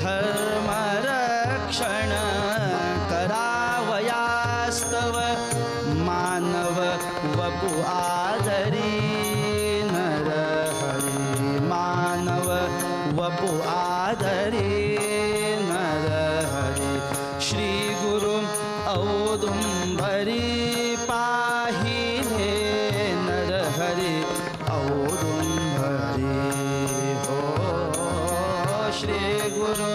Speaker 2: धर्मरक्षण करावयास्तव मानव वपु आदरी नरहरी, मानव वपु आदरी नरहरी. श्री गुरु औदुंबरी पाहिले नरहरी औदुंबरी हो. श्री गुरु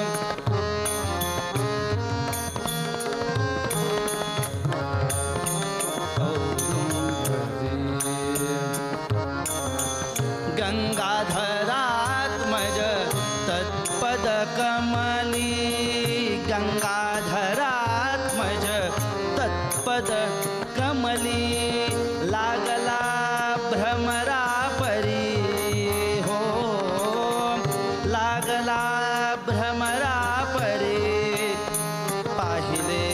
Speaker 2: औदुंबरी. गंगाधरात्मज तत्पद कमली, गंगाधरात्मज तत्पद कमली. लागला भ्रमरा परी हो, लागला भ्रमरा परी. पाहिले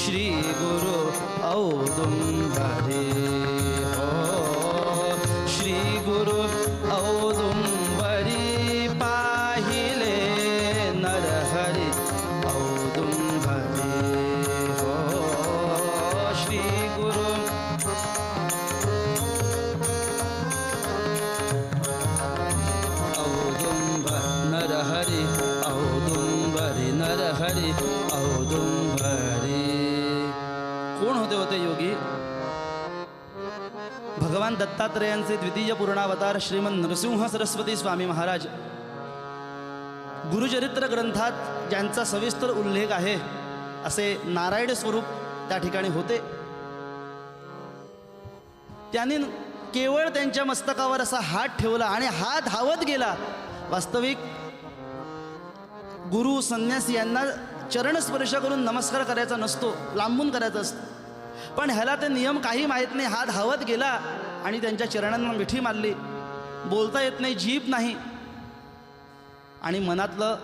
Speaker 2: श्री गुरु औदुंबरी हो. श्री गुरु औदुंबरी पाहिले नरहरी औदुंबरी हो. श्री गुरु औदुंब नरहरी औदुंबरी नरहरी औदुंबरी. कोण होते योगी? भगवान दत्तात्रेयांचे द्वितीय पूर्णावतार श्रीमंत नरसिंह सरस्वती स्वामी महाराज गुरुचरित्र ग्रंथात ज्यांचा सविस्तर उल्लेख आहे असे नारायण स्वरूप त्या ठिकाणी होते. त्यांनी केवळ त्यांच्या मस्तकावर असा हात ठेवला आणि हा धावत गेला. वास्तविक गुरु संन्यासी यांना चरणस्पर्श करून नमस्कार करायचा नसतो, लांबून करायचा असतो. पण ह्याला ते नियम काही माहीत नाही. हा धावत गेला आणि त्यांच्या चरणांना मिठी मारली. बोलता येत नाही, जीभ नाही. आणि मनातलं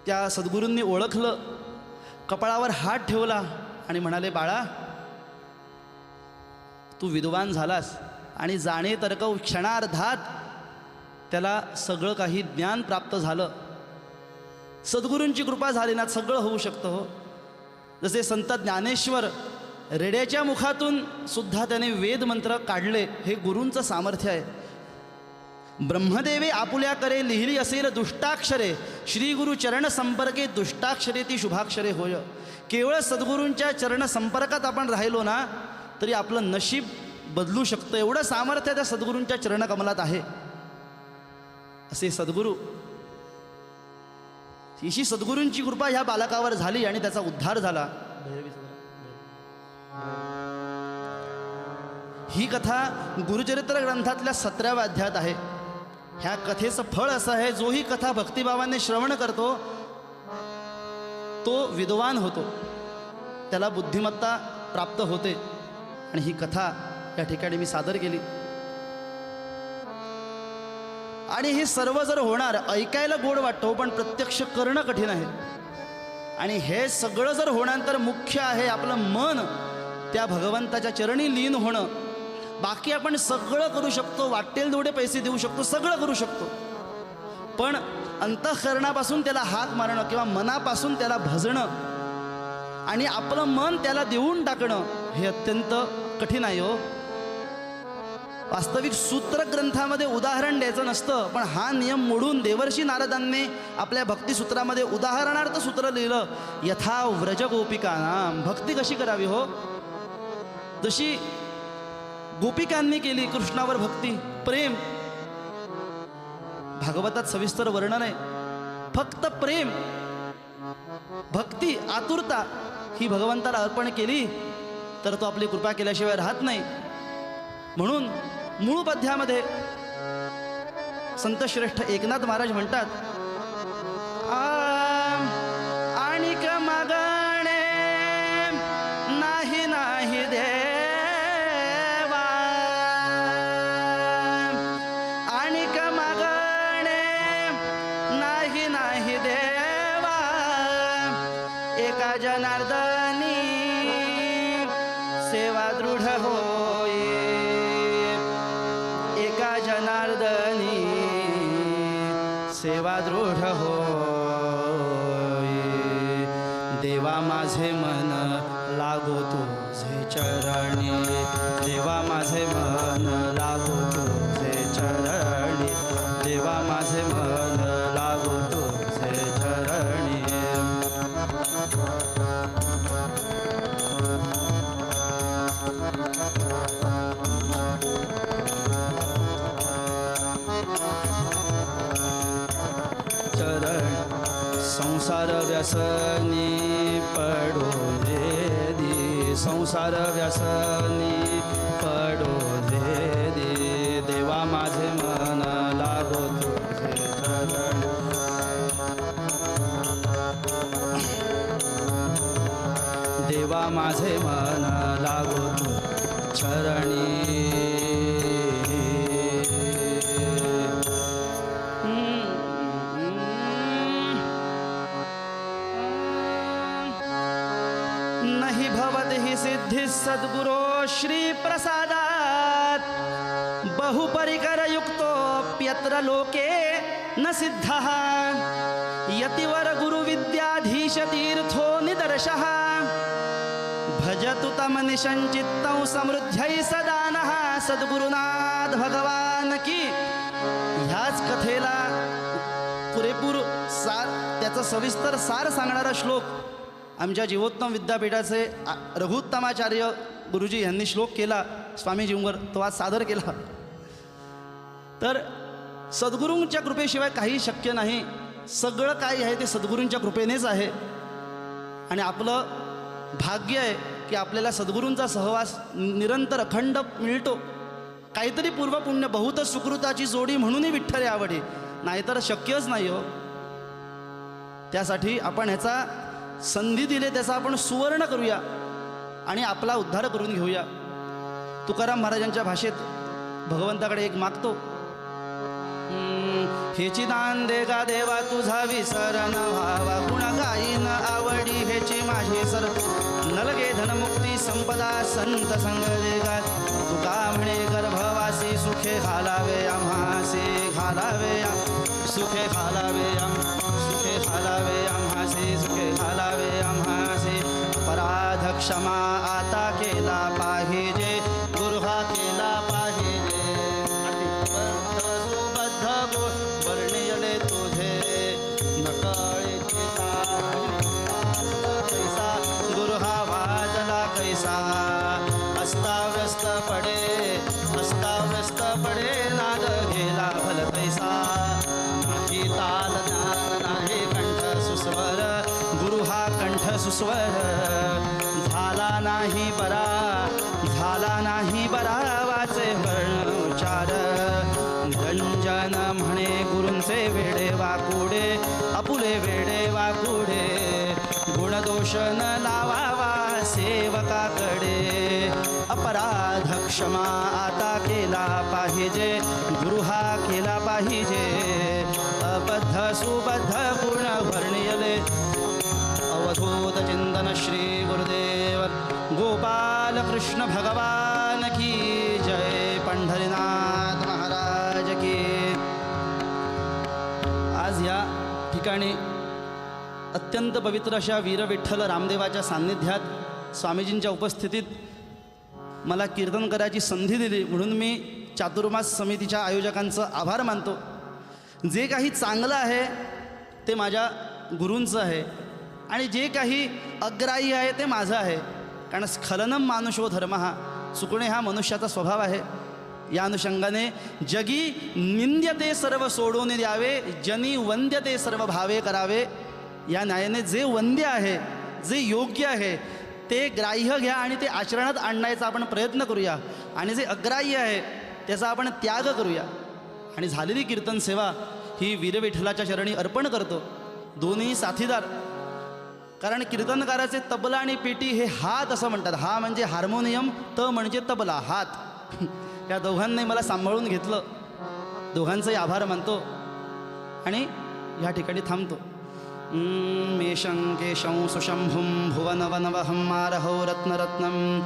Speaker 2: त्या सद्गुरूंनी ओळखलं, कपाळावर हात ठेवला आणि म्हणाले, बाळा तू विद्वान झालास. आणि जाणे तर्क क्षणार्धात त्याला सगळं काही ज्ञान प्राप्त झालं. सद्गुरूंची कृपा झाली ना सगळं होऊ शकतं हो. जसे संत ज्ञानेश्वर रेड्याच्या मुखातून सुद्धा त्याने वेद मंत्र काढले. हे गुरूंचं सामर्थ्य आहे. ब्रह्मदेवे आपुल्या करे लिहिली असेल दुष्टाक्षरे, श्री गुरु चरण संपर्के दुष्टाक्षरे ती शुभाक्षरे होय. केवळ सद्गुरूंच्या चरण संपर्कात आपण राहिलो ना तरी आपलं नशीब बदलू शकतं. एवढं सामर्थ्य त्या सद्गुरूंच्या चरणकमलात आहे. असे सद्गुरू, अशी सद्गुरूंची कृपा ह्या बालकावर झाली आणि त्याचा उद्धार झाला. ही कथा गुरुचरित्र ग्रंथातल्या 17व्या अध्यायात आहे. ह्या कथेचं फळ असं आहे, जो ही कथा भक्तिभावाने श्रवण करतो तो विद्वान होतो, त्याला बुद्धिमत्ता प्राप्त होते. आणि ही कथा या ठिकाणी मी सादर केली. आणि हे सर्व जर होणार, ऐकायला गोड वाटतो पण प्रत्यक्ष करणं कठीण आहे. आणि हे सगळं जर होणार तर मुख्य आहे आपलं मन त्या भगवंताच्या चरणी लीन होणं. बाकी आपण सगळं करू शकतो, वाटेल तेवढे पैसे देऊ शकतो, सगळं करू शकतो. पण अंतःकरणापासून त्याला हाक मारणं किंवा मनापासून त्याला भजणं आणि आपलं मन त्याला देऊन टाकणं हे अत्यंत कठीण आहे हो. वास्तविक सूत्र ग्रंथामध्ये उदाहरण द्यायचं नसतं, पण हा नियम मोडून देवर्षी नारदांनी आपल्या भक्तिसूत्रामध्ये उदाहरणार्थ सूत्र लिहिलं. यथा व्रज गोपिकानाम. भक्ती कशी करावी हो, जशी गोपिकांनी केली कृष्णावर भक्ती, प्रेम. भागवतात सविस्तर वर्णन आहे. फक्त प्रेम, भक्ती, आतुरता ही भगवंताला अर्पण केली तर तो आपली कृपा केल्याशिवाय राहत नाही. म्हणून मूळ पद्यामध्ये संतश्रेष्ठ एकनाथ महाराज म्हणतात, आणिक मागणे नाही नाही देवा, आणिक मागणे नाही नाही देवा, एका जनार्दनी सेवा दृढ होय, एका जनार्दनी सेवा दृढ होय. देवा माझे मन लागो तुझे चरणी, देवा माझे मन लागो तुझे चरणी, देवा माझे मन लागो तुझे चरणी. संसार व्यसनी पडो दे, संसार व्यसनी पडो दे, देवा माझे मन लागो तुझे चरण, देवा माझे मन लागो तुझे चरणी. नहि भवति सिद्धि सद्गुरो श्री प्रसादात्, बहुपरिकर युक्तोऽप्यत्र लोके न सिद्धः, यतिवर गुरु विद्याधीश तीर्थो निदर्शः, भजतु तम निशंचित्तं समृद्ध्यै सदा नः. सद्गुरुनाथ भगवान की. ह्याच कथेला पुरेपूर सार, त्याचा सविस्तर सार सांगणारा श्लोक आमच्या जीवोत्तम विद्यापीठाचे रघुत्तमाचार्य गुरुजी यांनी श्लोक केला. स्वामीजींवर तो आज सादर केला. तर सद्गुरूंच्या कृपेशिवाय काही शक्य नाही. सगळं काही आहे ते सद्गुरूंच्या कृपेनेच आहे. आणि आपलं भाग्य आहे की आपल्याला सद्गुरूंचा सहवास निरंतर अखंड मिळतो. काहीतरी पूर्वपुण्य बहुत सुकृताची जोडी म्हणूनही विठ्ठल आवडी, नाहीतर शक्यच नाही हो. त्यासाठी आपण ह्याचा संधी दिले त्याचा आपण सुवर्ण करूया आणि आपला उद्धार करून घेऊया. तुकाराम महाराजांच्या भाषेत भगवंताकडे एक मागतो, हेची दान दे गा देवा तुझा विसर न व्हावा, गुण गायीन आवडी हेची माझी सर, नलगे धनमुक्ती संपदा संत संग दे गा, तुका म्हणे गर्भवासी सुखे घालावे आम्हासी, घालावे सुखे घालावे सुखे घालावे आम्हासी, सुखे घालावे आम्हासी. अपराध क्षमा आता केला पाहिजे, गुरुहा केला पाहिजे, वर्णियले तुझे नकळेचे कैसा, गुरुहा वाजला कैसा, अस्ताव्यस्त पडे नाद गेला भल कैसा, नाही ताल ज्ञान नाही कंठ सुस्वर, गुरुहा कंठ सुस्वर, झाला नाही बरा वाचे वर्ण उच्चार, रंजन म्हणे गुरूंचे वेडे वाकुडे, आपुले वेडे वाकुडे, गुणदोष न लावावा सेवकाकडे, अपराध क्षमा आता केला पाहिजे, गुरुहा केला पाहिजे, अबद्ध सुबद्ध पूर्ण वर्णियले, अवधूत चिंतन श्री गुरुदेव गोपाल कृष्ण भगवान की जय, पंढरीनाथ महाराज की. आज या ठिकाणी अत्यंत पवित्र अशा वीर विठ्ठल रामदेवाच्या सान्निध्यात स्वामीजींच्या उपस्थितीत मला कीर्तन करायची संधी दिली म्हणून मी चातुर्मास समितीच्या आयोजकांचं आभार मानतो. जे काही चांगलं आहे ते माझ्या गुरूंचं आहे आणि जे काही अग्राह्य आहे ते माझं आहे. कारण स्खलनम मानुषो धर्म, हा चुकणे हा मनुष्याचा स्वभाव आहे. या अनुषंगाने जगी निंद्यते सर्व सोडून द्यावे, जनी वंद्यते सर्व भावे करावे. या न्यायाने जे वंद्य आहे, जे योग्य आहे ते ग्राह्य घ्या आणि ते आचरणात आणण्याचा आपण प्रयत्न करूया, आणि जे अग्राह्य आहे त्याचा आपण त्याग करूया. आणि झालेली कीर्तन सेवा ही वीरविठ्ठलाच्या चरणी अर्पण करतो. दोन्ही साथीदार, कारण कीर्तनकाराचे तबला आणि पेटी हे हात असं म्हणतात. हा म्हणजे हार्मोनियम, त म्हणजे तबला, हात. या दोघांनी मला सांभाळून घेतलं. दोघांचाही आभार मानतो आणि ह्या ठिकाणी थांबतो. मेषं केशं सुशंभुं भुवनवनवहं मारहौ रत्नरत्नं,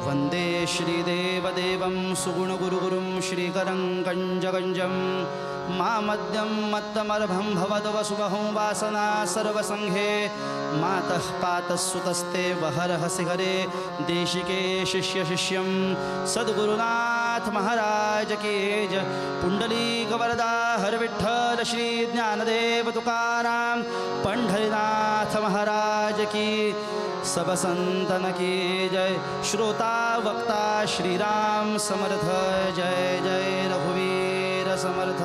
Speaker 2: वन्दे श्रीदेवदेवं सुगुणगुरुगुरुं श्रीकरं गञ्जगञ्जं, मामद्यं मत्तमर्भं भवतव शुभहं वासना सर्वसङ्घे, मातः पातः सुतस्ते वहरहसि हरे, देशिके शिष्य शिष्यं सद्गुरुनाथ महाराज की जय. पुंडलीक वरदा हर विठ्ठल श्री ज्ञानदेव तुकाराम पंढरीनाथ महाराज की, सब संतन की जय. श्रोता वक्ता श्रीराम समर्थ, जय जय रघुवीर समर्थ.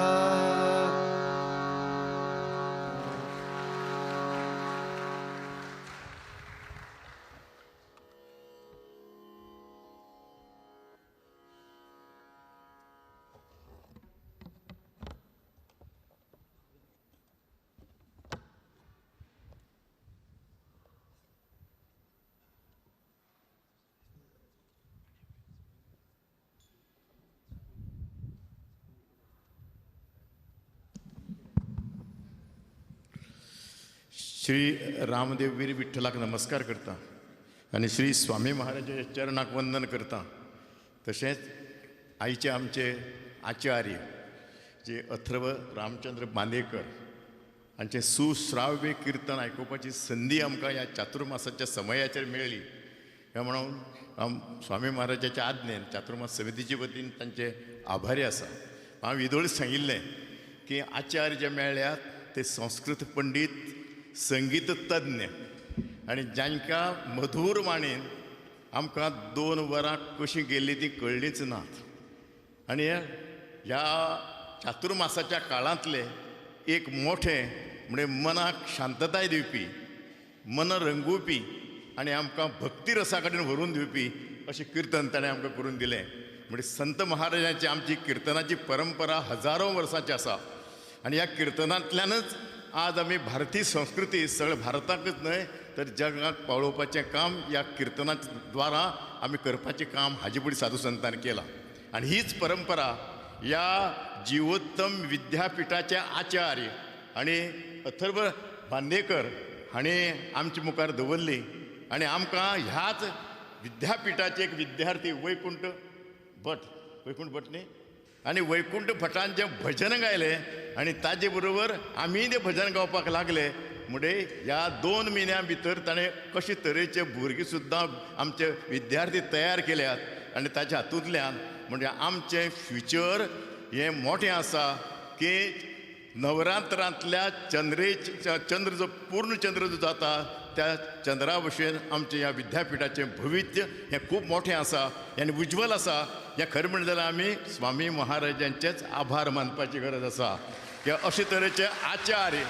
Speaker 1: श्री रामदेव वीर विठ्ठलाक नमस्कार करता आणि श्री स्वामी महाराजांच्या चरणाक वंदन करता. तशेंच आईचे आमचे आचार्य जे अथर्व रामचंद्र बांदेकर हांचे सुश्राव्य कीर्तन आयकुपाची संधी आमकां ह्या चातुर्मासाच्या समयाचेर मेळ्ळी. हे म्हणून स्वामी महाराजाच्या आज्ञेन चातुर्मास समितीचे वतीन तांचे आभारी आसा. हांव विदोळी सांगिल्लें की आचार्य जे मेळ्ळ्यात ते संस्कृत पंडीत, संगीत तज्ञ आणि जांकां मधुर वाणीन आमकां 2 वरां कशीं गेल्ली ती कळ्ळीच नात. आनी ह्या चातुर्मासाच्या काळांतले एक मोठें म्हणजे मनाक शांतताय दिवपी, मन रंगोवपी आनी आमकां भक्ती रसा कडेन व्हरून दिवपी अशें कीर्तन ताणें आमकां करून दिलें. म्हणजे संत महाराजांची आमची किर्तनाची परंपरा हजारो वर्सांची आसा. आनी ह्या किर्तनांतल्यानच आज आमी भारतीय संस्कृती सगळ्या भारताकच न्हय तर जगाक पावोवपाचें काम ह्या किर्तनाच्या द्वारा आमी करपाचें काम हाजे फुडें साधू संतान केलां. आनी हीच परंपरा ह्या जीवोत्तम विद्यापिठाचे आचार्य आनी अथर्व बांदेकर हाणें आमचे मुखार दवरली. आनी आमकां ह्याच विद्यापिठाचे एक विद्यार्थी वैकुंठ भट न्ही आनी वैकुंठ भटान जें भजन गायलें आनी ताजे बरोबर आमी तें भजन गावपाक लागले. म्हणजे ह्या 2 म्हयन्यां भितर ताणें कशे तरेचे भुरगे सुद्दां आमचे विद्यार्थी तयार केल्यात आनी ताच्या हातूंतल्यान म्हणजे आमचें फ्युचर हें मोठें आसा की नवरात्रांतल्या चंद्र जो पूर्ण चंद्र जो जाता त्या चंद्रा भशेन आमचें ह्या विद्यापिठाचें भवित्य हें खूब मोठें आसा आनी उज्वल आसा. हें खरें म्हणलें जाल्यार आमी स्वामी महाराजांचेच आभार मानपाची गरज आसा की अशे तरेचे आचार्य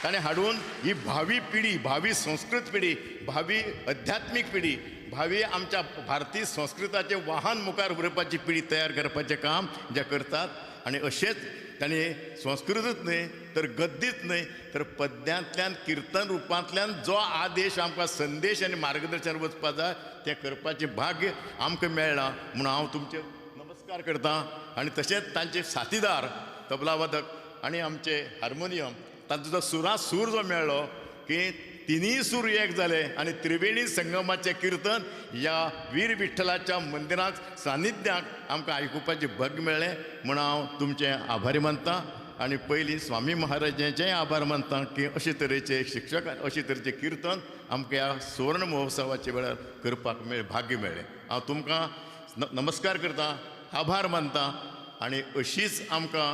Speaker 1: ताणें हाडून ही भावी पिढी, भावी संस्कृत पिढी, भावी अध्यात्मीक पिढी, भावी आमच्या भारतीय संस्कृताचें वाहन मुखार व्हरपाची पिढी तयार करपाचें काम जे करतात. आनी अशेंच ताणें संस्कृतूच न्हय तर गद्दीच न्हय तर पद्यांतल्यान किर्तन रुपांतल्यान जो आदेश आमकां संदेश आनी मार्गदर्शन वचपा जाय तें करपाचें भाग्य आमकां मेळ्ळां. म्हणून हांव तुमचे नमस्कार करतां. आनी तशेंच तांचे साथीदार तबला वादक आनी आमचे हार्मोनियम तांचो जो सूर जो मेळ्ळो की तिनूय सूर एक जाले आनी त्रिवेणी संगमाचें कीर्तन ह्या वीर विठ्ठलाच्या मंदिराक सानिध्याक आमकां आयकुपाचें भाग्य मेळ्ळें. म्हणून हांव तुमचे आभारी मानतां. आनी पयलीं स्वामी महाराजांचेय आभार मानतां की अशे तरेचे शिक्षक अशे तरेचे कीर्तन आमकां ह्या सुवर्ण महोत्सवाच्या वेळार करपाक भाग्य मेळ्ळें. हांव तुमकां नमस्कार करतां, आभार मानतां. आनी अशीच आमकां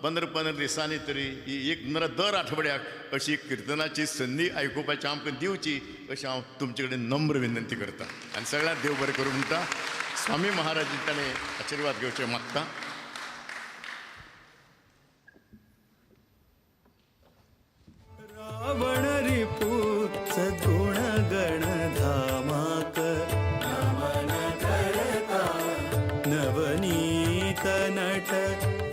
Speaker 1: 15 दिसांनी तरी ही एक दर आठवड्याक अशी किर्तनाची संदी आयकुपाची आमकां दिवची अशी हांव तुमचे कडेन नम्र विनंती करतां. आनी सगळ्यांक देव बरें करूं म्हणटा. स्वामी महाराजांनी ताणें आशिर्वाद घेवचे मागता.
Speaker 4: रावण रिपू सद्गुण गण धामाक नमन करता नवनीत नट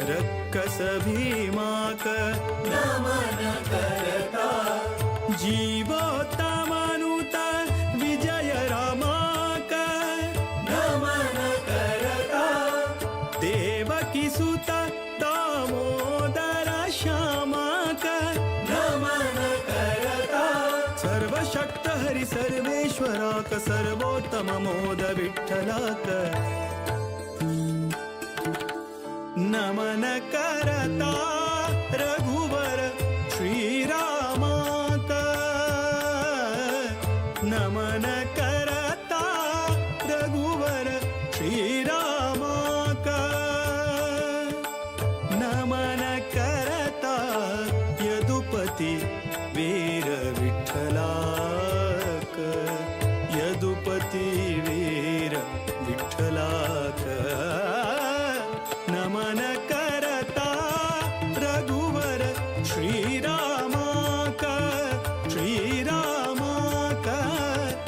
Speaker 4: रक्कस भीमाक नमन करता जीवोत्तमानुता विजय रामाक नमन करता देवकी सुता दामोदर श्यामाक नमन करता सर्वशक्त हरि सर्वेश्वराक सर्वोत्तम मोद विठ्ठलाक नमन करता रघुवर श्रीरामाक नमन करता रघुवर श्रीरामाक नमन करता यदुपति वीर विठ्ठलाक यदुपति वीर विठ्ठलाक नमन करता रघुवर श्रीरामाक श्रीरामाक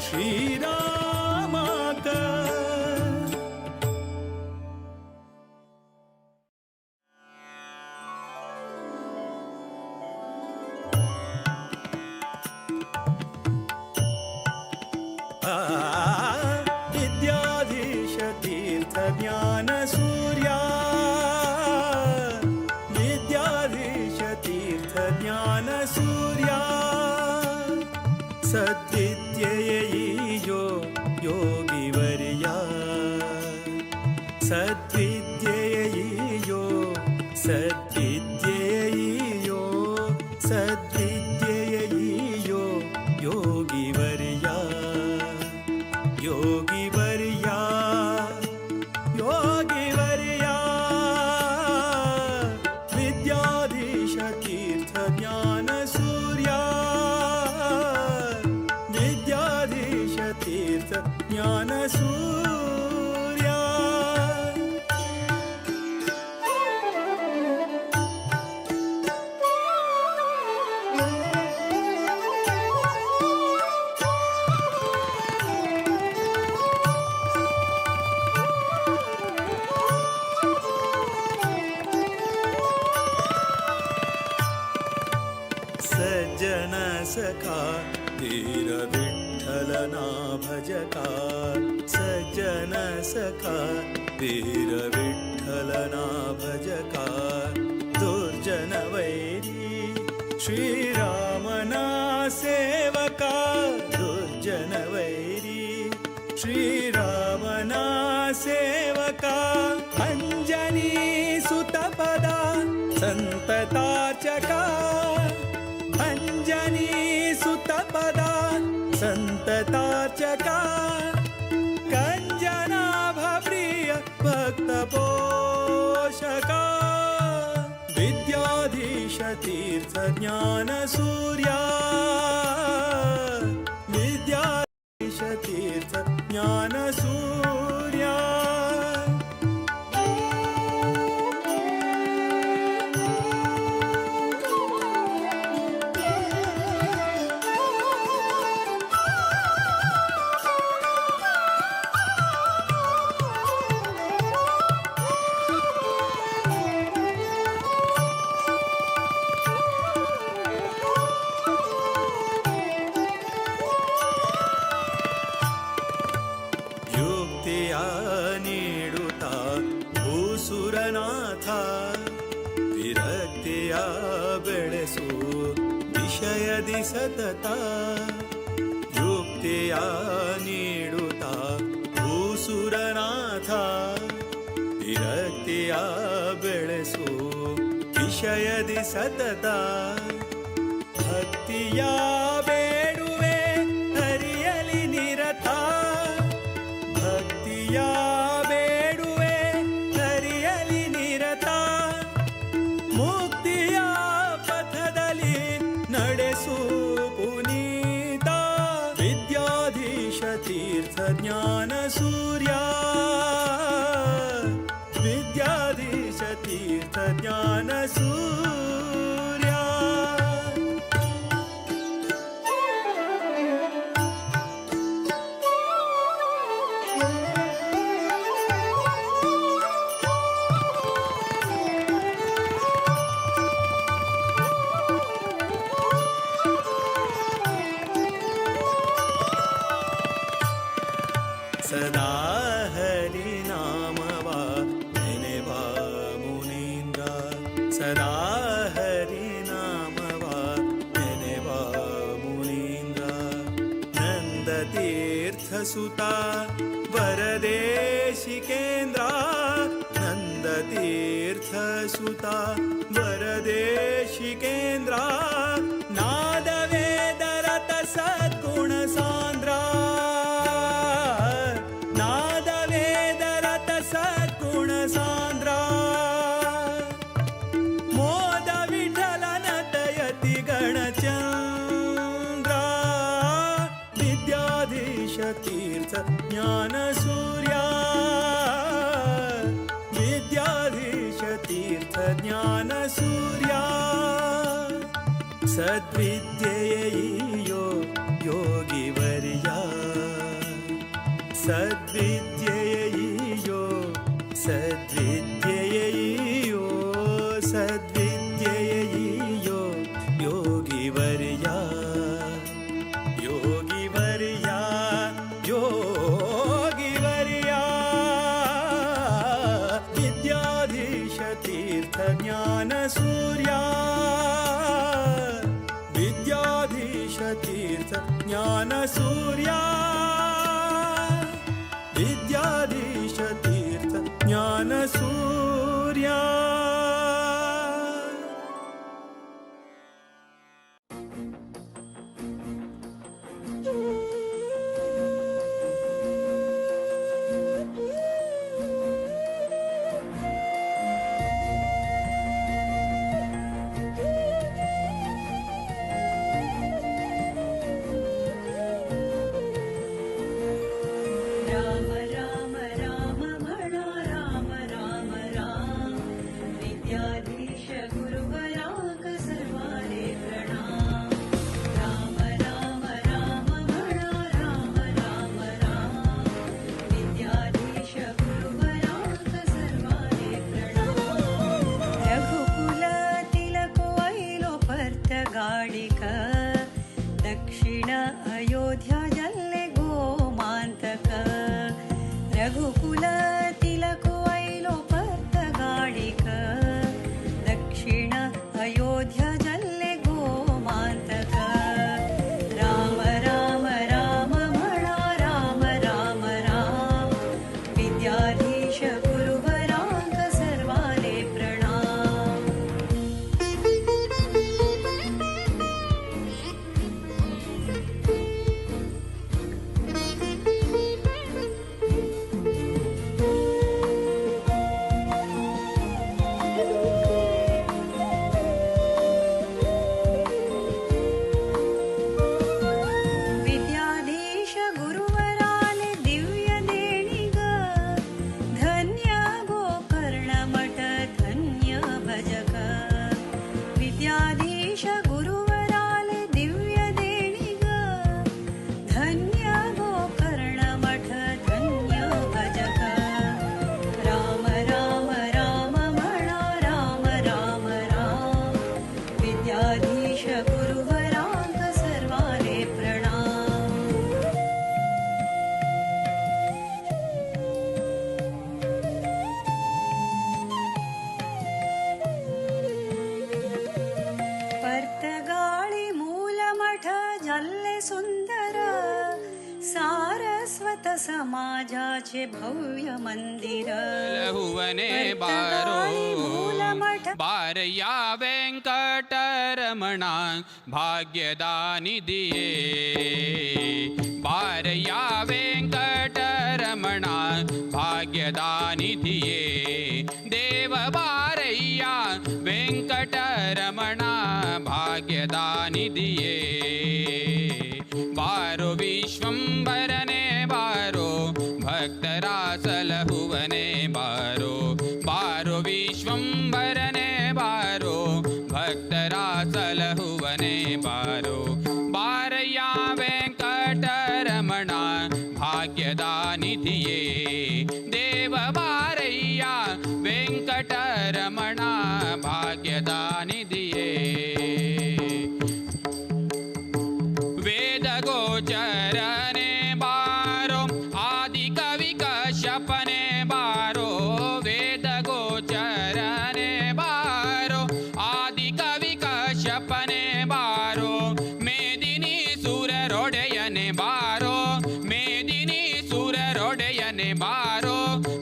Speaker 4: श्रीरामाक विद्याधीश तीर्थ ज्ञान सूर्या विद्याधीश तीर्थ ज्ञान सूर्या सद्विद्येयो योगिवर्या सद्विद्येयो सद्विद्येयो सद्विद्येयो योगिवर्या योगिवर्या योगिवर्या विद्याधीश तीर्थ ज्ञान सूर्या विद्याधीश तीर्थ ज्ञान सूर्या सज्जन सखा धीर विठ्ठलना भजका सज्जन सखा धीर विठ्ठलना भजका दुर्जन वैरी श्रीरामना सेवका दुर्जन वैरी श्रीरामना सेवका अंजनी सुतपदा संतताचका अंजनी सुतपदा संतताचका कंजनाभप्रिय भक्तपोषका विद्याधीश तीर्थ ज्ञान सूर्या विद्याधीश तीर्थ ज्ञान सूर्या ನೀಡುತ್ತಾ ಭೂಸುರನಾಥ ವಿರಕ್ತಿಯ ಬೆಳೆಸು ವಿಷಯದಿ ಸತತ ಯುಕ್ತಿಯ ನೀಡುತ್ತಾ ಭೂಸುರನಾಥ ವಿರಕ್ತಿಯ ಬೆಳೆಸು ವಿಷಯದಿ ಸತತ ಭಕ್ತಿಯ ಬೇಡುವೆ ಹರಿಯಲಿ ನಿರತ ಭಕ್ತಿಯ ಬೇಡುವೆ ಹರಿಯಲಿ ನಿರತ ಮುಕ್ತಿಯ ಪಥದಲ್ಲಿ ನಡೆಸು ಪುನೀತ ವಿದ್ಯಾಧೀಶ ತೀರ್ಥ ಜ್ಞಾನ ಸೂರ್ಯ ವಿದ್ಯಾಧೀಶ ತೀರ್ಥ ಜ್ಞಾನ ಸೂರ್ಯ ಸದಾ ಹರಿ ನಾಮವ ನೆನೆವ ಮುನೀಂದ್ರ ಸದಾ ಹರಿ ನಾಮವ ನೆನೆವ ಮುನೀಂದ್ರ ನಂದ ತೀರ್ಥ ಸುತ ವರದೇಶಿಕೇಂದ್ರ ನಂದ ತೀರ್ಥ ಸುತ ವರದೇಶಿಕೇಂದ್ರ ನಾದ ವೇದರತ ಸದ್ಗುಣ ಸಾಂದ್ರ ಸದ್ಗುಣ ಸಾಂದ್ರ ಮೋದ ವಿಠಲನ ದಯತಿ ಗಣಚಂದ್ರ ವಿದ್ಯಾಧೀಶ ತೀರ್ಥ ಜ್ಞಾನ ಸೂರ್ಯ ವಿದ್ಯಾಧೀಶ ತೀರ್ಥ ಜ್ಞಾನ ಸೂರ್ಯ ಸದ್ವಿದ್ಯೆಯೋ ಯೋಗಿ ವರ್ಯ ಸದ್ವಿದ್ಯೆಯೋ ಸದ್ವಿದ್ಯೆಯೋ ಸದ್ವಿದ್ಯೆಯೋ ಯೋಗಿ ವರ್ಯ ಯೋಗಿ ವರ್ಯ ಯೋಗಿ ವರ್ಯ ವಿದ್ಯಾಧೀಶ ತೀರ್ಥ ಜ್ಞಾನ ಸೂರ್ಯ ವಿದ್ಯಾಧೀಶ ತೀರ್ಥ ಜ್ಞಾನ ಸೂರ್ಯ ವಿದ್ಯಾಧೀಶ ತೀರ್ಥ ಜ್ಞಾನ ಸೂರ್ಯ
Speaker 5: राम राम राम म्हणा राम राम राम विद्याधीश गुरुवराक सर्वारे प्रणाम राम राम राम म्हणा राम राम राम विद्याधीश गुरुवराक सर्वारे प्रणाम रघुकुल तिलको ऐलो पर्त गाडिक दक्षिण अयोध्या जल्ले गोमांतक रघुकुल तिलको ऐलो पर्तगाळिक दक्षिण अयोध्या जल्ले गोमांतक राम राम राम म्हणा राम राम राम विद्याधीश गुरुवरांक सर्वाले प्रणाम विद्याधीश गुरुवराले दिव्य देणी ग धन्य गोकर्ण मठ धन्य भजक विद्याधीश गुरुवराले दिव्य देणी ग धन्य गोकर्ण मठ धन्य भजक राम राम राम म्हणा राम राम राम विद्याधीश गुरुवरांक सर्वाले प्रणाम पर्तगाळी मूलमठ जल्ले सुंदर सारस्वत समाजाचे भव्य मंदिर
Speaker 3: लहुवने
Speaker 5: पर्तगाळी
Speaker 3: बारो
Speaker 5: मूलमठ
Speaker 3: बारया वेंकटरमणा भाग्यदानि दिये बारया वेंकटरमणा भाग्यदानि दिये देव बारय्या वेंकटरमणा भाग्यदानि दिये बारो विश्वंभरने बारो भक्तरासलहुवने बारो बारो विश्वंभरने बारो भक्तरासलहुवने बारो बारया वेंकटरमणा भाग्यदानि दिये देव बारय्या वेंकटरमणा भाग्यदानि दिये वेद गोचरने बारो आदि कवि कश्यपने बारो वेद गोचरने बारो आदि कवि कश्यपने बारो मेदिनी सुर रोडयने बारो मेदिनी सुर रोडयने बारो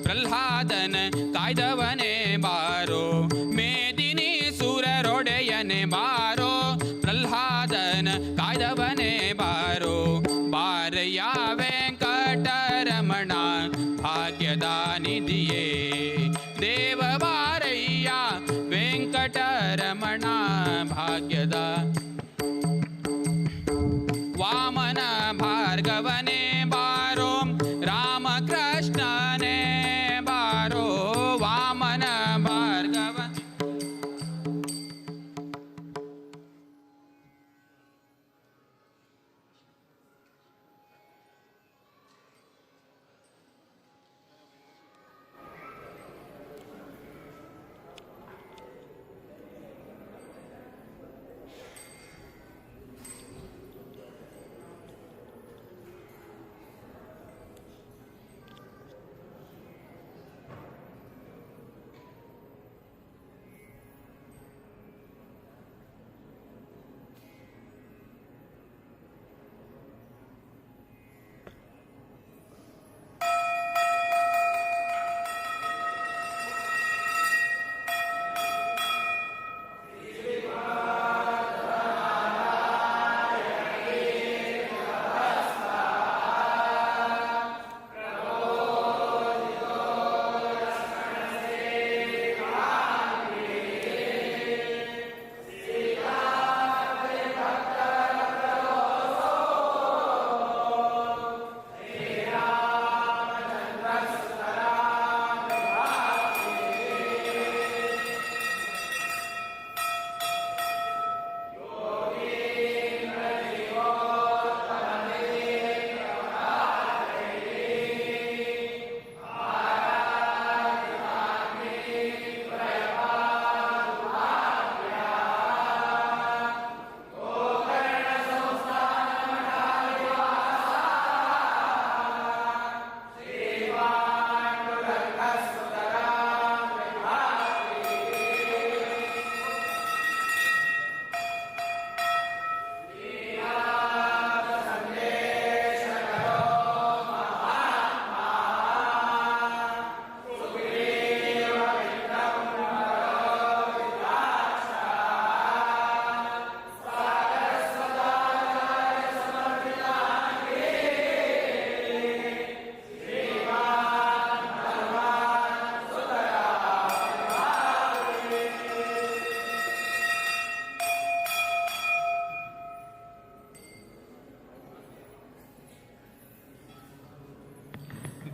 Speaker 3: प्रह्लादन कायदवने बारो मेदिनी सुर रोडयने बारो प्रह्लादन कायदवने बारो बारया वेंकटरमणा भाग्यदानि दिये देव बारय्या वेंकटरमणा भाग्यदा वामन भार्गवने बारो रामकृष्णने बारो वामन भार्गव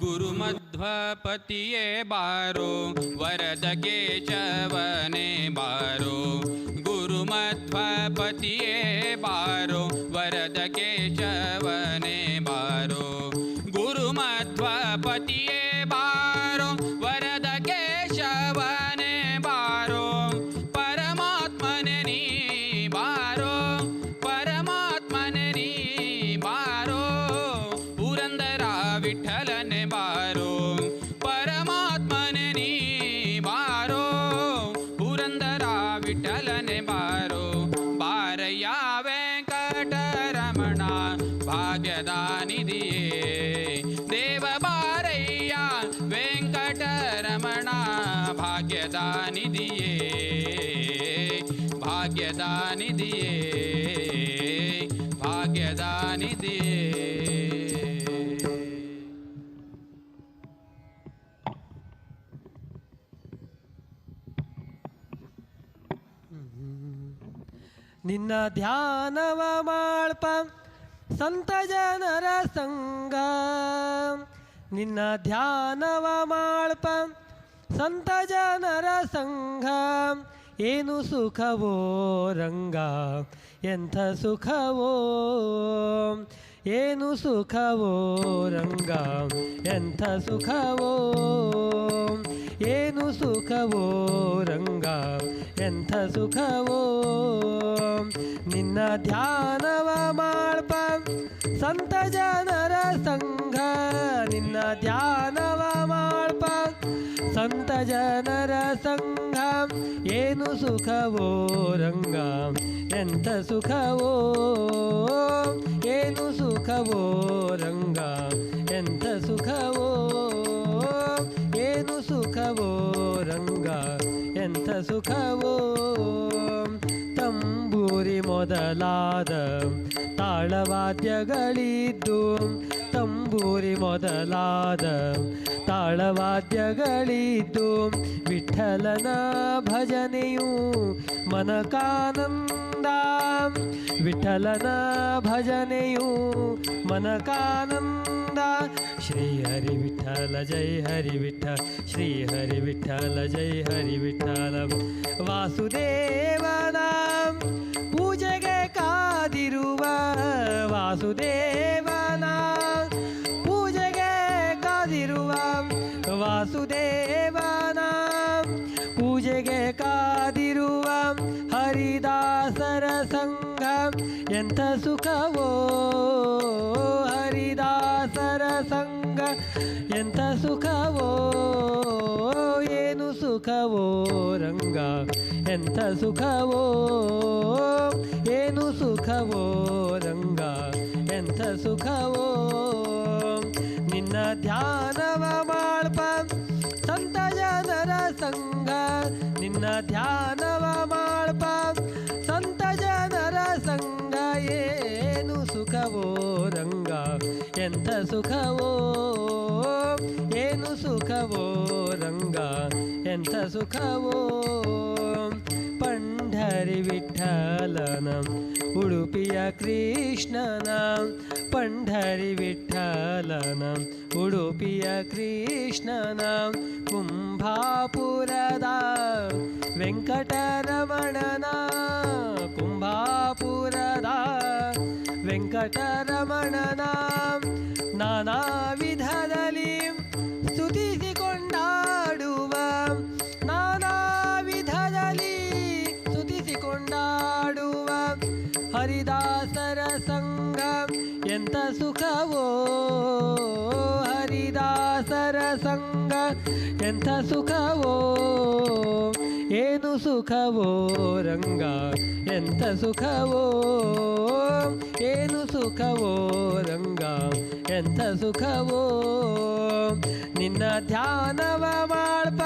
Speaker 3: गुरुमध्वपतिये बारो वरद केशवने बारो गुरुमध्वपतिये बारो वरद केशवने बारो गुरुमध्वपतिये बारो वरद केशवने बारो परमात्मने नी बारो परमात्मने नी बारो पुरंदरा विठ्ठलने बारो परमात्मने नी बारो पुरंदरा विठ्ठलने बारो बारया वेंकटरमणा भाग्यदानि दिये देव बारय्या वेंकटरमणा भाग्यदानि दिये भाग्यदानि दिये भाग्यदानि दिये
Speaker 6: ನಿನ್ನ ಧ್ಯಾನವ ಮಾಡ್ಪ ಸಂತ ಜನರ ಸಂಗ ನಿನ್ನ ಧ್ಯಾನವ ಮಾಡ್ಪ ಸಂತ ಜನರ ಸಂಘ ಏನು ಸುಖವೋ ರಂಗ ಎಂಥ ಸುಖವೋ ಏನು ಸುಖವೋ ರಂಗ ಎಂಥ ಸುಖವೋ ಏನು ಸುಖವೋ ರಂಗ ಎಂಥ ಸುಖವೋ ನಿನ್ನ ಧ್ಯಾನವ ಮಾಡ್ಪ ಸಂತ ಜನರ ಸಂಘ ನಿನ್ನ ಧ್ಯಾನವ ಮಾಡ್ಪ ಸಂತ ಜನರ ಸಂಘ ಏನು ಸುಖವೋ ರಂಗ ಎಂಥ ಸುಖವೋ ಏನು ಸುಖವೋ ರಂಗ ಎಂಥ ಸುಖವೋ ಏನು ಸುಖವೋ ರಂಗ ಎಂಥ ಸುಖವೋ ತಂಬೂರಿ ಮೊದಲಾದ ತಾಳವಾದ್ಯಗಳಿದ್ದು ತಂಬೂರಿ ಮೊದಲಾದ ತಾಳವಾದ್ಯಗಳಿದ್ದು ವಿಠ್ಠಲನ ಭಜನೆಯು ಮನಕಾನಂದ ವಿಠ್ಠಲನ ಭಜನೆಯು ಮನಕಾನಂದ ಶ್ರೀ ಹರಿ ವಿಠ್ಠಲ ಜೈ ಹರಿ ವಿಠ್ಠಲ ಶ್ರೀ ಹರಿ ವಿಠ್ಠಲ ಜೈ ಹರಿ ವಿಠ್ಠಲ ವಾಸುದೇವನ ಪೂಜೆಗೆ ಕಾದಿರುವ ವಾಸುದೇವನ ಪೂಜೆಗೆ ಕಾದಿರುವ ವಾಸುದೇವನ ಪೂಜೆಗೆ ಕಾದಿರುವ ಹರಿದಾಸರ ಸಂಘ ಎಂಥ ಸುಖವೋ ಹರಿದಾಸರ ಸಂಘ ಎಂಥ ಸುಖವೋ ಏನು ಸುಖವೋ ರಂಗ ಎಂಥ ಸುಖವೋ ಏನು ಸುಖವೋ ರಂಗ ಎಂಥ ಸುಖವೋ ನಿನ್ನ ಧ್ಯಾನವ ಮಾಡ್ಪ ಸಂತ ಜನರ ಸಂಘ ನಿನ್ನ ಧ್ಯಾನವ ಮಾಡ್ಪ ಸಂತ ಜನರ ಸಂಘ ಏನು ಸುಖವೋ ರಂಗ ಎಂಥ ಸುಖವೋ ಏನು ಸುಖವೋ ರಂಗ ಎಂಥ ಸುಖವೋ ಪಂಢರಿ ವಿಠ್ಠಲನ ಉಡುಪಿಯ ಕೃಷ್ಣನ ಪಂಢರಿ ವಿಠ್ಠಲನ ಉಡುಪಿಯ ಕೃಷ್ಣನ ಕುಂಭಾಪುರದ ವೆಂಕಟರಮಣನ ಕುಂಭಾಪುರದ ವೆಂಕಟರಮಣನ ನಾನಾ ವಿಧದಲ್ಲಿ ಸ್ತುತಿಸಿಕೊಂಡಾಡುವ ನಾನಾ ವಿಧದಲ್ಲಿ ಸ್ತುತಿಸಿಕೊಂಡಾಡುವ ಹರಿದಾಸರ ಸಂಘ ಎಂಥ ಸುಖವೋ ಹರಿದಾಸರ ಸಂಘ ಎಂಥ ಸುಖವೋ ಏನು ಸುಖವೋ ರಂಗ ಎಂಥ ಸುಖವೋ ಏನು ಸುಖವೋ ರಂಗ ಎಂಥ ಸುಖವೋ ನಿನ್ನ ಧ್ಯಾನವ ಮಾಡ್ಪ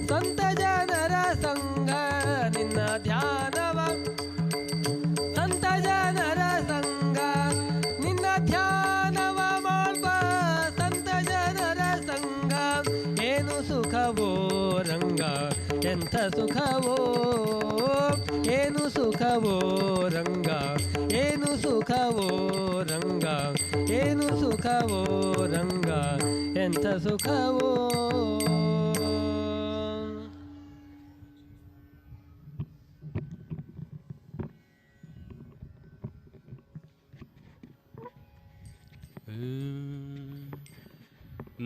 Speaker 6: ಸಂತ ಜನರ ಸಂಘ ನಿನ್ನ ಧ್ಯಾನವ ಸಂತ ಜನರ ಸಂಘ ನಿನ್ನ ಧ್ಯಾನವ ಮಾಡ್ಪ ಸಂತ ಜನರ ಸಂಘ ಏನು ಸುಖವೋ ರಂಗ ಎಂಥ ಸುಖವೋ ಏನು ಸುಖವೋ ರಂಗ ಏನು ಸುಖವೋ ರಂಗ ಏನು ಸುಖವೋ ರಂಗ ಎಂಥ ಸುಖವೋ.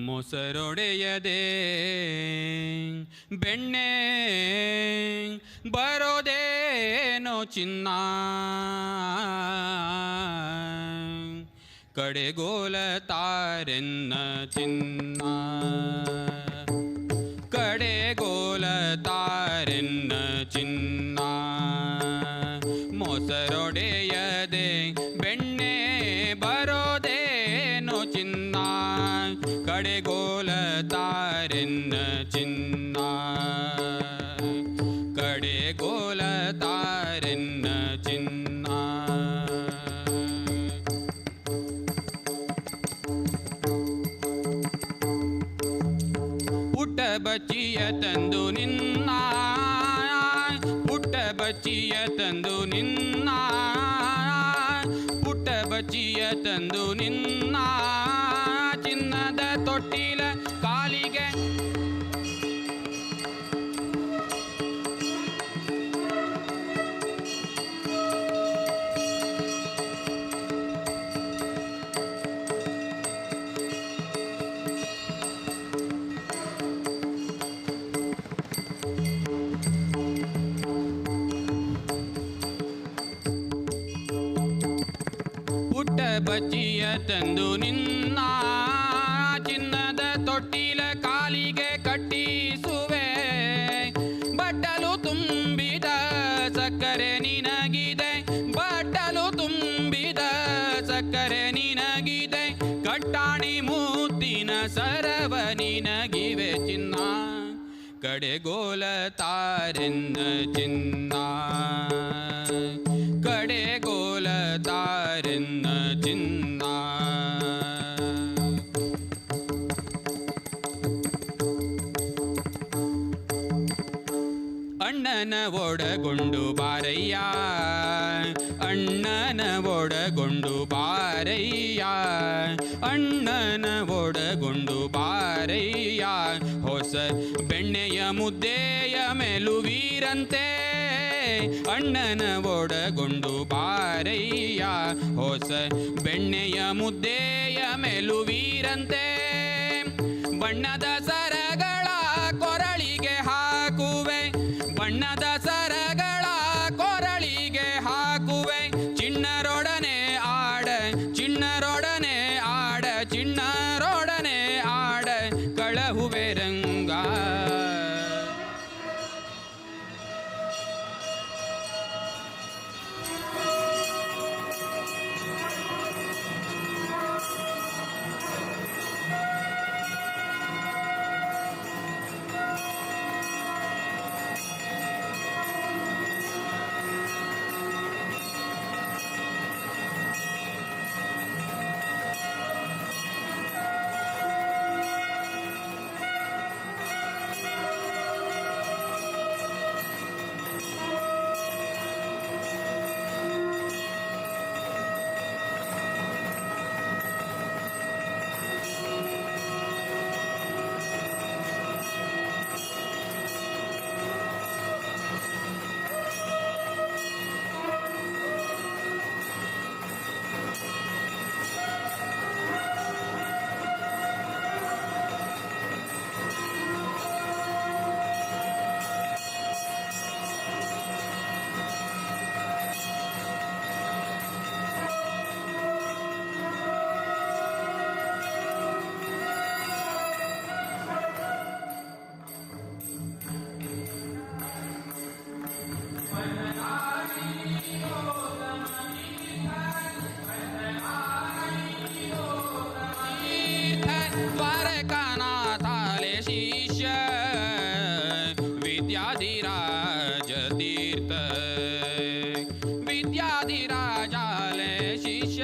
Speaker 3: ಮೊಸರೊಡೆಯದೆ ಬೆಣ್ಣೆ ಬರೋದೇನೋ ಚಿನ್ನ, ಕಡೆಗೋಲ ತಾರೆನ್ನ ಚಿನ್ನ, ಕಡೆಗೋಲ ತಾರೆನ್ನ ಚಿನ್ನ. ಮೊಸರೊಡೆಯದೆ ಬೆಣ್ಣೆ ಬರೋದೇನೋ ಚಿನ್ನ, ಕಡೆಗೋಲ ತಾರೆನ್ನ ಚಿನ್ನ, ಕಡೆಗೋಲ ತಾರೆನ್ನ ಚಿನ್ನ. ಪುಟ್ಟ ಬಚ್ಚಿಯ ತಂದು ನಿನ್ನ, ಪುಟ್ಟ ಬಚ್ಚಿಯ ತಂದು ನಿನ್ನ, ಪುಟ್ಟ ಬಚ್ಚಿಯ ತಂದು ನಿನ್ನ, ಚಿನ್ನದ ತೊಟ್ಟಿಲ ಕಾಲಿಗೆ ಪುಟ್ಟ ಬಚ್ಚಿಯ ತಂದು ನಿನ್ನ, ಚಿನ್ನದ ತೊಟ್ಟಿಲ ಕಾಲಿಗೆ ಕಟ್ಟಿಸುವೆ. ಬಟ್ಟಲು ತುಂಬಿದ ಸಕ್ಕರೆ ನಿನಗಿದೆ, ಬಟ್ಟಲು ತುಂಬಿದ ಸಕ್ಕರೆ ನಿನಗಿದೆ, ಕಟ್ಟಾಣಿ ಮುತ್ತಿನ ಸರವ ನಿನಗಿವೆ ಚಿನ್ನ, ಕಡೆಗೋಲ ತಾರೆನ್ನ ಚಿನ್ನ, ಕಡೆಗೋಲ ತಾರೆನ್ನ ಚಿನ್ನ. ಅಣ್ಣನ ಒಡಗೊಂಡು ಬಾರಯ್ಯ, ಅಣ್ಣನ ಒಡಗೊಂಡು ಬಾರಯ್ಯ, ಅಣ್ಣನ ಒಡಗೊಂಡು ಬಾರಯ್ಯ. ಹೊಸ ಬೆಣ್ಣೆಯ ಮುದ್ದೆಯ ಮೆಲುವೀರಂತೆ, ಅಣ್ಣನ ಒಡಗೊಂಡು ಬಾರಯ್ಯ. ಹೊಸ ಬೆಣ್ಣೆಯ ಮುದ್ದೆಯ ಮೆಲುವೀರಂತೆ, ಬಣ್ಣದ ಸರಗಳ ಕೊರಳಿಗೆ ಹಾಕುವೆ, ಬಣ್ಣದ ಸರಗಳ ಕೊರಳಿಗೆ ಹಾಕುವೆ. ಚಿಣ್ಣರೊಡನೆ ಆಡ, ಚಿಣ್ಣರೊಡನೆ ಆಡ, ಚಿಣ್ಣರೊಡನೆ ಆಡ, ಕಳಹುವೆ ರಂಗ. द्वारकानाथाले शिष्य विद्याधिराज तीर्थ, विद्याधिराजाले शिष्य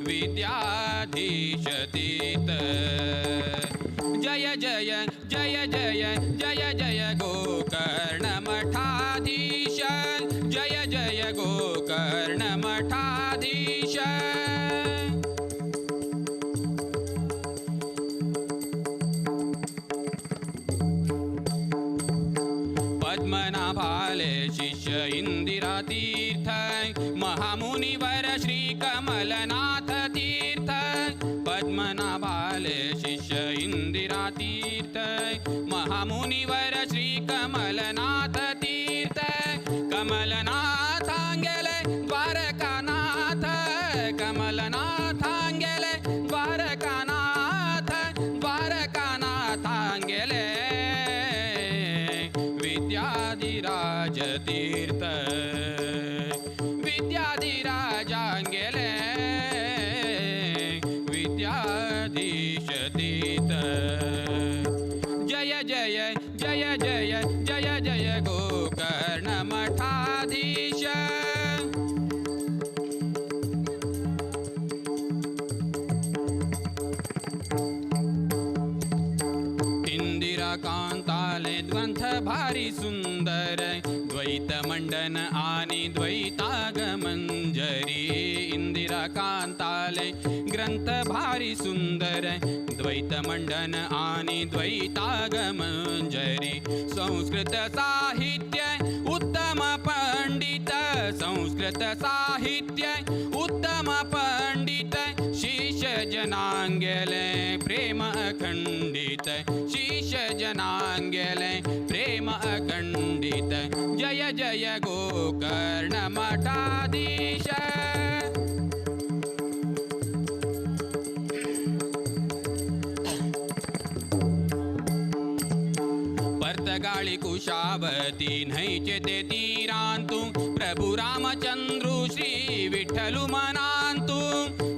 Speaker 3: विद्याधीश तीर्थ. जय जय जय जय जय जय गोकर्ण मठाधीश, जय जय गोकर्ण मठाधीश. तीर्थ महामुनिवर श्री कमलनाथ तीर्थ पद्मनाभाले शिष्य इंदिरा तीर्थ महामुनिवर श्री कमलनाथ तीर्थ कमलनाथांगेले द्वारकानाथ कमलनाथांगेले द्वारकानाथ द्वारकानाथांगेले विद्याधिराज तीर्थ विद्याधिराजांगेले विद्याधीश तीर्थ जय जय जय जय जय जय गोकर्ण मठाधीश इंदिरा कांताले ग्रंथ भारी सुंदर द्वैत मंडन आणि द्वैतागमंजरी इंदिरा कांताले ग्रंथ भारी सुंदर द्वैत मंडन आणि द्वैतागमंजरी संस्कृत साहित्य उत्तम पंडित संस्कृत साहित्य उत्तम पंडित शिष्य जनांगेले प्रेम अखंडित शिष्य जनांगेले प्रेम अखंडित जय जय गोकर्ण मठाधीश पर्तगाळी कुशावती नैचे ते तीरांतु प्रभु रामचंद्रू श्री विठ्ठलु मनांतु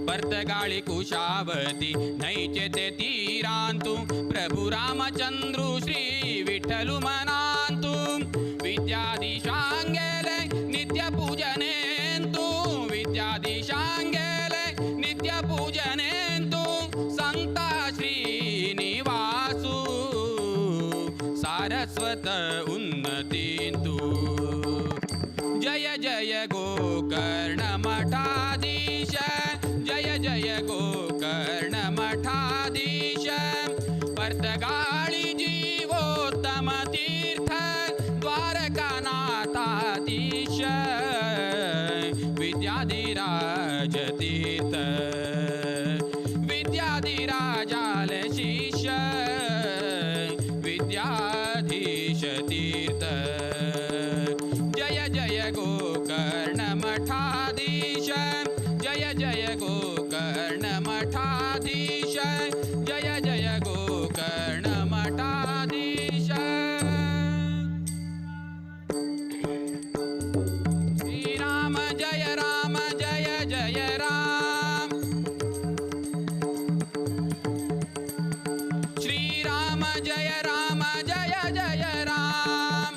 Speaker 3: पर्तगाळी कुशावती नैचे ते तीरांतु प्रभु रामचंद्रू श्री विठ्ठलु मनांतु विद्याधीशांगेले नित्य पूजनेंतु विद्याधीशांगेले नित्य पूजनेंतु संता श्रीनिवासु सारस्वत उन्नतींतु जय जय गोकर्ण मठाधीश जय जय गोकर्ण मठाधीश पर्तगाळी जीवोत्तम तीर्थ द्वारकानाथाधीश विद्याधिराज तीर्थ विद्याधिराजाल शिष्य विद्याधीश तीर्थ जय जय गोकर्ण मठाधीश जय जय गोकर्ण मठाधीश जय जय गोकर्ण मठाधीश श्रीराम जय राम जय जय राम श्रीराम जय राम जय जय राम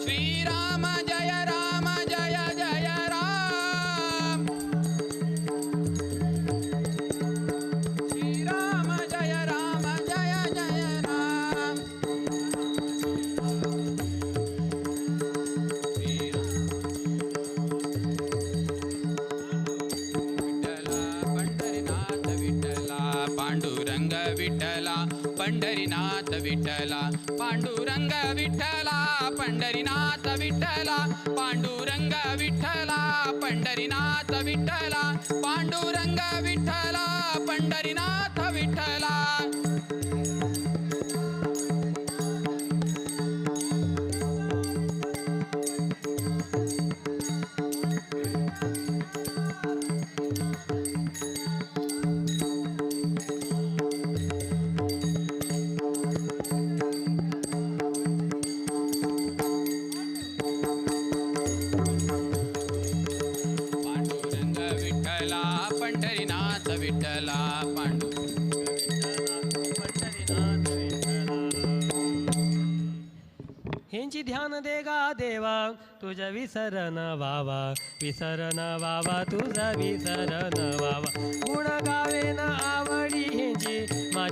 Speaker 3: श्रीराम जय राम जय जय राम श्रीराम जय राम जय जय राम विठ्ठला पंढरीनाथ विठ्ठला पांडुरंग विठ्ठला पंढरीनाथ विठ्ठला पांडुरंग विठ्ठला पंढरीनाथ विठ्ठला पांडुरंग विठ्ठला पंढरीनाथ विठ्ठला पंढरीनाथ विठ्ठला पांडु
Speaker 6: हेंची ध्यान दे गा देवा तुझ्या विसरण वावा तुझा विसरण वावा गुण गावे ना आवडी हेंची माझ्या